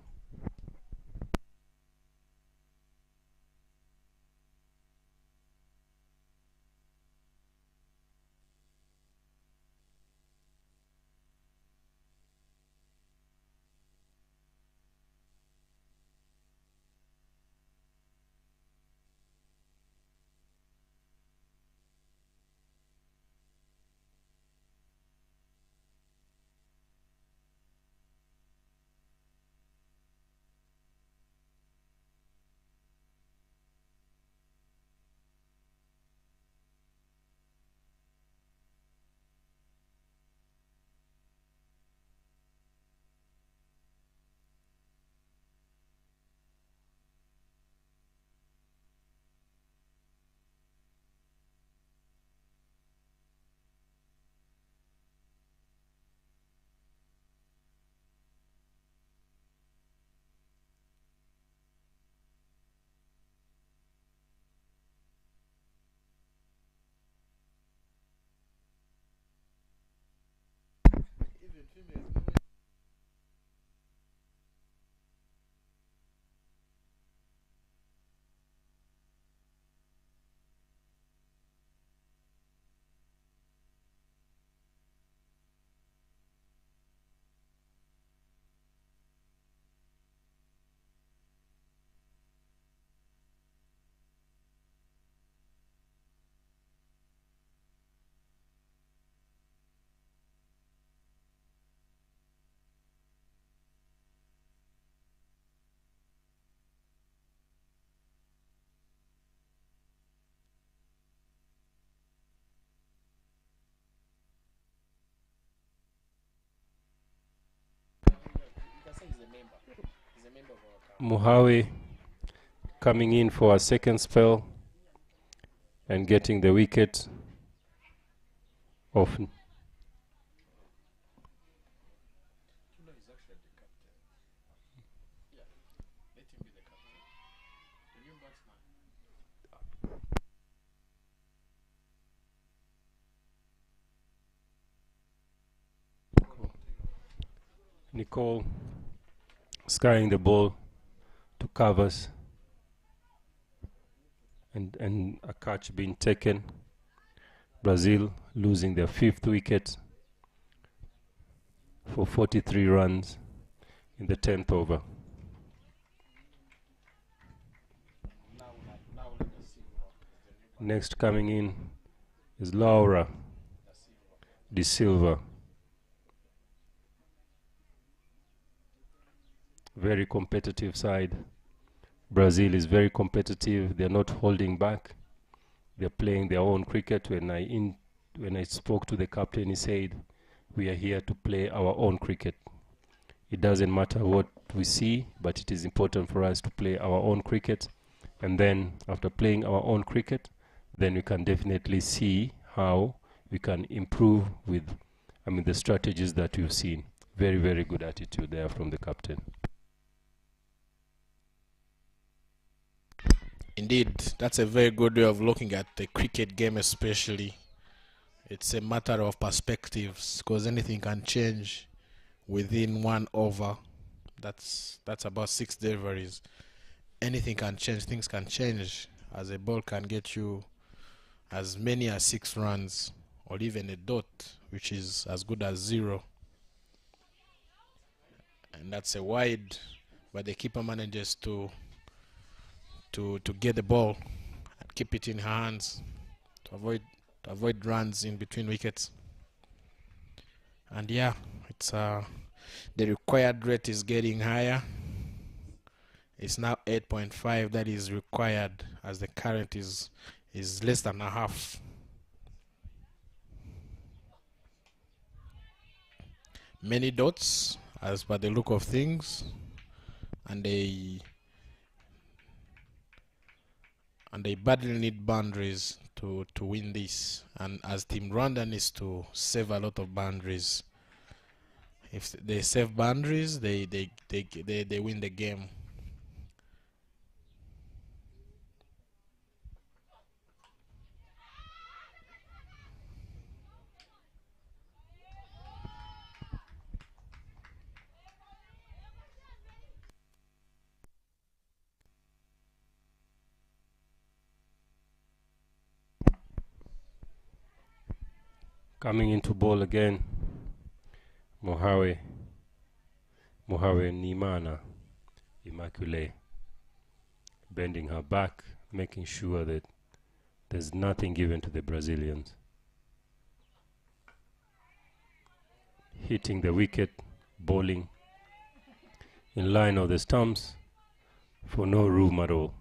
Muhawe coming in for a second spell and getting the wicket of Nicole skying the ball to covers and a catch being taken. Brazil losing their 5th wicket for 43 runs in the 10th over. Next coming in is Laura De Silva. Very competitive side. Brazil is very competitive. They're not holding back. They're playing their own cricket. When I spoke to the captain, he said, "We are here to play our own cricket. It doesn't matter what we see, but it is important for us to play our own cricket. And then after playing our own cricket, then we can definitely see how we can improve with, the strategies that we've seen." Very, very good attitude there from the captain. Indeed, that's a very good way of looking at the cricket game, especially. It's a matter of perspectives, because anything can change within 1 over. That's about 6 deliveries. Anything can change. Things can change, as a ball can get you as many as 6 runs, or even a dot, which is as good as 0. And that's a wide, but the keeper manages to get the ball and keep it in her hands to avoid runs in between wickets. And yeah, it's the required rate is getting higher. It's now 8.5 that is required, as the current is less than a half. Many dots as per the look of things, and they badly need boundaries to win this, and as Team Rwanda needs to save a lot of boundaries. If they save boundaries, they win the game. Coming into ball again, Mohawe Nimana Immaculate, bending her back, making sure that there's nothing given to the Brazilians. Hitting the wicket, bowling in line of the stumps for no room at all.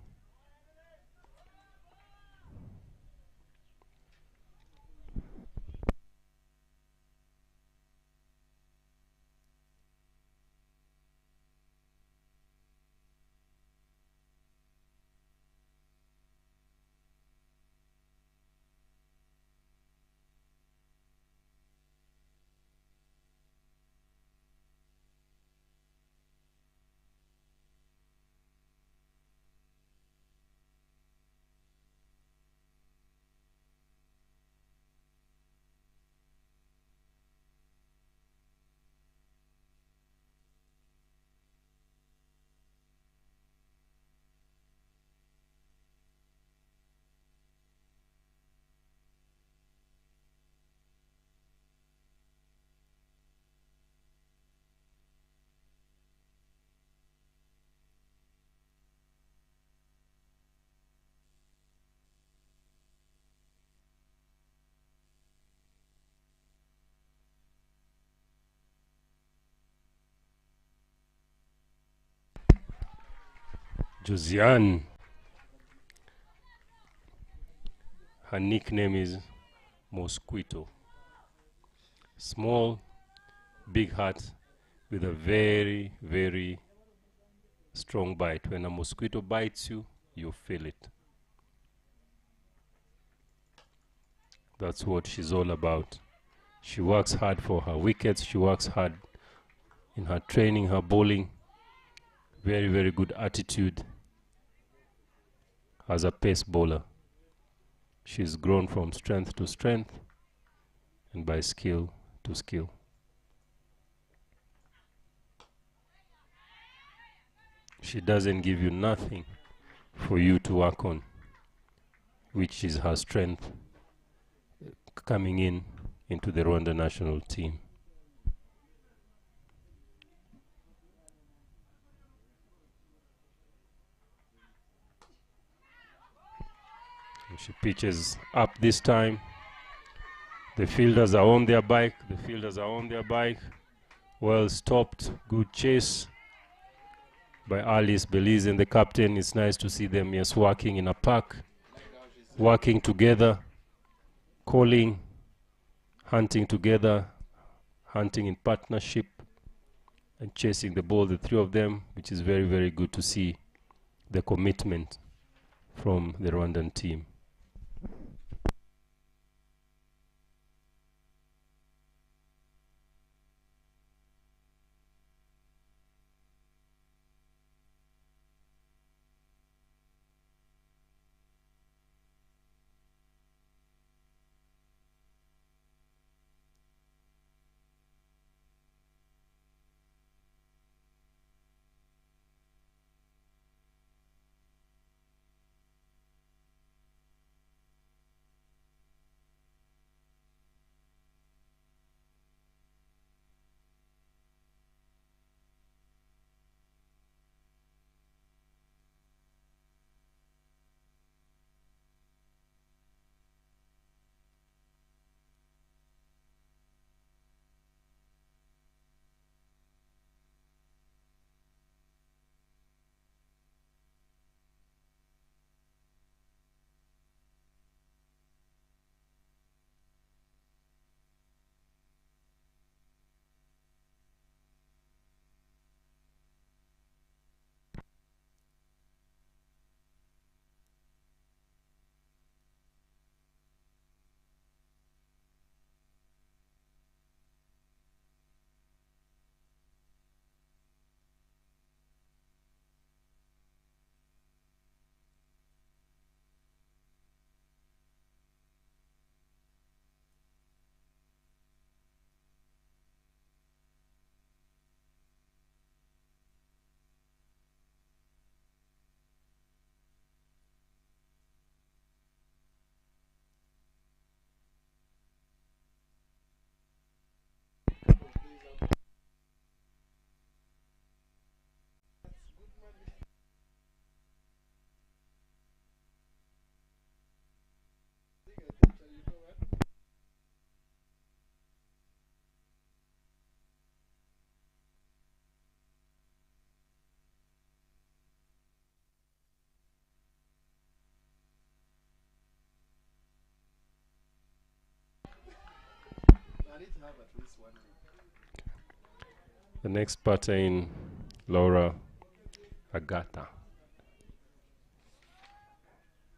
Josiane, her nickname is Mosquito. Small, big heart with a very, very strong bite. When a mosquito bites you, you feel it. That's what she's all about. She works hard for her wickets. She works hard in her training, her bowling. Very, very good attitude as a pace bowler. She's grown from strength to strength and by skill to skill. She doesn't give you nothing for you to work on, which is her strength coming into the Rwanda national team. And she pitches up this time. The fielders are on their bike. The fielders are on their bike. Well stopped. Good chase by Alice Belize and the captain. It's nice to see them, yes, working in a pack, working together, calling, hunting together, hunting in partnership, and chasing the ball, the three of them, which is very, very good to see the commitment from the Rwandan team. The next batter in, Laura Agata.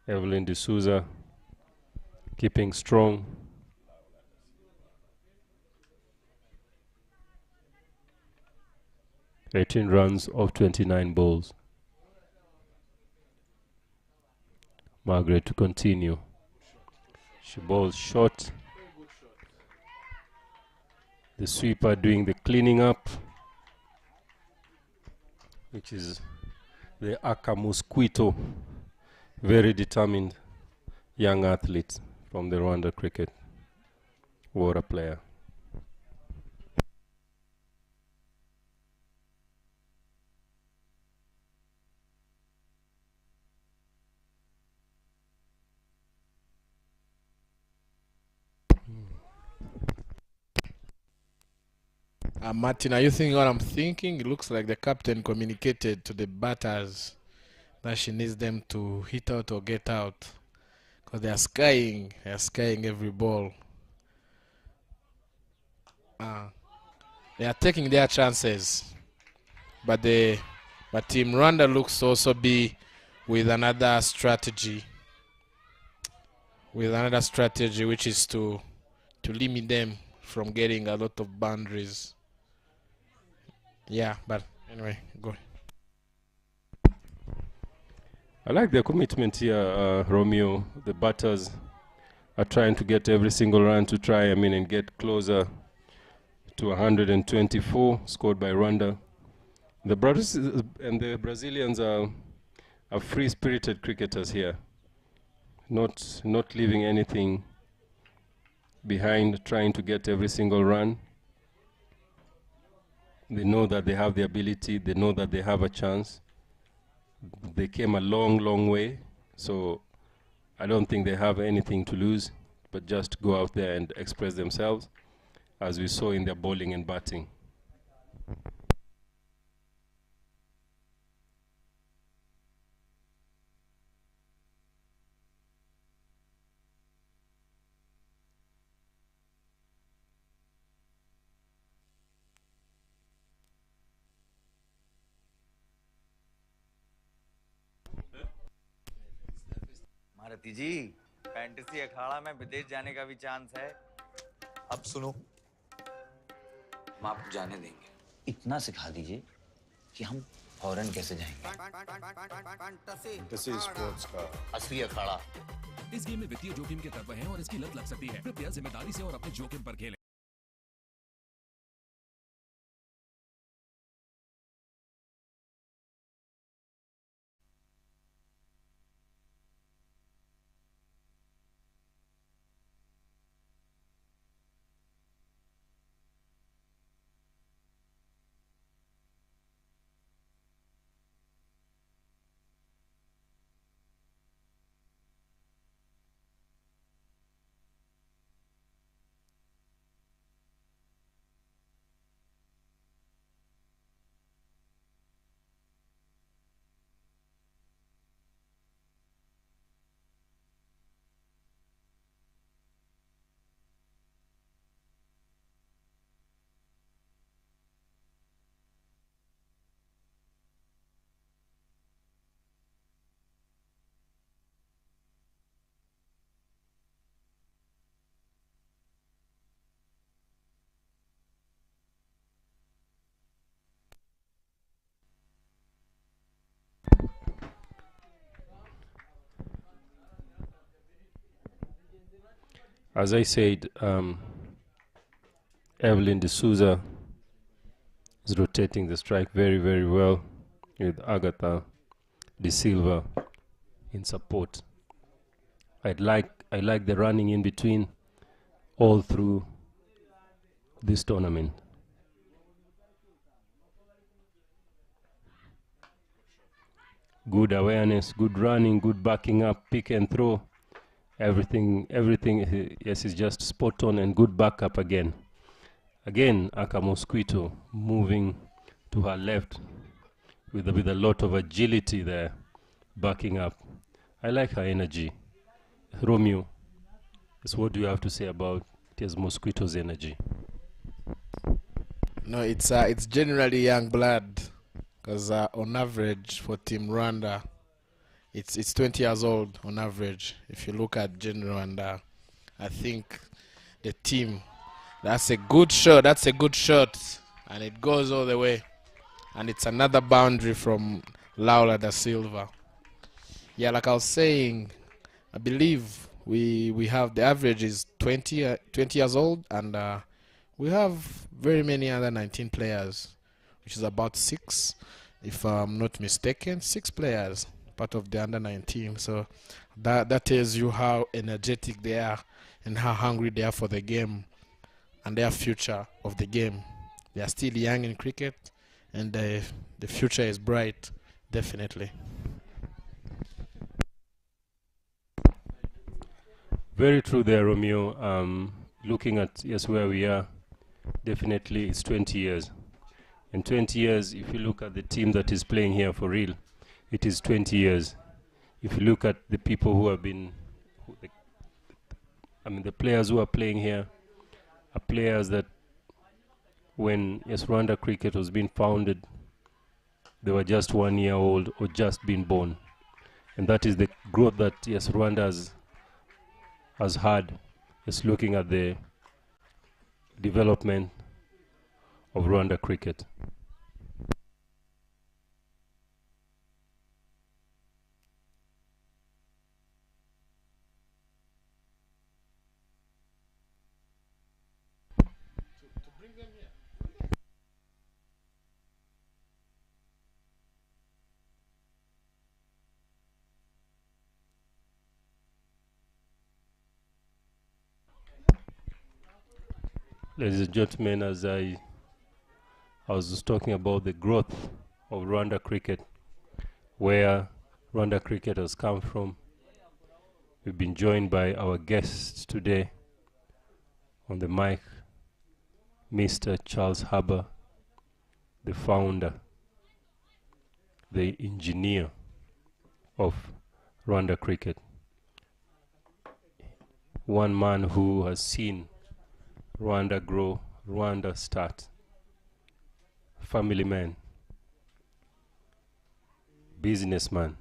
Evelyn D'Souza keeping strong. "18 runs of 29 balls. Margaret to continue. She bowls short. The sweeper doing the cleaning up, which is the Aka Mosquito, very determined young athlete from the Rwanda cricket, water player. Martin, are you thinking what I'm thinking? It looks like the captain communicated to the batters that she needs them to hit out or get out, because they are skying every ball. They are taking their chances, but the But Team Rwanda looks to also be with another strategy. Which is to limit them from getting a lot of boundaries. Yeah, but anyway, go. I like their commitment here, Romeo. The batters are trying to get every single run to try, and get closer to 124 scored by Rwanda. The brothers and the Brazilians are free-spirited cricketers here, not leaving anything behind, trying to get every single run. They know that they have the ability, they know that they have a chance. They came a long, long way, so I don't think they have anything to lose, but just go out there and express themselves, as we saw in their bowling and batting. मारती जी, fantasy Akhada में विदेश जाने का भी chance है। अब सुनो, हम आपको जाने देंगे। इतना सिखा दीजिए कि हम फॉरेन कैसे जाएंगे। फैंटेसी स्पोर्ट्स का असली अखाड़ा। इस गेम में वित्तीय जोखिम के तत्व हैं और इसकी लत लग सकती है। कृपया जिम्मेदारी से और अपने जोखिम पर खेलें। As I said, Evelyn D'Souza is rotating the strike very, very well, with Agatha De Silva in support. I like the running in between all through this tournament. Good awareness, good running, good backing up, pick and throw. Everything, yes, is just spot on, and good backup again. Again, Aka Mosquito moving to her left with a lot of agility there, backing up. I like her energy. Romeo, so what do you have to say about Tias Mosquito's energy? No, it's generally young blood, because on average for Team Rwanda, it's 20 years old on average. If you look at general, and I think the team, that's a good shot, and it goes all the way, and it's another boundary from Laura da Silva. Yeah, like I was saying, I believe we have the average is 20 years old, and we have very many under 19 players, which is about 6, if I'm not mistaken, 6 players part of the under 19. So that tells you how energetic they are and how hungry they are for the game and their future of the game. They are still young in cricket, and the future is bright, definitely. Very true there, Romeo. Looking at where we are, definitely it's 20 years. And 20 years, if you look at the team that is playing here for real, it is 20 years. If you look at the people who have been, the players who are playing here are players that when Rwanda cricket was being founded, they were just 1 year old or just been born. And that is the growth that, yes, Rwanda has had. It's looking at the development of Rwanda cricket. Ladies and gentlemen, as I was just talking about the growth of Rwanda cricket, where Rwanda cricket has come from, we've been joined by our guests today on the mic, Mr. Charles Haber, the founder, the engineer of Rwanda cricket. One man who has seen Rwanda grow, Rwanda start. Family man, businessman,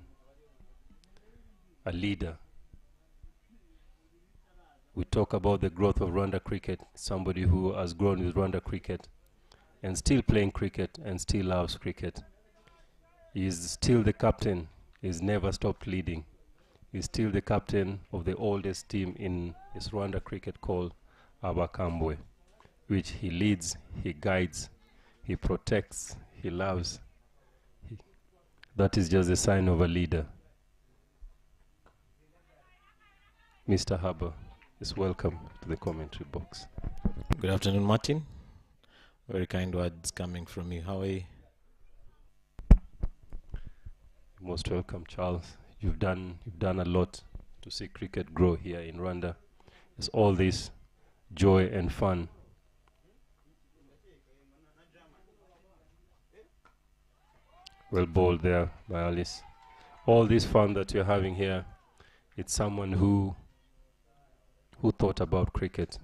a leader. We talk about the growth of Rwanda cricket, somebody who has grown with Rwanda cricket and still playing cricket and still loves cricket. He is still the captain. He's never stopped leading. He's still the captain of the oldest team in this Rwanda cricket called Abakambwe, which he leads, he guides, he protects, he loves. That is just a sign of a leader. Mr. Haber is welcome to the commentary box. Good afternoon, Martin. Very kind words coming from you. How are you? Most welcome, Charles. You've done a lot to see cricket grow here in Rwanda. It's all this joy and fun. Well bowled there by Alice. All this fun that you're having here, it's someone who thought about cricket.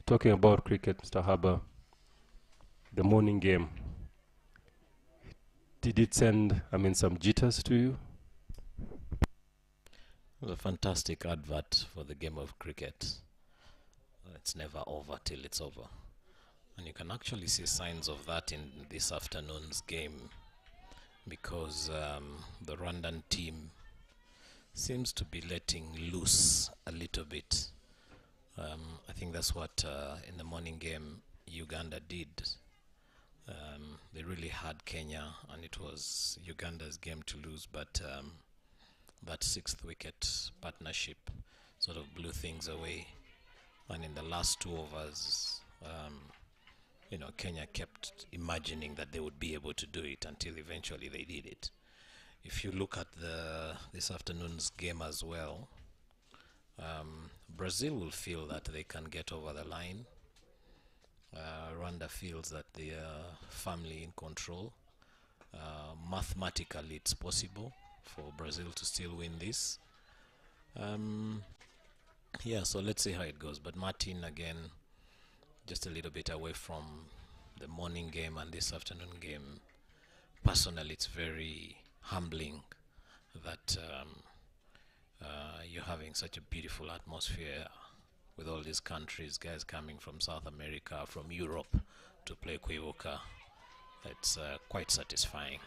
Talking about cricket, Mr. Haber, the morning game, did it send, some jitters to you? It was a fantastic advert for the game of cricket. It's never over till it's over. And you can actually see signs of that in this afternoon's game, because the Rwandan team seems to be letting loose a little bit. I think that's what in the morning game Uganda did. They really had Kenya, and it was Uganda's game to lose, but that sixth wicket partnership sort of blew things away. And in the last 2 overs, Kenya kept imagining that they would be able to do it until eventually they did it. If you look at this afternoon's game as well, Brazil will feel that they can get over the line. Rwanda feels that they are firmly in control. Mathematically, it's possible for Brazil to still win this. So let's see how it goes. But Martin, again, just a little bit away from the morning game and this afternoon game. Personally, it's very humbling that you're having such a beautiful atmosphere with all these countries, guys coming from South America, from Europe to play Kwibuka. It's quite satisfying.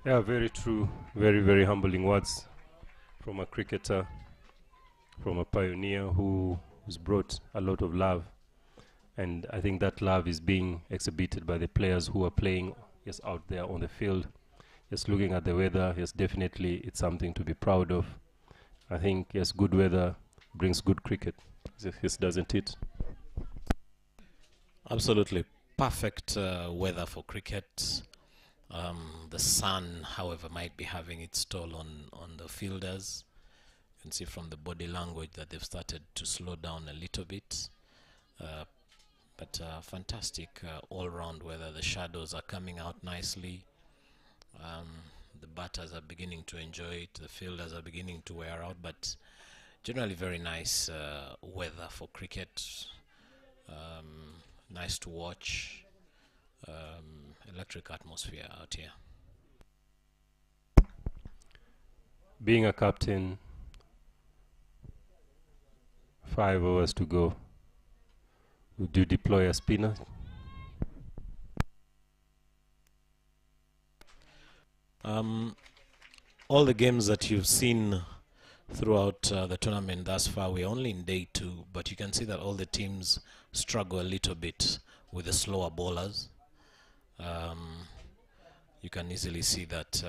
Yeah, very true. Very, very humbling words from a cricketer, from a pioneer who's brought a lot of love. And I think that love is being exhibited by the players who are playing out there on the field. Looking at the weather, definitely it's something to be proud of. I think, good weather brings good cricket. Doesn't it? Absolutely. Perfect weather for cricket. The sun, however, might be having its toll on the fielders. You can see from the body language that they've started to slow down a little bit. But fantastic all-round weather. The shadows are coming out nicely. The batters are beginning to enjoy it. The fielders are beginning to wear out. But generally very nice weather for cricket. Nice to watch. electric atmosphere out here. Being a captain, 5 hours to go. Would you deploy a spinner? All the games that you've seen throughout the tournament thus far, we're only in day 2, but you can see that all the teams struggle a little bit with the slower bowlers. You can easily see that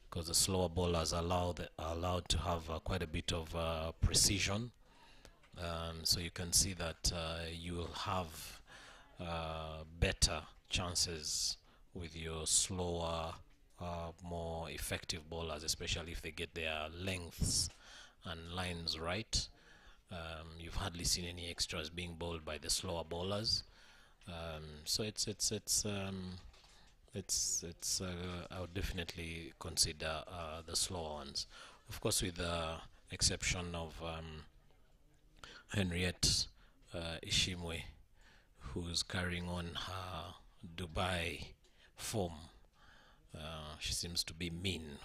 because the slower bowlers are allowed to have quite a bit of precision. So you can see that you will have better chances with your slower, more effective bowlers, especially if they get their lengths and lines right. You've hardly seen any extras being bowled by the slower bowlers. So I would definitely consider the slower ones, of course, with the exception of Henriette Ishimwe, who's carrying on her Dubai form. She seems to be mean.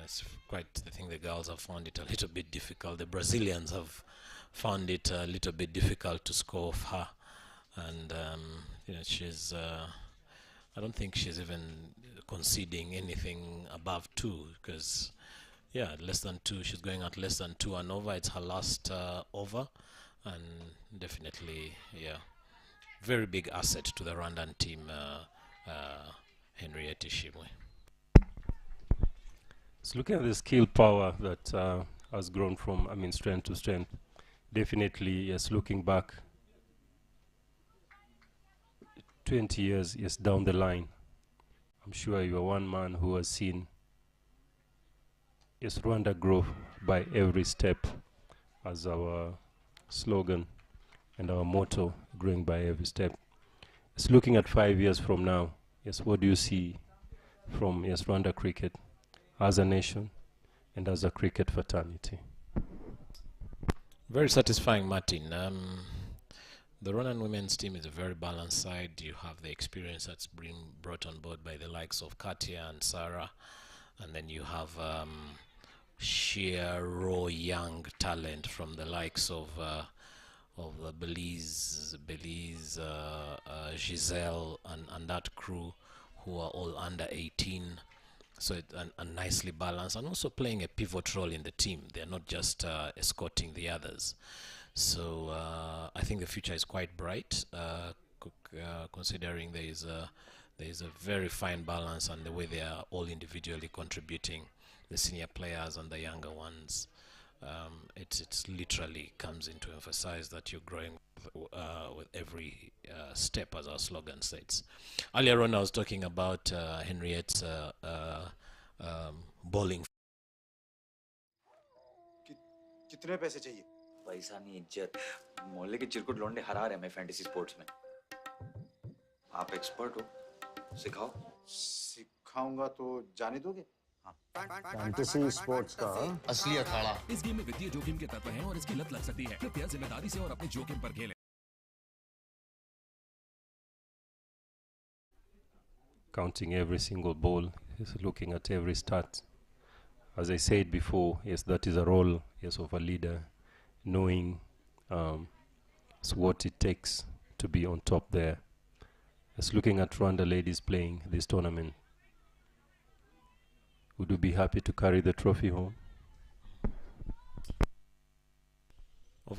It's quite, I think the girls have found it a little bit difficult. The Brazilians have found it a little bit difficult to score off her. And she's I don't think she's even conceding anything above 2, because less than 2, she's going at less than 2 and over. It's her last over, and definitely very big asset to the Rwandan team, Henriette Ishimwe. So looking at the skill power that has grown from strength to strength, definitely yes, looking back 20 years down the line, I'm sure you are one man who has seen Rwanda grow by every step, as our slogan and our motto, growing by every step. It's looking at 5 years from now. Yes, what do you see from Rwanda cricket as a nation and as a cricket fraternity? Very satisfying, Martin. The Rwandan women's team is a very balanced side. You have the experience that's been brought on board by the likes of Katia and Sarah, and then you have sheer raw young talent from the likes of Belize, Giselle, and that crew, who are all under 18. So it's nicely balanced, and also playing a pivot role in the team. They're not just escorting the others. So I think the future is quite bright, considering there is a very fine balance, and the way they are all individually contributing, the senior players and the younger ones. It literally comes in to emphasize that you're growing with every step, as our slogan states. Earlier on, I was talking about Henriette's bowling. कितने पैसे चाहिए? पैसा नहीं, इज्जत। मोहल्ले के चिरकुट लौंडे हरा रहे हैं फैंटेसी स्पोर्ट्स में। आप एक्सपर्ट हो, सिखाओ। सिखाऊंगा तो जाने दोगे? फैंटेसी स्पोर्ट्स का असली अखाड़ा। इस गेम में वित्तीय जोखिम के तत्व हैं और इसकी लत लग सकती है। कृपया जिम्मेदारी से और अपने जोखिम पर खेलें। Counting every single ball, looking at every stat. As I said before, yes, that is a role, yes, of a leader, knowing what it takes to be on top there. Just looking at Rwanda ladies playing this tournament, would you be happy to carry the trophy home?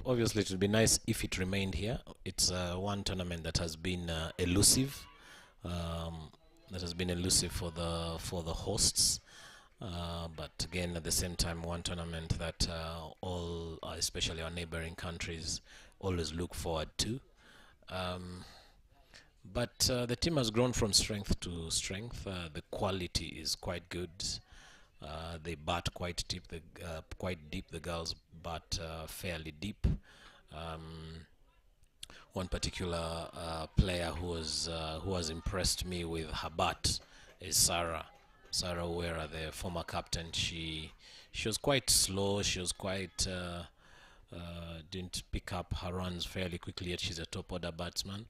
Obviously, it would be nice if it remained here. It's one tournament that has been elusive. That has been elusive for the hosts. But again, at the same time, one tournament that all, especially our neighboring countries, always look forward to. But the team has grown from strength to strength. The quality is quite good. They bat quite deep. The girls bat fairly deep. One particular player who has impressed me with her bat is Sarah Uwera, the former captain. She was quite slow. She was quite didn't pick up her runs fairly quickly, yet she's a top order batsman.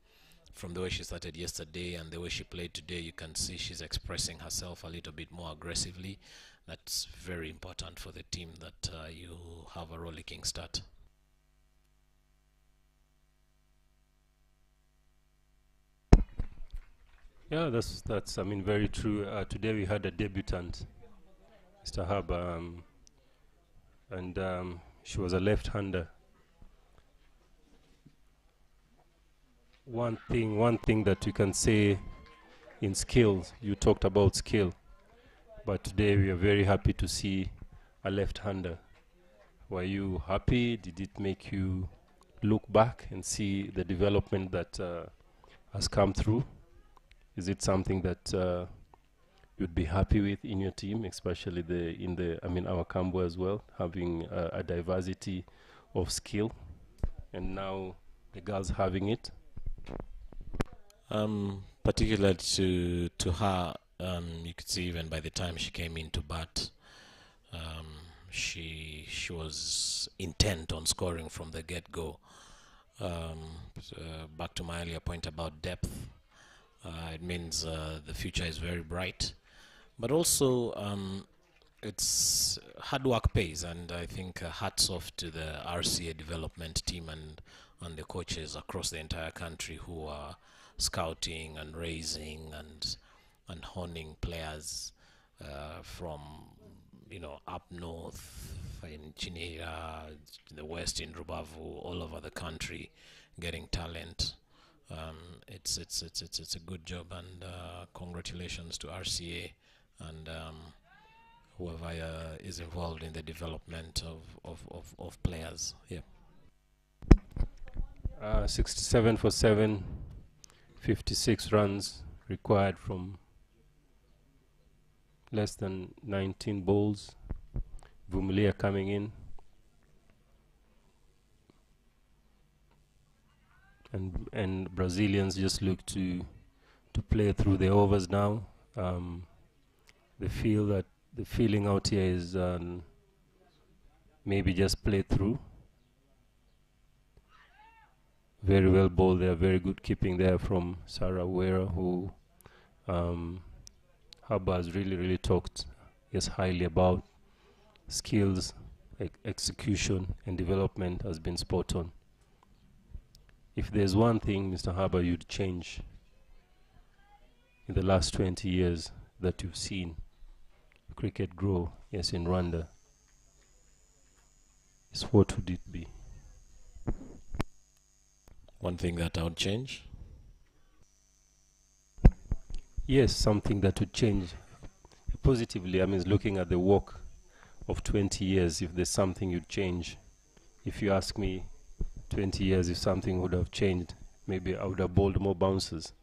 from the way she started yesterday and the way she played today, you can see she's expressing herself a little bit more aggressively. That's very important for the team, that you have a rollicking start. Yeah, that's I mean, very true. Today we had a debutant, Mr. Harbour, and she was a left-hander. One thing that you can say in skills, you talked about skill, but today we are very happy to see a left-hander. Were you happy? Did it make you look back and see the development that has come through? Is it something that you'd be happy with in your team, especially our Cambo as well, having a diversity of skill, and now the girls having it? Particularly to her, you could see even by the time she came into bat, she was intent on scoring from the get-go. Back to my earlier point about depth, it means the future is very bright, but also it's hard work pays, and I think hats off to the RCA development team and the coaches across the entire country who are scouting and raising and honing players from up north in Chinera, in the west in Rubavu, all over the country, getting talent. It's a good job, and congratulations to RCA and whoever is involved in the development of players. Yeah. 67 for 7, 56 runs required from less than 19 balls. Vumilia coming in, and Brazilians just look to play through the overs now. They feel that the feeling out here is maybe just play through. Very well bowled there, very good keeping there from Sarah Wera, who Harbour has really talked highly about. Skills, execution and development has been spot on. If there's one thing, Mr. Harbour, you'd change in the last 20 years that you've seen cricket grow, yes, in Rwanda, is what would it be? One thing that I would change? Yes, something that would change positively. I mean, looking at the work of 20 years, if there's something you'd change. If you ask me 20 years if something would have changed, maybe I would have bowled more bounces,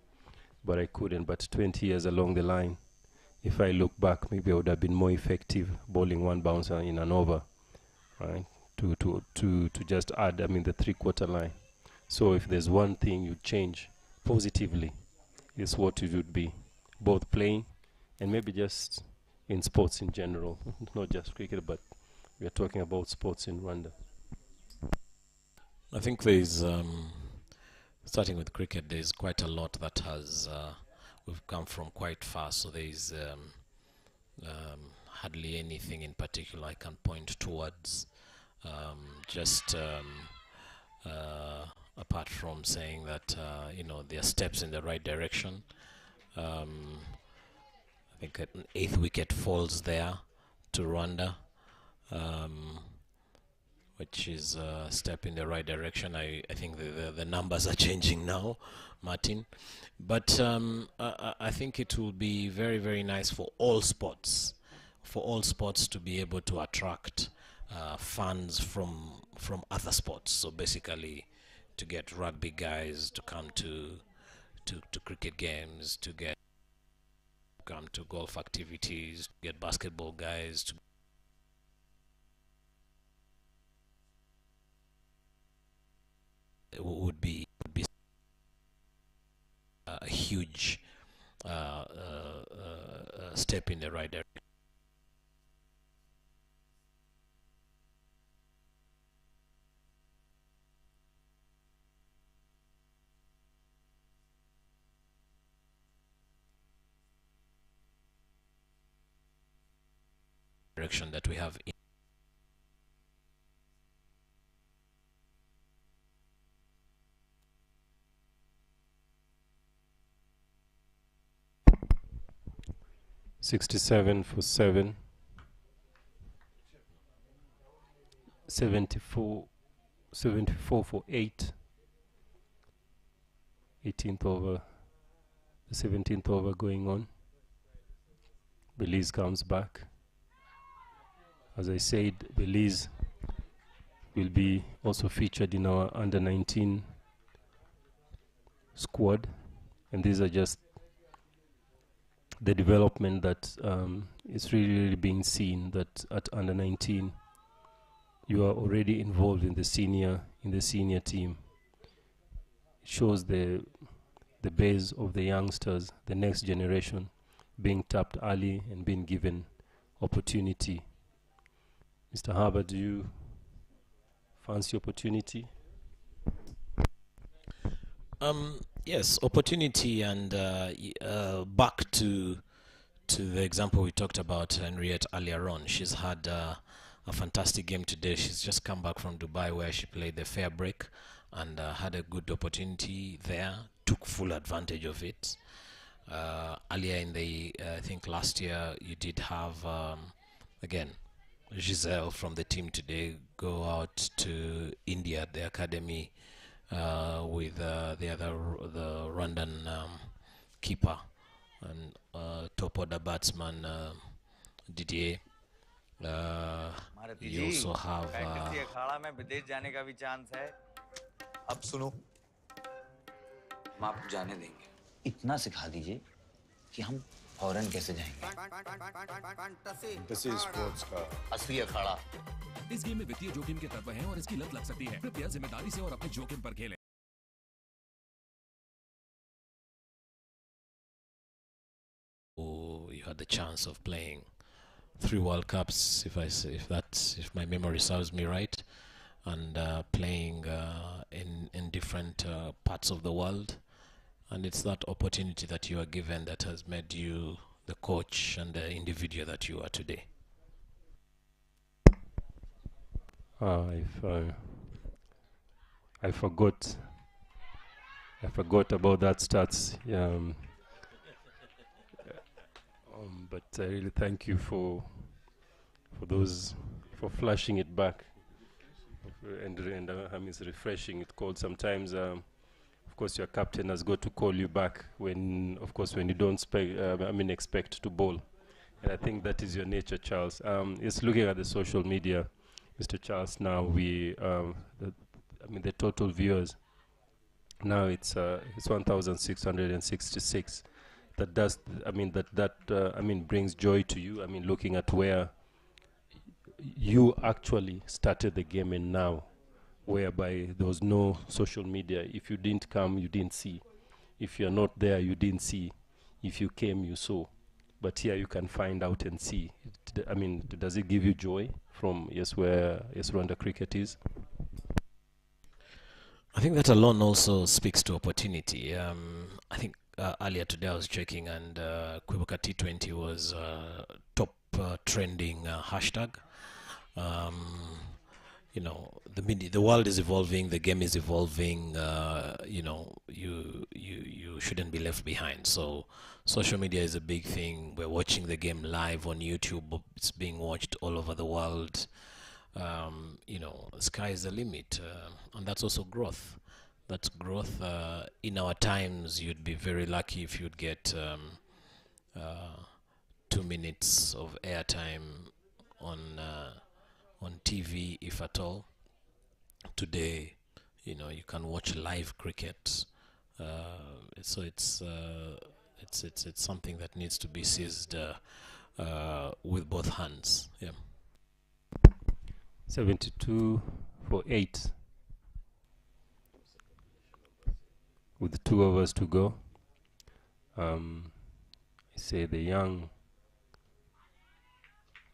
but I couldn't. But 20 years along the line, if I look back, maybe I would have been more effective bowling one bouncer in an over, right? To just add, I mean, the three-quarter line. So if there's one thing you'd change positively, it's what it would be, both playing and maybe just in sports in general, not just cricket, but we are talking about sports in Rwanda. I think there's, starting with cricket, there's quite a lot that has, we've come from quite far, so there's hardly anything in particular I can point towards, apart from saying that, there are steps in the right direction. I think an 8th wicket falls there to Rwanda, which is a step in the right direction. I think the numbers are changing now, Martin. But I think it will be very, very nice for all sports to be able to attract fans from other sports. So basically, to get rugby guys to come to cricket games, to come to golf activities, get basketball guys to would be a huge step in the right direction. direction that we have. 67 for 7. 74 for 8. 18th over, the 17th over going on. Belize comes back. As I said, Belize will be also featured in our under 19 squad, and these are just the development that is really being seen, that at under 19 you are already involved in the senior team. It shows the base of the youngsters, the next generation, being tapped early and being given opportunity. Mr. Harbour, do you fancy opportunity? Yes, opportunity, and back to the example we talked about Henriette earlier on. She's had a fantastic game today. She's just come back from Dubai, where she played the fair break and had a good opportunity there, took full advantage of it. Earlier in the, I think last year, you did have, again, Giselle from the team today go out to India at the academy with the Rwandan keeper and top order batsman Didier. You also have fantasy Akhada में विदेश जाने का भी chance है. अब सुनो, हम आपको जाने देंगे. इतना सिखा दीजिए कि हम फौरन कैसे जाएंगे. फैंटेसी स्पोर्ट्स का असली अखाड़ा. इस गेम में वित्तीय जोखिम के तत्व हैं और इसकी लत लग सकती है. कृपया जिम्मेदारी से और अपने जोखिम पर खेलें. you had the chance of playing 3 World Cups, if my memory serves me right, and playing in different parts of the world, and it's that opportunity that you are given that has made you the coach and the individual that you are today. I forgot about that stats. But I really thank you for flashing it back, and it's refreshing. It's called sometimes. Of course, your captain has got to call you back when you don't expect to bowl, and I think that is your nature, Charles. It's looking at the social media, Mr. Charles. Now the total viewers. Now it's 1,666. That does, brings joy to you. Looking at where you actually started the game and now, whereby there was no social media. If you didn't come, you didn't see. If you're not there, you didn't see. If you came, you saw. But here you can find out and see. Does it give you joy from where Rwanda cricket is? I think that alone also speaks to opportunity. I think earlier today I was checking, and Kwibuka T20 was top trending hashtag. The world is evolving, the game is evolving. You shouldn't be left behind. So social media is a big thing. We're watching the game live on YouTube. It's being watched all over the world. Sky is the limit, and that's also growth. That's growth. In our times, you'd be very lucky if you'd get 2 minutes of airtime on TV, if at all. Today, you can watch live cricket. So it's something that needs to be seized with both hands. Yeah. 72 for 8. With 2 overs to go. I say the young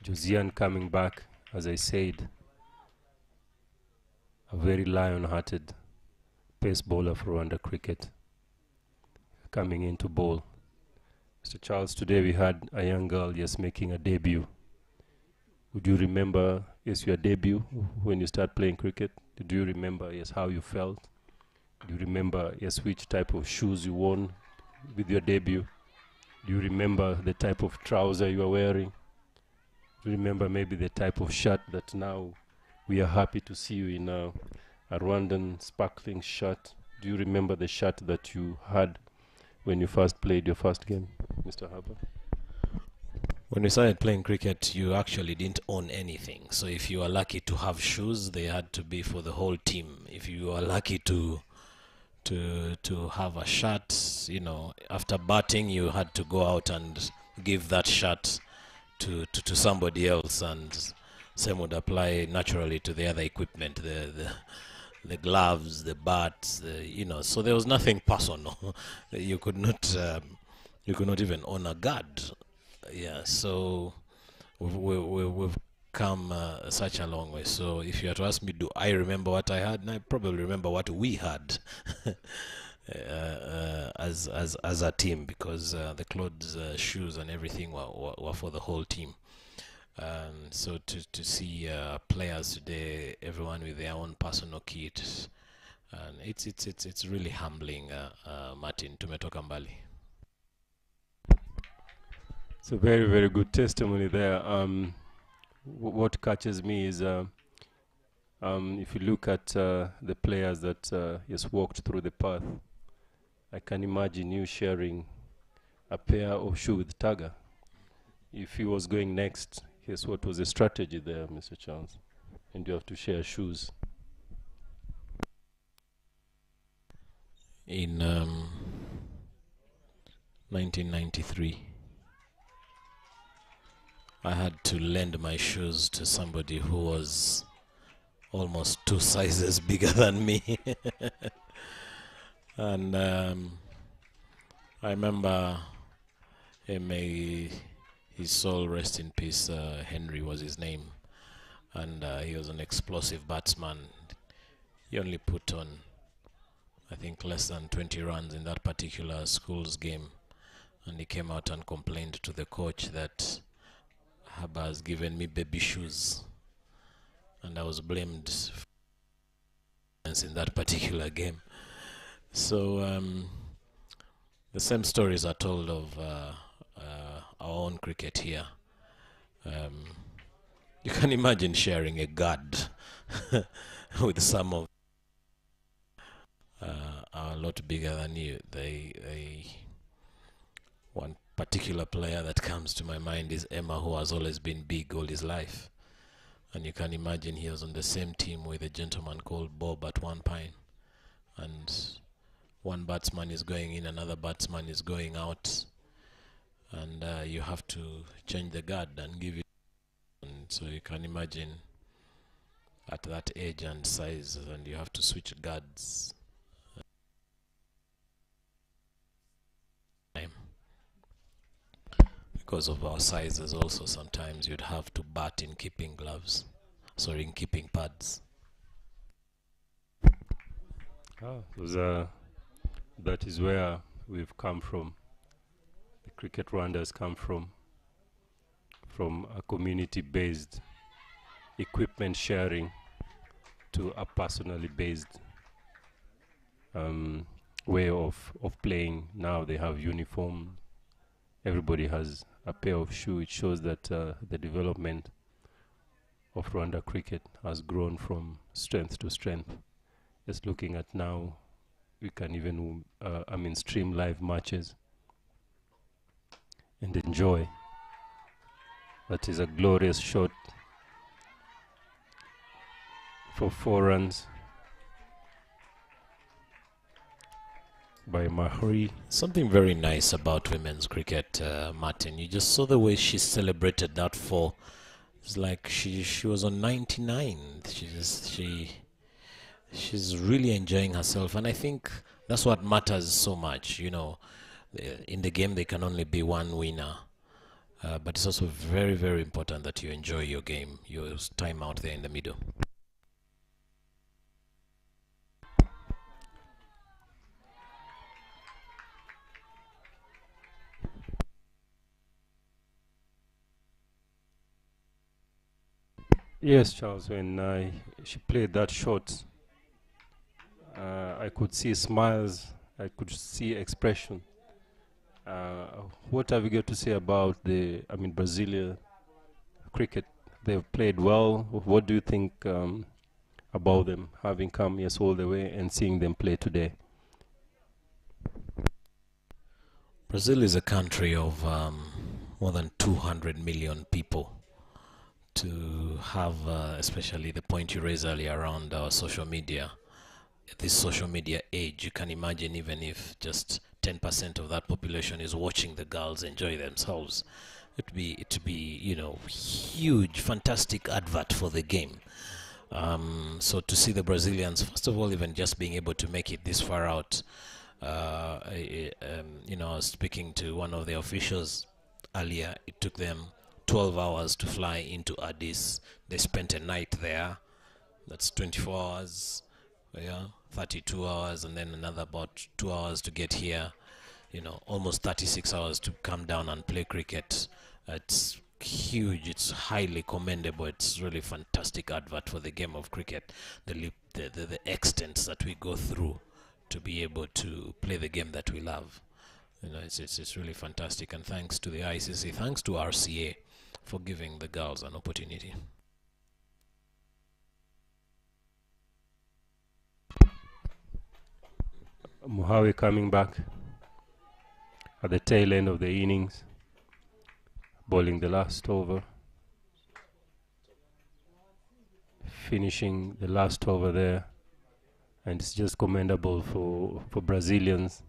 Josiane coming back, as I said, a very lion-hearted pace bowler for Rwanda cricket, coming in to bowl. Mr. Charles, today we had a young girl just making a debut. Would you remember, yes, your debut when you start playing cricket? Do you remember, yes, how you felt? Do you remember, yes, which type of shoes you wore with your debut? Do you remember the type of trouser you are wearing? Do you remember maybe the type of shirt that now we are happy to see you in a Rwandan sparkling shirt? Do you remember the shirt that you had when you first played your first game, Mr. Harper? When we started playing cricket, you actually didn't own anything. So if you were lucky to have shoes, they had to be for the whole team. If you were lucky to have a shirt, you know, after batting, you had to go out and give that shirt to somebody else, and same would apply naturally to the other equipment, the gloves, the bats, you know. So there was nothing personal. You could not even own a guard. Yeah, so we've come such a long way. So if you had to ask me, do I remember what I had? I probably remember what we had as a team, because the clothes, shoes, and everything were for the whole team. So to see players today, everyone with their own personal kit, and it's really humbling. Martin, tumetoka mbali. It's a very, very good testimony there. What catches me is if you look at the players that just walked through the path, I can imagine you sharing a pair of shoes with Taga. If he was going next, guess what was the strategy there, Mr. Charles? And you have to share shoes. In 1993, I had to lend my shoes to somebody who was almost 2 sizes bigger than me. And I remember, may his soul rest in peace, Henry was his name, and he was an explosive batsman. He only put on, I think, less than 20 runs in that particular school's game, and he came out and complained to the coach that Haba has given me baby shoes, and I was blamed in that particular game. So the same stories are told of our own cricket here. You can imagine sharing a guard with some of are a lot bigger than you. One particular player that comes to my mind is Emma, who has always been big all his life. And you can imagine he was on the same team with a gentleman called Bob at one time. And one batsman is going in, another batsman is going out. And you have to change the guard and give it. And so you can imagine at that age and size, and you have to switch guards. Because of our sizes also, sometimes you'd have to bat in keeping gloves. Sorry, in keeping pads. That is where we've come from. The Cricket Rwanda has come from a community-based equipment sharing to a personally based way of playing. Now they have uniform. Everybody has a pair of shoes. It shows that the development of Rwanda cricket has grown from strength to strength. Just looking at now, we can even stream live matches and enjoy. That is a glorious shot for 4 runs by Mahri. Something very nice about women's cricket, Martin. You just saw the way she celebrated that 4. It's like she was on 99. She's really enjoying herself, and I think that's what matters so much. You know, in the game there can only be one winner, but it's also very, very important that you enjoy your game, your time out there in the middle. Yes, Charles, when she played that shot, I could see smiles, I could see expression. What have you got to say about Brazilian cricket? They've played well. What do you think about them having come all the way and seeing them play today? Brazil is a country of more than 200 million people. To have, especially the point you raised earlier around social media, this social media age, you can imagine even if just 10% of that population is watching the girls enjoy themselves, it'd be huge, fantastic advert for the game. So to see the Brazilians, first of all, even just being able to make it this far out, I was speaking to one of the officials earlier. It took them 12 hours to fly into Addis. They spent a night there. That's 24 hours, 32 hours, and then another about 2 hours to get here. Almost 36 hours to come down and play cricket. It's huge. It's highly commendable. It's really fantastic advert for the game of cricket. The extents that we go through to be able to play the game that we love. It's really fantastic. And thanks to the ICC, thanks to RCA for giving the girls an opportunity. Muhawe coming back at the tail end of the innings, bowling the last over, finishing the last over there, and it's just commendable for Brazilians,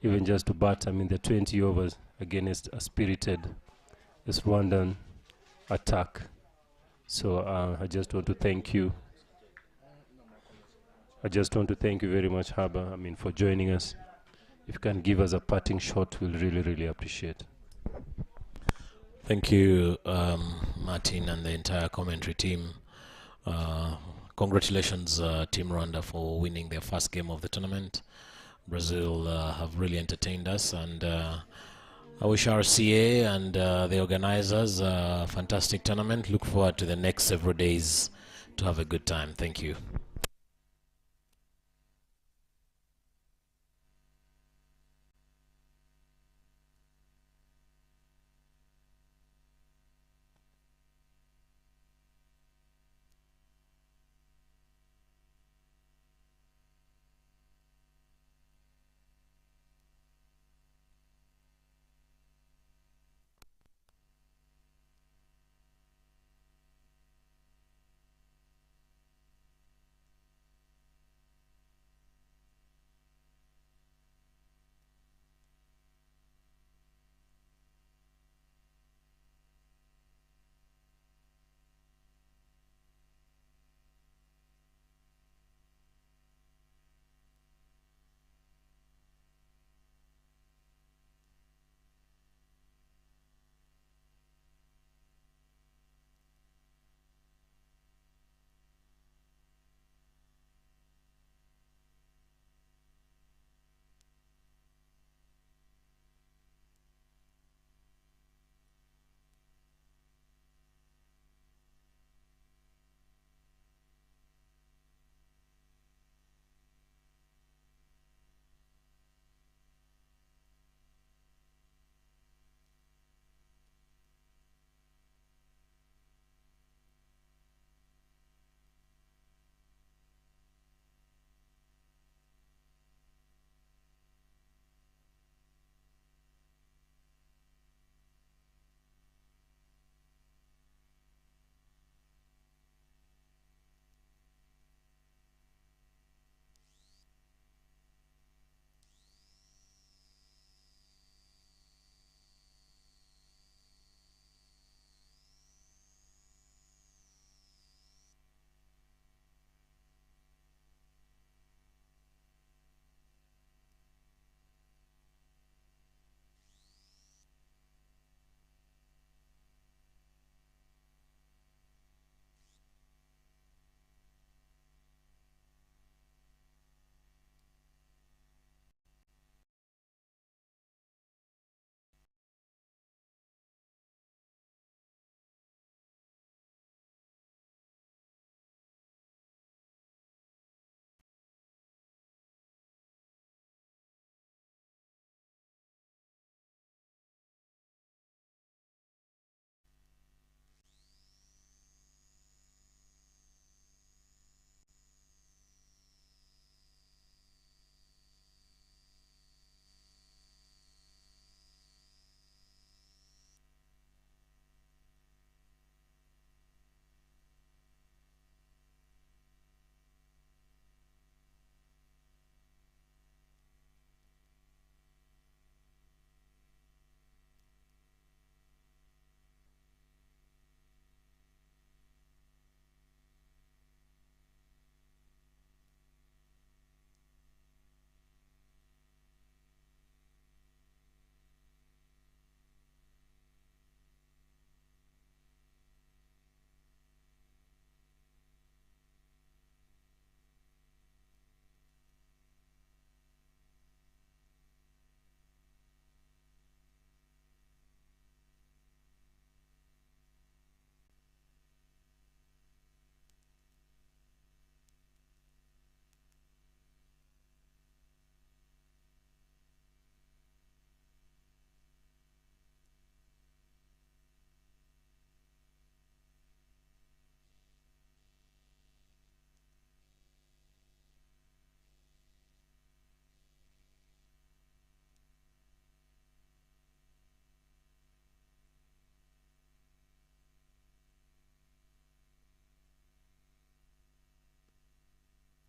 even just to bat the 20 overs against a spirited Rwandan attack. So I just want to thank you. I just want to thank you very much, Haba, for joining us. If you can give us a parting shot, we'll really, really appreciate. Thank you, Martin, and the entire commentary team. Congratulations, Team Rwanda, for winning their first game of the tournament. Brazil have really entertained us, and I wish RCA and the organizers a fantastic tournament. Look forward to the next several days to have a good time. Thank you.